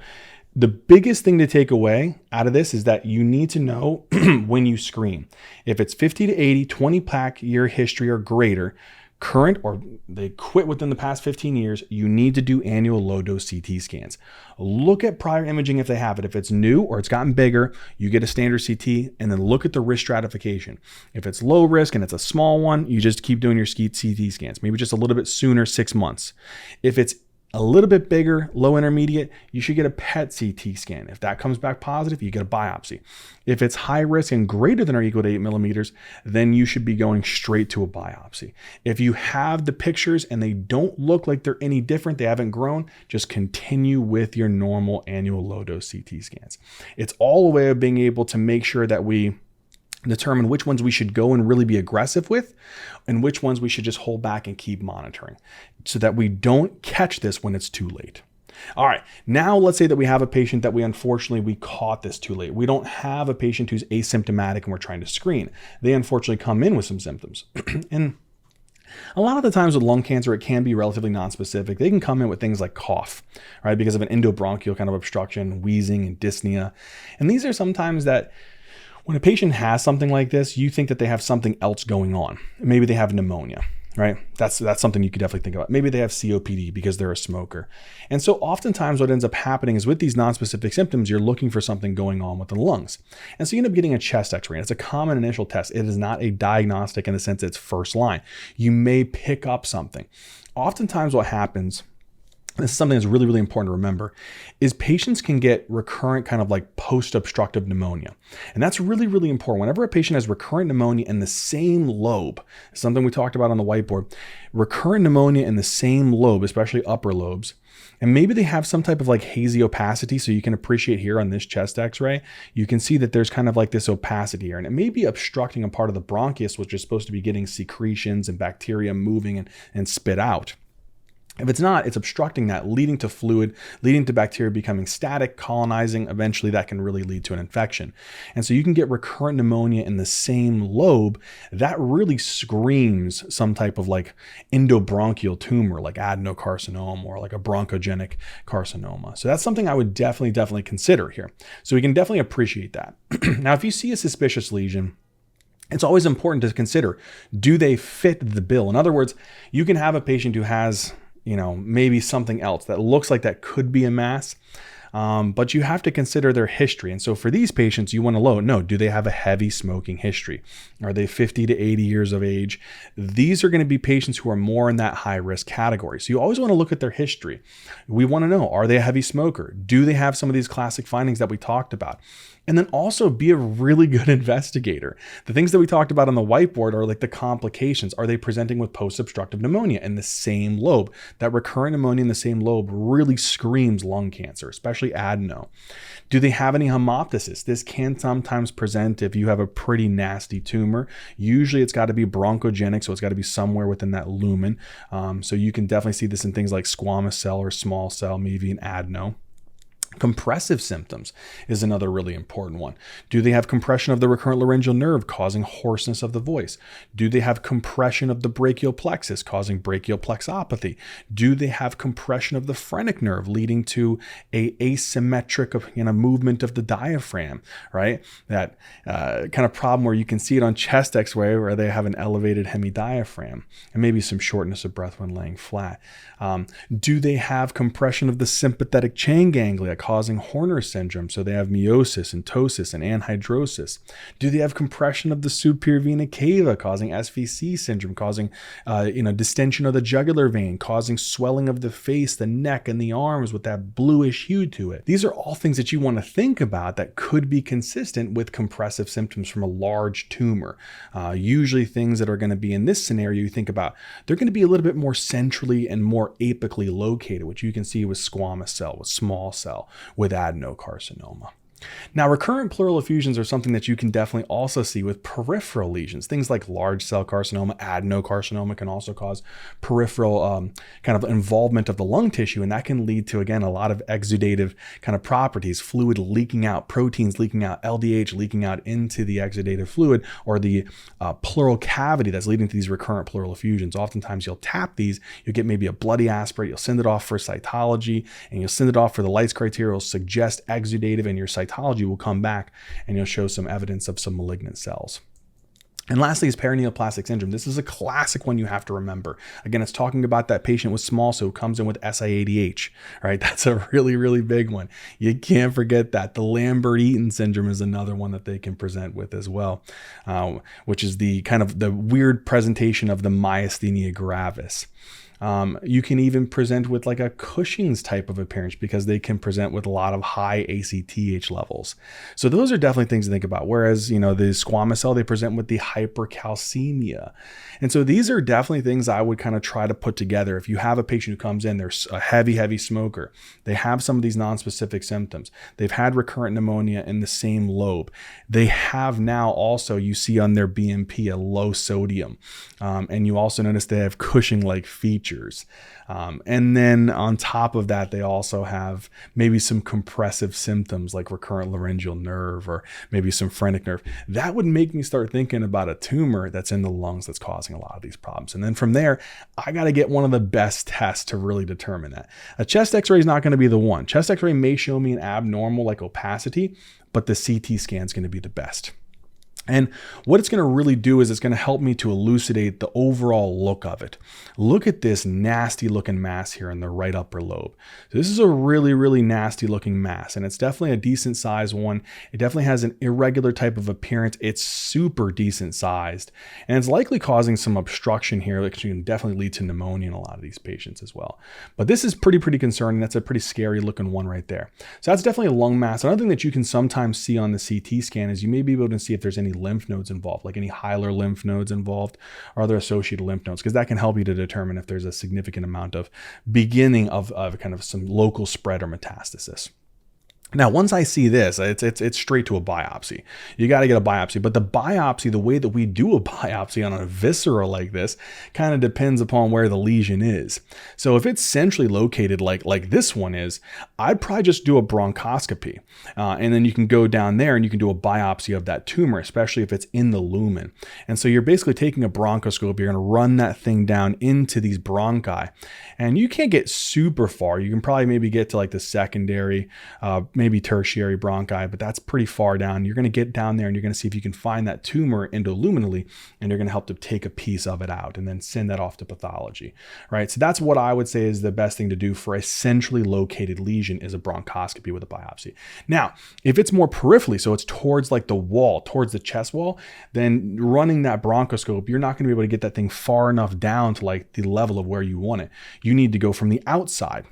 the biggest thing to take away out of this is that you need to know when you screen. If it's 50 to 80, 20 plaque year history or greater, current or they quit within the past 15 years, you need to do annual low dose CT scans. Look at prior imaging if they have it. If it's new or it's gotten bigger, you get a standard CT and then look at the risk stratification. If it's low risk and it's a small one, you just keep doing your CT scans, maybe just a little bit sooner, 6 months. If it's a little bit bigger, low intermediate, you should get a PET CT scan. If that comes back positive, you get a biopsy. If it's high risk and greater than or equal to 8 millimeters, then you should be going straight to a biopsy. If you have the pictures and they don't look like they're any different, they haven't grown, just continue with your normal annual low dose CT scans. It's all a way of being able to make sure that we determine which ones we should go and really be aggressive with and which ones we should just hold back and keep monitoring so that we don't catch this when it's too late. All right, now let's say that we have a patient that we caught this too late. We don't have a patient who's asymptomatic and we're trying to screen. They unfortunately come in with some symptoms. And a lot of the times with lung cancer, it can be relatively nonspecific. They can come in with things like cough, right? Because of an endobronchial kind of obstruction, wheezing and dyspnea. And these are sometimes that when a patient has something like this, you think that they have something else going on. Maybe they have pneumonia, right? That's something you could definitely think about. Maybe they have COPD because they're a smoker. And so oftentimes what ends up happening is with these nonspecific symptoms, you're looking for something going on with the lungs. And so you end up getting a chest x-ray. It's a common initial test. It is not a diagnostic in the sense it's first line. You may pick up something. Oftentimes what happens, this is something that's really, really important to remember, is patients can get recurrent kind of like post-obstructive pneumonia. And that's really, really important. Whenever a patient has recurrent pneumonia in the same lobe, something we talked about on the whiteboard, recurrent pneumonia in the same lobe, especially upper lobes, and maybe they have some type of like hazy opacity. So you can appreciate here on this chest x-ray, you can see that there's kind of like this opacity here, and it may be obstructing a part of the bronchus, which is supposed to be getting secretions and bacteria moving and spit out. If it's not, it's obstructing that, leading to fluid, leading to bacteria becoming static, colonizing. Eventually that can really lead to an infection. And so you can get recurrent pneumonia in the same lobe. That really screams some type of like endobronchial tumor, like adenocarcinoma or like a bronchogenic carcinoma. So that's something I would definitely consider here. So we can definitely appreciate that. Now, if you see a suspicious lesion, it's always important to consider, do they fit the bill? In other words, you can have a patient who has maybe something else that looks like that could be a mass, but you have to consider their history. And so for these patients, you want to know, do they have a heavy smoking history? Are they 50 to 80 years of age? These are going to be patients who are more in that high risk category. So you always want to look at their history. We want to know, are they a heavy smoker? Do they have some of these classic findings that we talked about? And then also be a really good investigator. The things that we talked about on the whiteboard are like the complications. Are they presenting with post-obstructive pneumonia in the same lobe? That recurrent pneumonia in the same lobe really screams lung cancer, especially adeno. Do they have any hemoptysis? This can sometimes present if you have a pretty nasty tumor. Usually it's got to be bronchogenic, so it's got to be somewhere within that lumen. So you can definitely see this in things like squamous cell or small cell, maybe an adeno. Compressive symptoms is another really important one. Do they have compression of the recurrent laryngeal nerve causing hoarseness of the voice? Do they have compression of the brachial plexus causing brachial plexopathy? Do they have compression of the phrenic nerve leading to a asymmetric movement of the diaphragm, right? That kind of problem where you can see it on chest x-ray where they have an elevated hemidiaphragm and maybe some shortness of breath when laying flat. Do they have compression of the sympathetic chain ganglia causing Horner syndrome? So they have meiosis and ptosis and anhidrosis. Do they have compression of the superior vena cava, causing SVC syndrome, causing distension of the jugular vein, causing swelling of the face, the neck, and the arms with that bluish hue to it? These are all things that you want to think about that could be consistent with compressive symptoms from a large tumor. Usually things that are going to be in this scenario, you think about, they're going to be a little bit more centrally and more apically located, which you can see with squamous cell, with small cell, with adenocarcinoma. Now, recurrent pleural effusions are something that you can definitely also see with peripheral lesions. Things like large cell carcinoma, adenocarcinoma can also cause peripheral kind of involvement of the lung tissue, and that can lead to, again, a lot of exudative kind of properties, fluid leaking out, proteins leaking out, LDH leaking out into the exudative fluid or the pleural cavity that's leading to these recurrent pleural effusions. Oftentimes you'll tap these, you'll get maybe a bloody aspirate, you'll send it off for cytology, and you'll send it off for the Lights criteria, will suggest exudative, and your cytology will come back and you'll show some evidence of some malignant cells. And lastly is paraneoplastic syndrome. This is a classic one you have to remember. Again, it's talking about that patient with small cell who comes in with SIADH, right? That's a really, really big one. You can't forget that. The Lambert-Eaton syndrome is another one that they can present with as well, which is the kind of the weird presentation of the myasthenia gravis. You can even present with like a Cushing's type of appearance because they can present with a lot of high ACTH levels. So those are definitely things to think about. Whereas, the squamous cell, they present with the hypercalcemia. And so these are definitely things I would kind of try to put together. If you have a patient who comes in, they're a heavy smoker, they have some of these nonspecific symptoms, they've had recurrent pneumonia in the same lobe, they have now also, you see on their BMP, a low sodium. And you also notice they have Cushing-like features. And then on top of that, they also have maybe some compressive symptoms like recurrent laryngeal nerve or maybe some phrenic nerve. That would make me start thinking about a tumor that's in the lungs that's causing a lot of these problems. And then from there, I got to get one of the best tests to really determine that. A chest x-ray is not going to be the one. Chest x-ray may show me an abnormal like opacity, but the CT scan is going to be the best. And what it's going to really do is it's going to help me to elucidate the overall look of it. Look at this nasty looking mass here in the right upper lobe. So this is a really, really nasty looking mass, and it's definitely a decent sized one. It definitely has an irregular type of appearance. It's super decent sized, and it's likely causing some obstruction here, which can definitely lead to pneumonia in a lot of these patients as well. But this is pretty concerning. That's a pretty scary looking one right there. So that's definitely a lung mass. Another thing that you can sometimes see on the CT scan is you may be able to see if there's any lymph nodes involved, like any hilar lymph nodes involved or other associated lymph nodes, because that can help you to determine if there's a significant amount of beginning of kind of some local spread or metastasis. Now, once I see this, it's straight to a biopsy. You got to get a biopsy, but the biopsy, the way that we do a biopsy on a viscera like this, kind of depends upon where the lesion is. So if it's centrally located like this one is, I'd probably just do a bronchoscopy, and then you can go down there and you can do a biopsy of that tumor, especially if it's in the lumen. And so you're basically taking a bronchoscope, you're going to run that thing down into these bronchi, and you can't get super far. You can probably maybe get to like the secondary, maybe tertiary bronchi, but that's pretty far down. You're going to get down there and you're going to see if you can find that tumor endoluminally, and you're going to help to take a piece of it out and then send that off to pathology, right? So that's what I would say is the best thing to do for a centrally located lesion is a bronchoscopy with a biopsy. Now, if it's more peripherally, so it's towards like the wall, towards the chest wall, then running that bronchoscope, you're not going to be able to get that thing far enough down to like the level of where you want it. You need to go from the outside.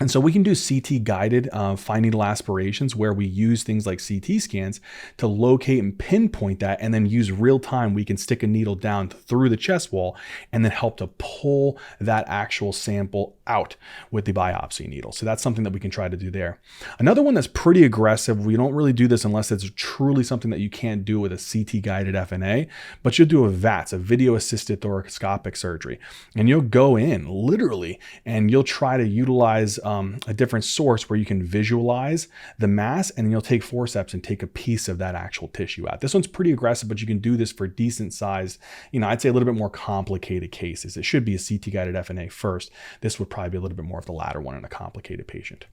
And so we can do CT guided fine needle aspirations where we use things like CT scans to locate and pinpoint that, and then use real time. We can stick a needle down through the chest wall and then help to pull that actual sample out with the biopsy needle. So that's something that we can try to do there. Another one that's pretty aggressive, we don't really do this unless it's truly something that you can't do with a CT guided FNA, but you'll do a VATS, a video assisted thoracoscopic surgery. And you'll go in literally and you'll try to utilize a different source where you can visualize the mass, and you'll take forceps and take a piece of that actual tissue out. This one's pretty aggressive, but you can do this for decent sized, I'd say a little bit more complicated cases. It should be a CT guided FNA first. This would probably be a little bit more of the latter one in a complicated patient.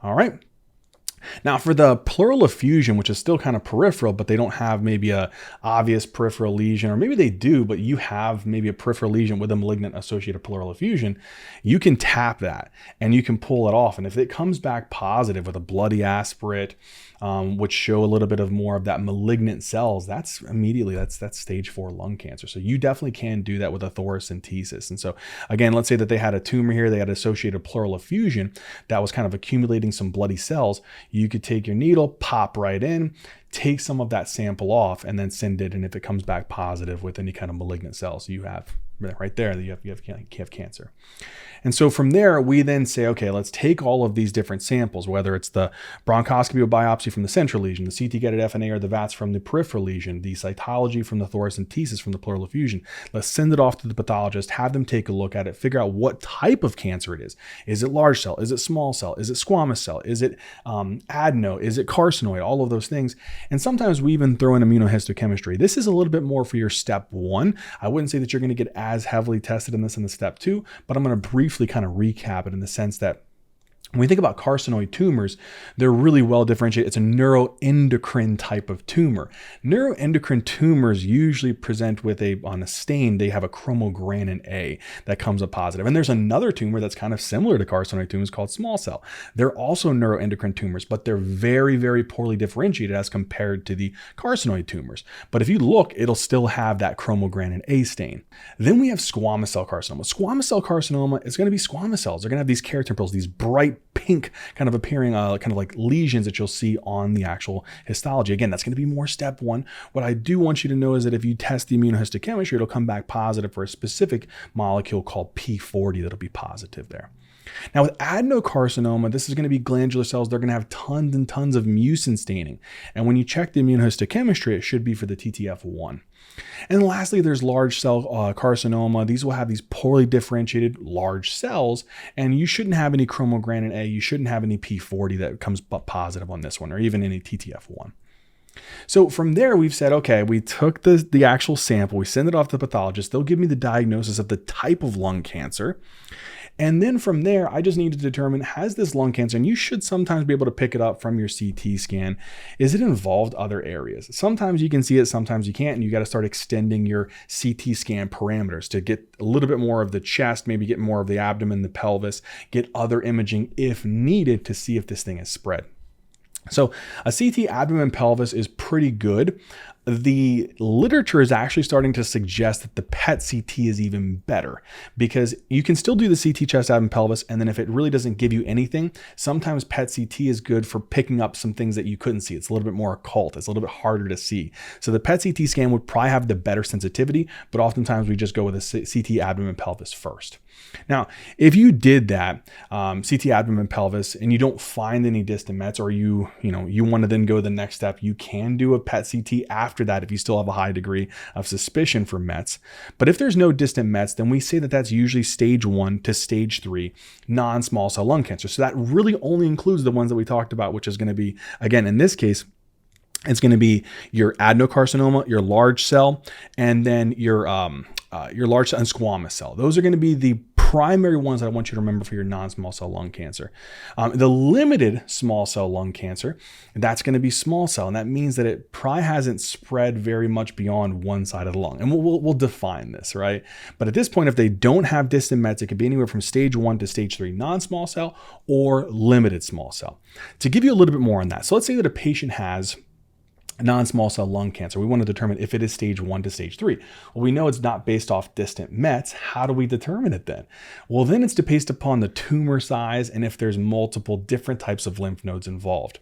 All right. Now for the pleural effusion, which is still kind of peripheral, but they don't have maybe a obvious peripheral lesion, or maybe they do, but you have maybe a peripheral lesion with a malignant associated pleural effusion, you can tap that and you can pull it off. And if it comes back positive with a bloody aspirate, which show a little bit of more of that malignant cells, that's stage 4 lung cancer. So you definitely can do that with a thoracentesis. And so again, let's say that they had a tumor here, they had associated pleural effusion that was kind of accumulating some bloody cells. You could take your needle, pop right in, take some of that sample off, and then send it. And if it comes back positive with any kind of malignant cells, you have right there, you have cancer. And so from there, we then say, okay, let's take all of these different samples, whether it's the bronchoscopy or biopsy from the central lesion, the CT-guided FNA or the VATS from the peripheral lesion, the cytology from the thoracentesis from the pleural effusion. Let's send it off to the pathologist, have them take a look at it, figure out what type of cancer it is. Is it large cell? Is it small cell? Is it squamous cell? Is it adeno? Is it carcinoid? All of those things. And sometimes we even throw in immunohistochemistry. This is a little bit more for your step 1. I wouldn't say that you're going to get as heavily tested in this in the step 2, but I'm going to briefly kind of recap it in the sense that when we think about carcinoid tumors, they're really well differentiated. It's a neuroendocrine type of tumor. Neuroendocrine tumors usually present with on a stain, they have a chromogranin A that comes up positive. And there's another tumor that's kind of similar to carcinoid tumors called small cell. They're also neuroendocrine tumors, but they're very, very poorly differentiated as compared to the carcinoid tumors. But if you look, it'll still have that chromogranin A stain. Then we have squamous cell carcinoma. Squamous cell carcinoma is going to be squamous cells. They're going to have these keratin pearls, these bright pink kind of appearing kind of like lesions that you'll see on the actual histology. Again, that's going to be more step 1. What I do want you to know is that if you test the immunohistochemistry, it'll come back positive for a specific molecule called P40 that'll be positive there. Now with adenocarcinoma, this is going to be glandular cells. They're going to have tons and tons of mucin staining. And when you check the immunohistochemistry, it should be for the TTF1. And lastly, there's large cell carcinoma. These will have these poorly differentiated large cells, and you shouldn't have any chromogranin A. You shouldn't have any P40 that comes positive on this one, or even any TTF1. So from there, we've said, okay, we took the actual sample, we send it off to the pathologist. They'll give me the diagnosis of the type of lung cancer. And then from there, I just need to determine, has this lung cancer, and you should sometimes be able to pick it up from your CT scan, is it involved other areas? Sometimes you can see it, sometimes you can't, and you got to start extending your CT scan parameters to get a little bit more of the chest, maybe get more of the abdomen, the pelvis, get other imaging if needed to see if this thing is spread. So a CT abdomen pelvis is pretty good. The literature is actually starting to suggest that the PET CT is even better, because you can still do the CT chest, abdomen, pelvis, and then if it really doesn't give you anything, sometimes PET CT is good for picking up some things that you couldn't see. It's a little bit more occult. It's a little bit harder to see. So the PET CT scan would probably have the better sensitivity, but oftentimes we just go with a CT abdomen pelvis first. Now, if you did that CT abdomen pelvis and you don't find any distant mets, or you want to then go the next step, you can do a PET CT after that if you still have a high degree of suspicion for mets. But if there's no distant mets, then we say that that's usually stage 1 to stage 3 non-small cell lung cancer. So that really only includes the ones that we talked about, which is going to be, again, in this case, it's going to be your adenocarcinoma, your large cell, and then your large cell and squamous cell. Those are going to be the primary ones that I want you to remember for your non-small cell lung cancer. The limited small cell lung cancer, that's going to be small cell, and that means that it probably hasn't spread very much beyond one side of the lung. And we'll define this, right? But at this point, if they don't have distant mets, it could be anywhere from stage 1 to stage 3 non-small cell or limited small cell. To give you a little bit more on that, so let's say that a patient has non-small cell lung cancer. We want to determine if it is stage 1 to stage 3. Well, we know it's not based off distant mets. How do we determine it then? Well, then it's based upon the tumor size and if there's multiple different types of lymph nodes involved.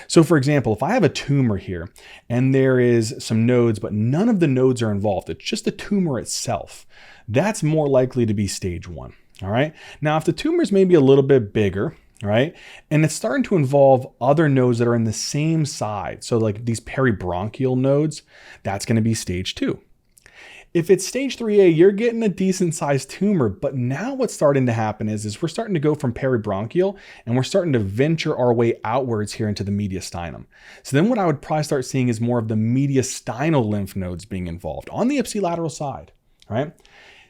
So for example, if I have a tumor here and there is some nodes, but none of the nodes are involved, it's just the tumor itself, that's more likely to be stage 1. All right. Now, if the tumor is maybe a little bit bigger, right, and it's starting to involve other nodes that are in the same side, so like these peribronchial nodes, that's going to be stage 2. If it's stage 3A, you're getting a decent sized tumor, but now what's starting to happen is we're starting to go from peribronchial and we're starting to venture our way outwards here into the mediastinum. So then what I would probably start seeing is more of the mediastinal lymph nodes being involved on the ipsilateral side, right?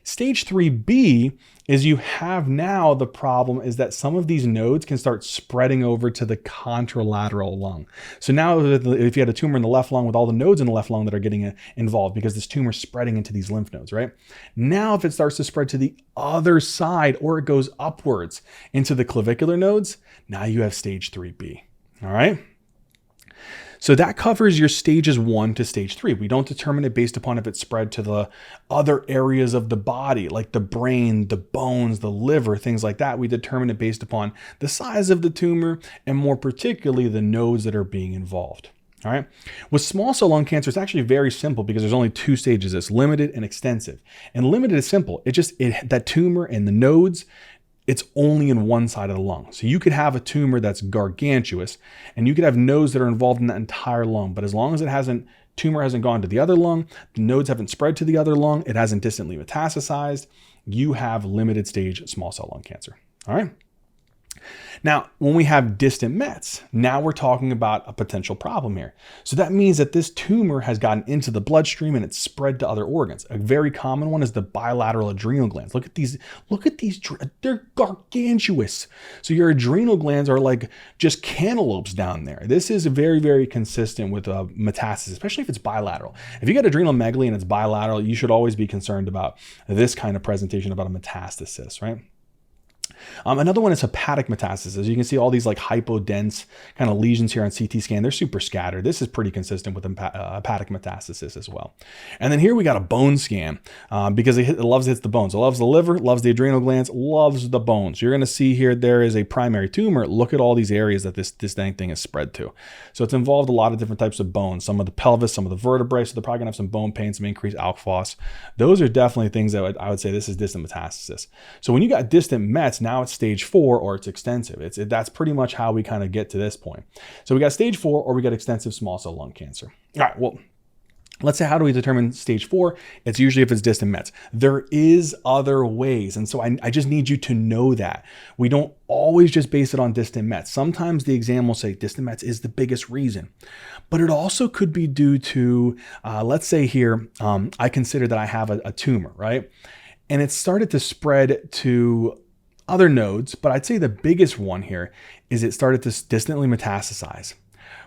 Stage 3B is you have now the problem is that some of these nodes can start spreading over to the contralateral lung. So now if you had a tumor in the left lung with all the nodes in the left lung that are getting involved because this tumor is spreading into these lymph nodes, right? Now if it starts to spread to the other side or it goes upwards into the clavicular nodes, now you have stage 3B, all right? So that covers your stages 1 to stage 3. We don't determine it based upon if it's spread to the other areas of the body, like the brain, the bones, the liver, things like that. We determine it based upon the size of the tumor and more particularly the nodes that are being involved. All right. With small cell lung cancer, it's actually very simple because there's only 2 stages. It's limited and extensive. And limited is simple. That tumor and the nodes, it's only in one side of the lung. So you could have a tumor that's gargantuous and you could have nodes that are involved in that entire lung. But as long as tumor hasn't gone to the other lung, the nodes haven't spread to the other lung, it hasn't distantly metastasized, you have limited stage small cell lung cancer. All right. Now, when we have distant mets, now we're talking about a potential problem here. So that means that this tumor has gotten into the bloodstream and it's spread to other organs. A very common one is the bilateral adrenal glands. Look at these, they're gargantuous. So your adrenal glands are like just cantaloupes down there. This is very, very consistent with metastasis, especially if it's bilateral. If you got adrenomegaly and it's bilateral, you should always be concerned about this kind of presentation about a metastasis, right? Another one is hepatic metastasis. You can see all these like hypodense kind of lesions here on CT scan. They're super scattered. This is pretty consistent with hepatic metastasis as well. And then here we got a bone scan because it hits the bones. It loves the liver, loves the adrenal glands, loves the bones. You're going to see here there is a primary tumor. Look at all these areas that this dang thing is spread to. So it's involved a lot of different types of bones, some of the pelvis, some of the vertebrae. So they're probably going to have some bone pain, some increased alk phos. Those are definitely things that I would say this is distant metastasis. So when you got distant mets, now it's stage 4 or it's extensive. That's pretty much how we kind of get to this point. So we got stage 4 or we got extensive small cell lung cancer. All right, well, let's say how do we determine stage 4? It's usually if it's distant mets. There is other ways. And so I just need you to know that. We don't always just base it on distant mets. Sometimes the exam will say distant mets is the biggest reason. But it also could be due to, let's say here, I consider that I have a tumor, right? And it started to spread to other nodes, but I'd say the biggest one here is it started to distantly metastasize.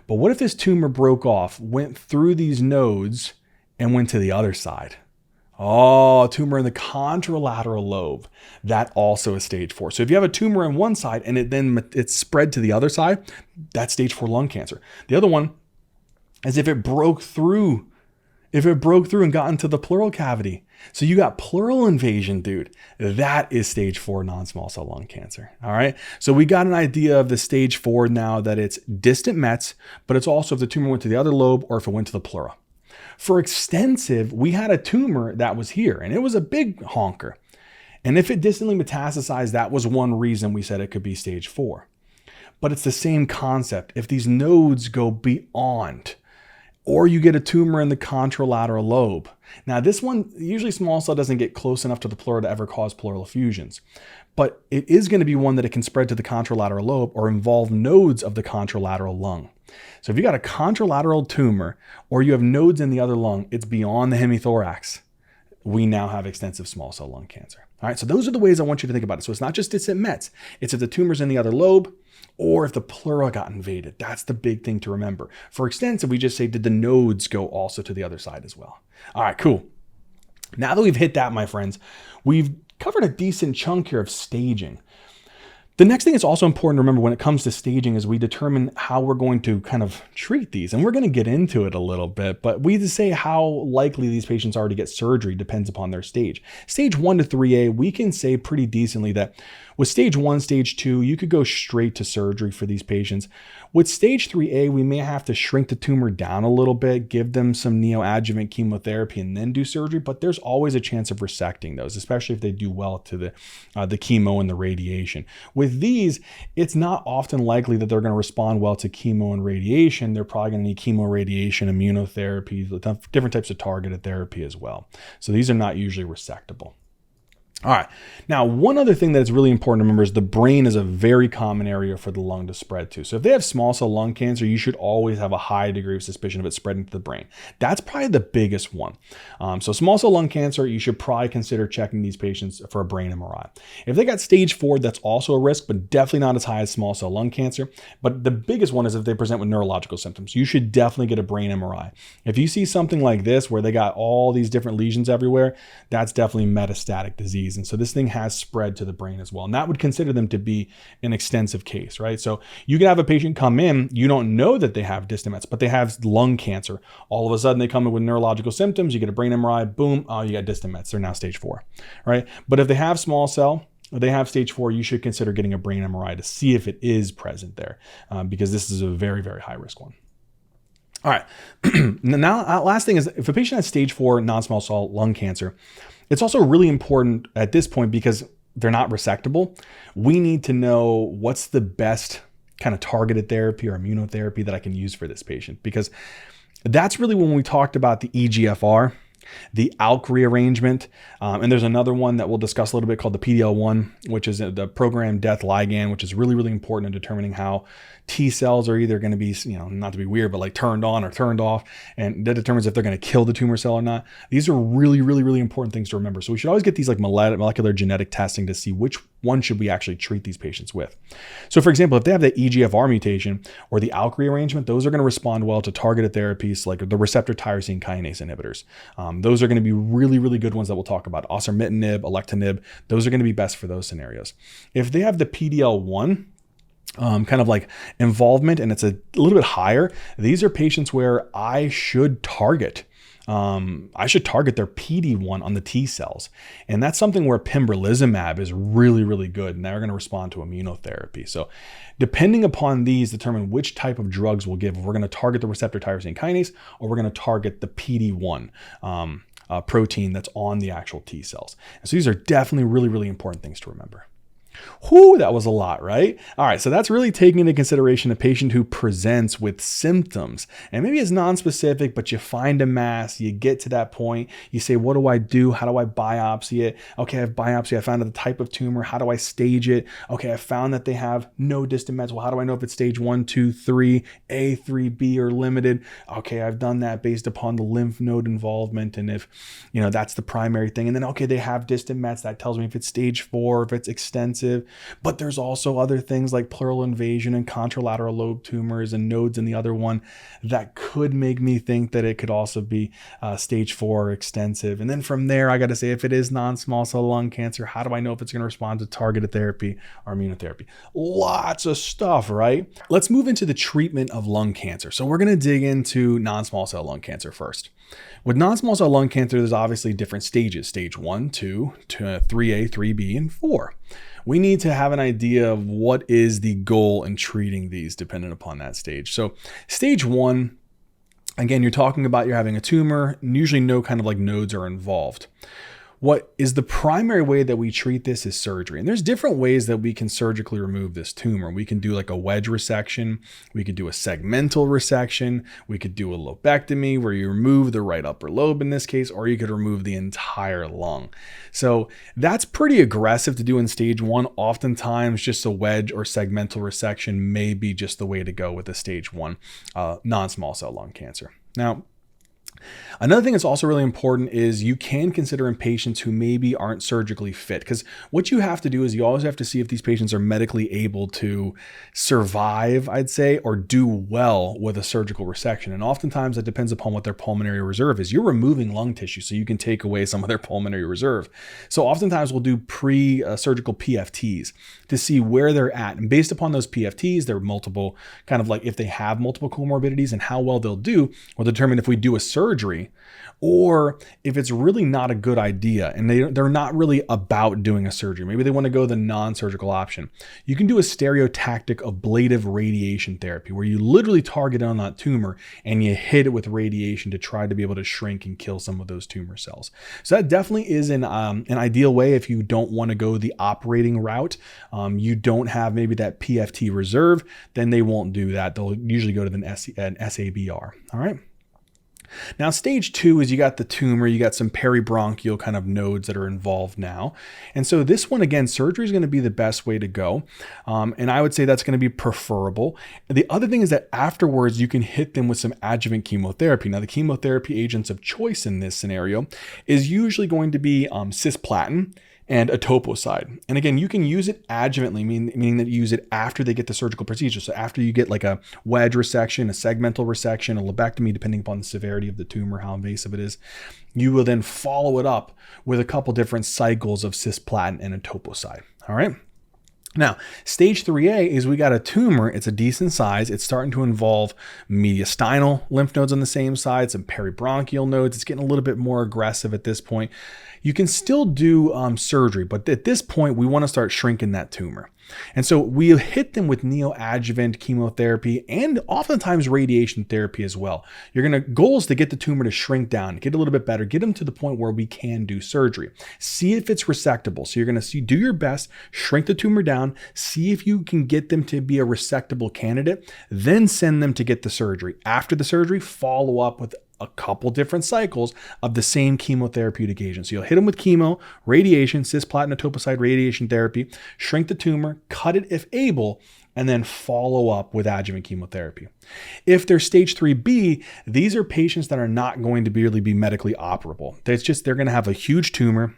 But what if this tumor broke off, went through these nodes, and went to the other side? Oh, tumor in the contralateral lobe. That also is stage 4. So if you have a tumor on one side and it's spread to the other side, that's stage 4 lung cancer. The other one is if it broke through and got into the pleural cavity. So you got pleural invasion, dude. That is stage 4 non-small cell lung cancer. All right. So we got an idea of the stage 4 now that it's distant mets, but it's also if the tumor went to the other lobe or if it went to the pleura. For extensive, we had a tumor that was here and it was a big honker. And if it distantly metastasized, that was one reason we said it could be stage 4. But it's the same concept. If these nodes go beyond, or you get a tumor in the contralateral lobe. Now this one, usually small cell doesn't get close enough to the pleura to ever cause pleural effusions, but it is going to be one that it can spread to the contralateral lobe or involve nodes of the contralateral lung. So if you got a contralateral tumor or you have nodes in the other lung, it's beyond the hemithorax. We now have extensive small cell lung cancer. All right, so those are the ways I want you to think about it. So it's not just distant mets, it's if the tumor's in the other lobe, or if the pleura got invaded. That's the big thing to remember. For extensive, we just say, did the nodes go also to the other side as well? All right, cool. Now that we've hit that, my friends, we've covered a decent chunk here of staging. The next thing that's also important to remember when it comes to staging is we determine how we're going to kind of treat these. And we're going to get into it a little bit, but we just say how likely these patients are to get surgery depends upon their stage. Stage 1 to 3A, we can say pretty decently that with stage 1, stage 2, you could go straight to surgery for these patients. With stage 3A, we may have to shrink the tumor down a little bit, give them some neoadjuvant chemotherapy, and then do surgery. But there's always a chance of resecting those, especially if they do well to the chemo and the radiation. With these, it's not often likely that they're going to respond well to chemo and radiation. They're probably going to need chemo, radiation, immunotherapy, different types of targeted therapy as well. So these are not usually resectable. All right. Now, one other thing that is really important to remember is the brain is a very common area for the lung to spread to. So if they have small cell lung cancer, you should always have a high degree of suspicion of it spreading to the brain. That's probably the biggest one. So small cell lung cancer, you should probably consider checking these patients for a brain MRI. If they got stage 4, that's also a risk, but definitely not as high as small cell lung cancer. But the biggest one is if they present with neurological symptoms. You should definitely get a brain MRI. If you see something like this, where they got all these different lesions everywhere, that's definitely metastatic disease. And so this thing has spread to the brain as well. And that would consider them to be an extensive case, right? So you can have a patient come in, you don't know that they have distant mets, but they have lung cancer. All of a sudden they come in with neurological symptoms, you get a brain MRI, boom, oh, you got distant mets. They're now stage 4, right? But if they have small cell, they have stage 4, you should consider getting a brain MRI to see if it is present there, because this is a very, very high risk one. All right. Now, last thing is, if a patient has stage 4 non-small cell lung cancer, it's also really important at this point, because they're not resectable. We need to know what's the best kind of targeted therapy or immunotherapy that I can use for this patient, because that's really when we talked about the EGFR, the ALK rearrangement, and there's another one that we'll discuss a little bit called the PD-L1, which is the programmed death ligand, which is really, really important in determining how T cells are either going to be, not to be weird, but like turned on or turned off, and that determines if they're going to kill the tumor cell or not. These are really, really, really important things to remember. So we should always get these like molecular genetic testing to see which one should we actually treat these patients with. So for example, if they have the EGFR mutation or the ALK rearrangement, those are going to respond well to targeted therapies like the receptor tyrosine kinase inhibitors. Those are going to be really, really good ones that we'll talk about. Osimertinib, alectinib, those are going to be best for those scenarios. If they have the PD-L1, kind of like involvement, and it's a little bit higher, these are patients where I should target their PD-1 on the T cells. And that's something where pembrolizumab is really, really good. And they're going to respond to immunotherapy. So depending upon these, determine which type of drugs we'll give. If we're going to target the receptor tyrosine kinase, or we're going to target the PD-1 protein that's on the actual T cells. And so these are definitely really, really important things to remember. Whew, that was a lot, right? All right, so that's really taking into consideration a patient who presents with symptoms, and maybe it's non-specific, but you find a mass, you get to that point, you say, what do I do? How do I biopsy it? Okay, I have biopsy, I found the type of tumor, how do I stage it? Okay, I found that they have no distant mets. Well, how do I know if it's stage 1, 2, 3, A, 3, B, or limited? Okay, I've done that based upon the lymph node involvement, and if, that's the primary thing. And then, okay, they have distant mets, that tells me if it's stage 4, if it's extensive. But there's also other things like pleural invasion and contralateral lobe tumors and nodes in the other one that could make me think that it could also be stage 4 or extensive. And then from there, I got to say, if it is non-small cell lung cancer, how do I know if it's going to respond to targeted therapy or immunotherapy? Lots of stuff, right? Let's move into the treatment of lung cancer. So we're going to dig into non-small cell lung cancer first. With non-small cell lung cancer, there's obviously different stages, stage 1, 2, 3A, 3B, and 4. We need to have an idea of what is the goal in treating these dependent upon that stage. So stage 1, again, you're talking about you're having a tumor, and usually no kind of like nodes are involved. What is the primary way that we treat this is surgery. And there's different ways that we can surgically remove this tumor. We can do like a wedge resection. We could do a segmental resection. We could do a lobectomy where you remove the right upper lobe in this case, or you could remove the entire lung. So that's pretty aggressive to do in stage 1. Oftentimes just a wedge or segmental resection may be just the way to go with a stage 1 non-small cell lung cancer. Now, another thing that's also really important is you can consider in patients who maybe aren't surgically fit, because what you have to do is you always have to see if these patients are medically able to survive, I'd say, or do well with a surgical resection. And oftentimes that depends upon what their pulmonary reserve is. You're removing lung tissue, so you can take away some of their pulmonary reserve. So oftentimes we'll do pre-surgical PFTs to see where they're at. And based upon those PFTs, there are multiple kind of like if they have multiple comorbidities and how well they'll do, will determine if we do a surgery or if it's really not a good idea and they're not really about doing a surgery. Maybe they want to go the non-surgical option. You can do a stereotactic ablative radiation therapy where you literally target on that tumor and you hit it with radiation to try to be able to shrink and kill some of those tumor cells. So that definitely is an ideal way if you don't want to go the operating route. You don't have maybe that PFT reserve, then they won't do that. They'll usually go to an SABR. All right. Now, stage 2 is you got the tumor, you got some peribronchial kind of nodes that are involved now. And so this one, again, surgery is going to be the best way to go. And I would say that's going to be preferable. The other thing is that afterwards, you can hit them with some adjuvant chemotherapy. Now, the chemotherapy agents of choice in this scenario is usually going to be cisplatin and etoposide. And again, you can use it adjuvantly, meaning that you use it after they get the surgical procedure. So after you get like a wedge resection, a segmental resection, a lobectomy, depending upon the severity of the tumor, how invasive it is, you will then follow it up with a couple different cycles of cisplatin and etoposide. All right. Now, stage 3A is we got a tumor. It's a decent size. It's starting to involve mediastinal lymph nodes on the same side, some peribronchial nodes. It's getting a little bit more aggressive at this point. You can still do surgery, but at this point, we want to start shrinking that tumor. And so we hit them with neoadjuvant chemotherapy and oftentimes radiation therapy as well. Goal is to get the tumor to shrink down, get a little bit better, get them to the point where we can do surgery. See if it's resectable. So you're going to do your best, shrink the tumor down, see if you can get them to be a resectable candidate, then send them to get the surgery. After the surgery, follow up with a couple different cycles of the same chemotherapeutic agent. So you'll hit them with chemo, radiation, cisplatin, etoposide, radiation therapy, shrink the tumor, cut it if able, and then follow up with adjuvant chemotherapy. If they're stage 3B, these are patients that are not going to really be medically operable. They're going to have a huge tumor.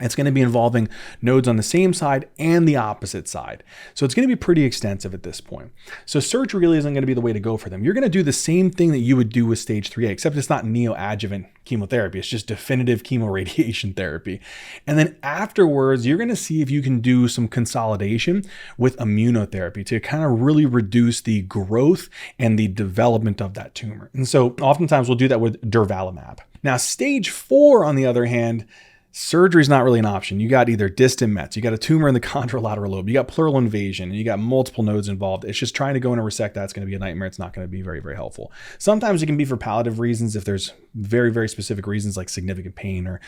It's going to be involving nodes on the same side and the opposite side. So it's going to be pretty extensive at this point. So surgery really isn't going to be the way to go for them. You're going to do the same thing that you would do with stage 3A, except it's not neoadjuvant chemotherapy. It's just definitive chemoradiation therapy. And then afterwards, you're going to see if you can do some consolidation with immunotherapy to kind of really reduce the growth and the development of that tumor. And so oftentimes we'll do that with durvalumab. Now, stage 4, on the other hand, surgery is not really an option. You got either distant mets, you got a tumor in the contralateral lobe, you got pleural invasion, and you got multiple nodes involved. It's just trying to go in and resect that's going to be a nightmare. It's not going to be very, very helpful. Sometimes it can be for palliative reasons. If there's very, very specific reasons like significant pain or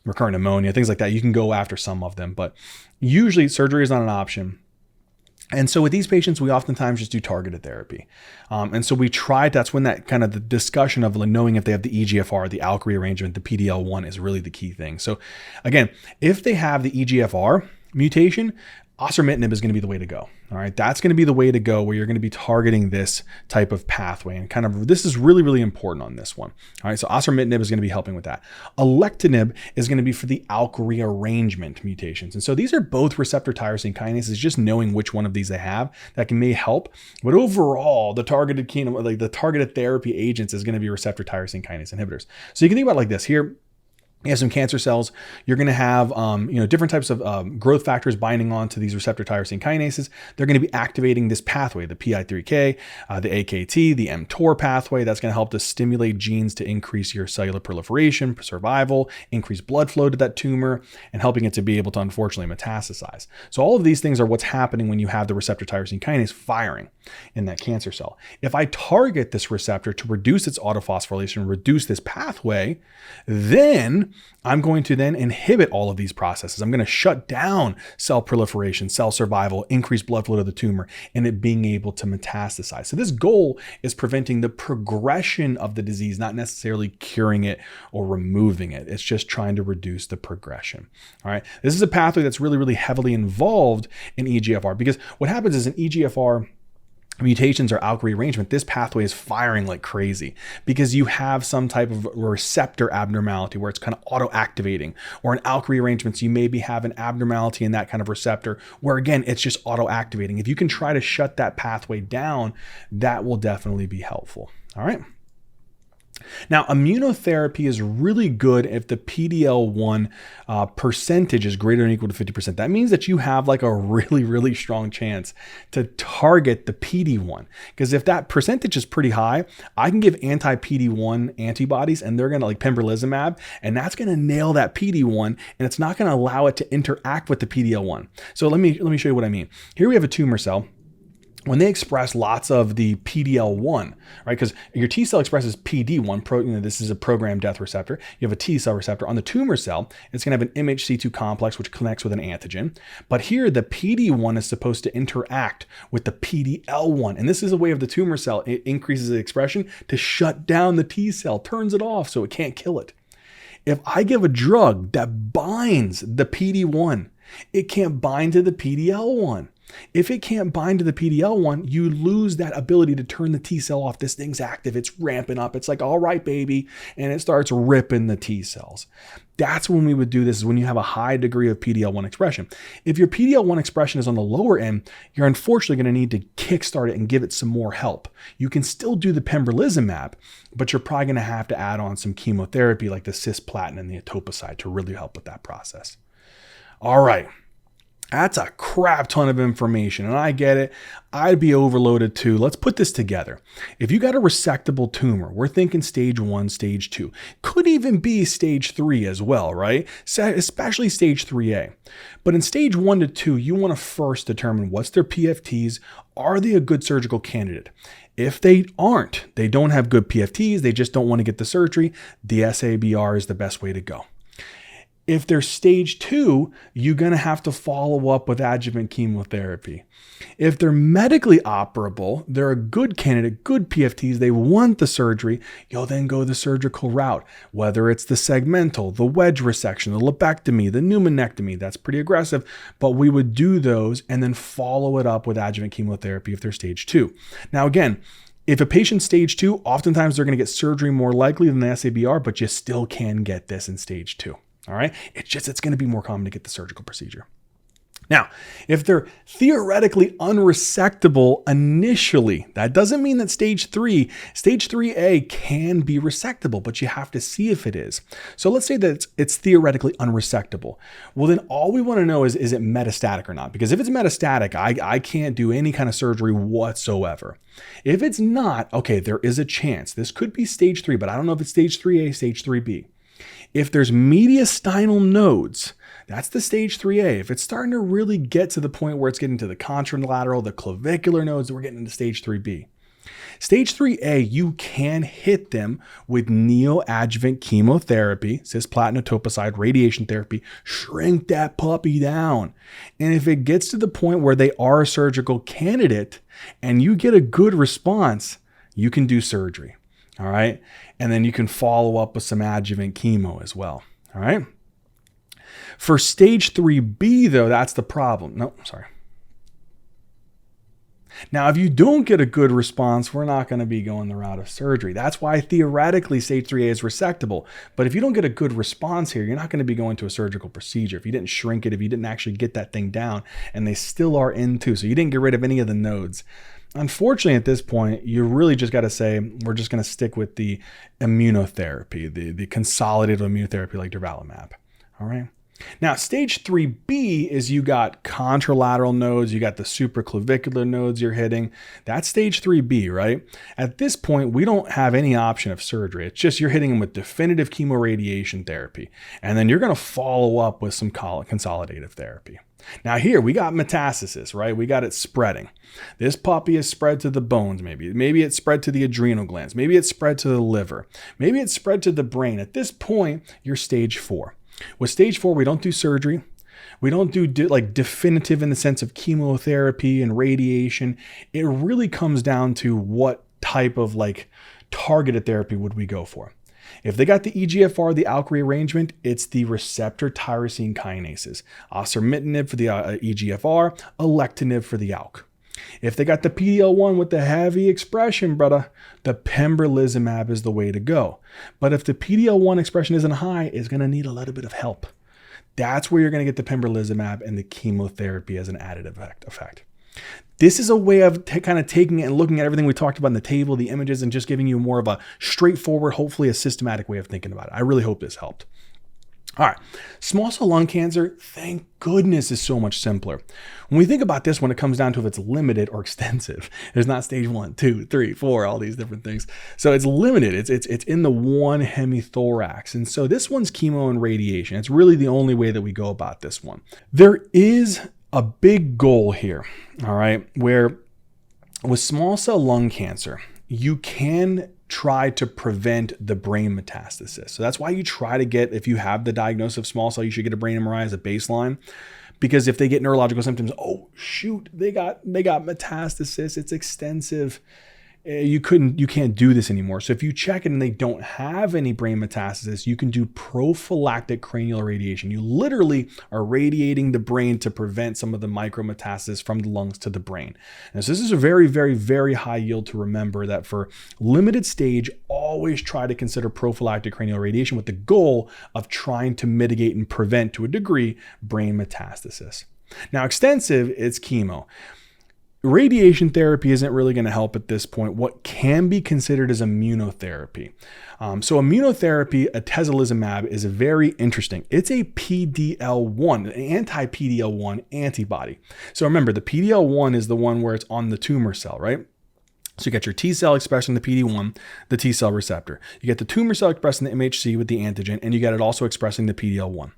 recurrent pneumonia, things like that, you can go after some of them. But usually surgery is not an option. And so with these patients, we oftentimes just do targeted therapy. And so we tried, that's when that kind of the discussion of knowing if they have the EGFR, the ALK rearrangement, the PD-L1 is really the key thing. So again, if they have the EGFR mutation, osimertinib is going to be the way to go. All right. That's going to be the way to go where you're going to be targeting this type of pathway. And kind of, this is really, really important on this one. All right. So osimertinib is going to be helping with that. Alectinib is going to be for the ALK rearrangement mutations. And so these are both receptor tyrosine kinases, just knowing which one of these they have that may help. But overall, the targeted targeted therapy agents is going to be receptor tyrosine kinase inhibitors. So you can think about it like this here. You have some cancer cells. You're going to have, different types of growth factors binding onto these receptor tyrosine kinases. They're going to be activating this pathway, the PI3K, the AKT, the mTOR pathway. That's going to help to stimulate genes to increase your cellular proliferation, survival, increase blood flow to that tumor, and helping it to be able to unfortunately metastasize. So all of these things are what's happening when you have the receptor tyrosine kinase firing in that cancer cell. If I target this receptor to reduce its autophosphorylation, reduce this pathway, then I'm going to then inhibit all of these processes. I'm going to shut down cell proliferation, cell survival, increase blood flow to the tumor, and it being able to metastasize. So this goal is preventing the progression of the disease, not necessarily curing it or removing it. It's just trying to reduce the progression. All right. This is a pathway that's really, really heavily involved in EGFR, because what happens is in EGFR mutations or ALK rearrangement, this pathway is firing like crazy because you have some type of receptor abnormality where it's kind of auto-activating, or in ALK rearrangements, you maybe have an abnormality in that kind of receptor where again, it's just auto-activating. If you can try to shut that pathway down, that will definitely be helpful. All right. Now, immunotherapy is really good if the PD-L1 percentage is greater than or equal to 50%. That means that you have like a really, really strong chance to target the PD-1. Because if that percentage is pretty high, I can give anti-PD-1 antibodies and they're going to like pembrolizumab, and that's going to nail that PD-1 and it's not going to allow it to interact with the PD-L1. So let me show you what I mean. Here we have a tumor cell. when they express lots of the PD-L1, right? Because your T cell expresses PD-1, this is a programmed death receptor. You have a T cell receptor. On the tumor cell, it's going to have an MHC2 complex, which connects with an antigen. But here, the PD-1 is supposed to interact with the PD-L1. And this is a way of the tumor cell. It increases the expression to shut down the T cell, turns it off so it can't kill it. If I give a drug that binds the PD-1, it can't bind to the PD-L1. If it can't bind to the PD-L1, you lose that ability to turn the T cell off. This thing's active. It's ramping up. It's like, all right, baby. And it starts ripping the T cells. That's when we would do this, is when you have a high degree of PD-L1 expression. If your PD-L1 expression is on the lower end, you're unfortunately going to need to kickstart it and give it some more help. You can still do the pembrolizumab, but you're probably going to have to add on some chemotherapy like the cisplatin and the etoposide to really help with that process. All right. That's a crap ton of information, and I get it. I'd be overloaded too. Let's put this together. If you got a resectable tumor, we're thinking stage 1, stage 2. Could even be stage 3 as well, right? Especially stage 3A. But in stage 1 to 2, you want to first determine what's their PFTs. Are they a good surgical candidate? If they aren't, they don't have good PFTs, they just don't want to get the surgery, the SABR is the best way to go. If they're stage 2, you're going to have to follow up with adjuvant chemotherapy. If they're medically operable, they're a good candidate, good PFTs, they want the surgery, you'll then go the surgical route, whether it's the segmental, the wedge resection, the lobectomy, the pneumonectomy. That's pretty aggressive, but we would do those and then follow it up with adjuvant chemotherapy if they're stage 2. Now, again, if a patient's stage 2, oftentimes they're going to get surgery more likely than the SABR, but you still can get this in stage 2. All right. It's going to be more common to get the surgical procedure. Now, if they're theoretically unresectable initially, that doesn't mean that stage 3A can be resectable, but you have to see if it is. So let's say that it's theoretically unresectable. Well, then all we want to know is it metastatic or not? Because if it's metastatic, I can't do any kind of surgery whatsoever. If it's not, okay, there is a chance. This could be stage 3, but I don't know if it's stage 3A, stage 3B. If there's mediastinal nodes, that's the stage 3A. If it's starting to really get to the point where it's getting to the contralateral, the clavicular nodes, we're getting into stage 3B. Stage 3A, you can hit them with neoadjuvant chemotherapy, cisplatin, etoposide, radiation therapy, shrink that puppy down. And if it gets to the point where they are a surgical candidate and you get a good response, you can do surgery. All right. And then you can follow up with some adjuvant chemo as well. All right. For stage 3B, though, that's the problem. No, sorry. Now, if you don't get a good response, we're not going to be going the route of surgery. That's why theoretically stage 3A is resectable. But if you don't get a good response here, you're not going to be going to a surgical procedure. If you didn't shrink it, if you didn't actually get that thing down, and they still are in too, so you didn't get rid of any of the nodes. Unfortunately, at this point, you really just got to say, we're just going to stick with the immunotherapy, the consolidated immunotherapy like durvalumab. All right. Now, stage 3B is you got contralateral nodes, you got the supraclavicular nodes you're hitting. That's stage 3B, right? At this point, we don't have any option of surgery. It's just you're hitting them with definitive chemoradiation therapy. And then you're going to follow up with some consolidative therapy. Now here we got metastasis, right? We got it spreading. This puppy is spread to the bones maybe. Maybe it's spread to the adrenal glands. Maybe it's spread to the liver. Maybe it's spread to the brain. At this point, you're stage 4. With stage 4, we don't do surgery. We don't do like definitive in the sense of chemotherapy and radiation. It really comes down to what type of like targeted therapy would we go for. If they got the EGFR, the ALK rearrangement, it's the receptor tyrosine kinases. Osimertinib for the EGFR, alectinib for the ALK. If they got the PD-L1 with the heavy expression, brother, the pembrolizumab is the way to go. But if the PD-L1 expression isn't high, it's going to need a little bit of help. That's where you're going to get the pembrolizumab and the chemotherapy as an additive effect. This is a way of kind of taking it and looking at everything we talked about in the table, the images, and just giving you more of a straightforward, hopefully a systematic way of thinking about it. I really hope this helped. All right, small cell lung cancer, thank goodness, is so much simpler. When we think about this, when it comes down to if it's limited or extensive, there's not stage 1, 2, 3, 4, all these different things. So it's limited. It's in the one hemithorax. And so this one's chemo and radiation. It's really the only way that we go about this one. There is a big goal here, all right, where with small cell lung cancer, you can try to prevent the brain metastasis. So that's why you try to get, if you have the diagnosis of small cell, you should get a brain MRI as a baseline. Because if they get neurological symptoms, oh shoot, they got metastasis, it's extensive. You can't do this anymore. So if you check it and they don't have any brain metastasis, you can do prophylactic cranial radiation. You literally are radiating the brain to prevent some of the micrometastasis from the lungs to the brain. And so this is a very, very, very high yield to remember that for limited stage, always try to consider prophylactic cranial radiation with the goal of trying to mitigate and prevent, to a degree, brain metastasis. Now, extensive, it's chemo. Radiation therapy isn't really going to help at this point. What can be considered as immunotherapy. So immunotherapy, atezolizumab, is very interesting. It's a PD-L1, an anti-PD-L1 antibody. So remember, the PD-L1 is the one where it's on the tumor cell, right? So you got your T cell expressing the PD-1, the T cell receptor. You get the tumor cell expressing the MHC with the antigen, and you got it also expressing the PD-L1.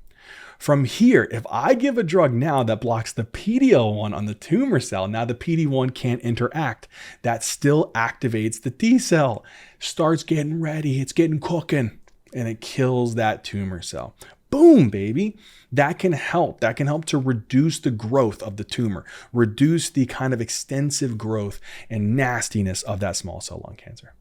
From here, if I give a drug now that blocks the PD-L1 on the tumor cell, now the PD-1 can't interact. That still activates the T cell, starts getting ready, it's getting cooking, and it kills that tumor cell. Boom, baby. That can help. That can help to reduce the growth of the tumor, reduce the kind of extensive growth and nastiness of that small cell lung cancer.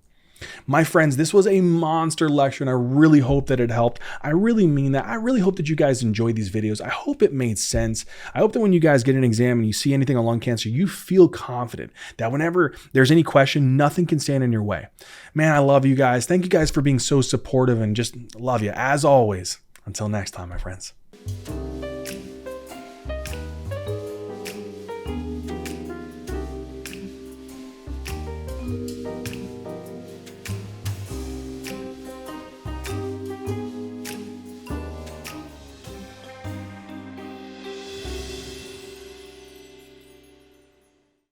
My friends, this was a monster lecture, and I really hope that it helped. I really mean that. I really hope that you guys enjoyed these videos. I hope it made sense. I hope that when you guys get an exam and you see anything on lung cancer, you feel confident that whenever there's any question, nothing can stand in your way. Man, I love you guys. Thank you guys for being so supportive, and just love you as always. Until next time, my friends.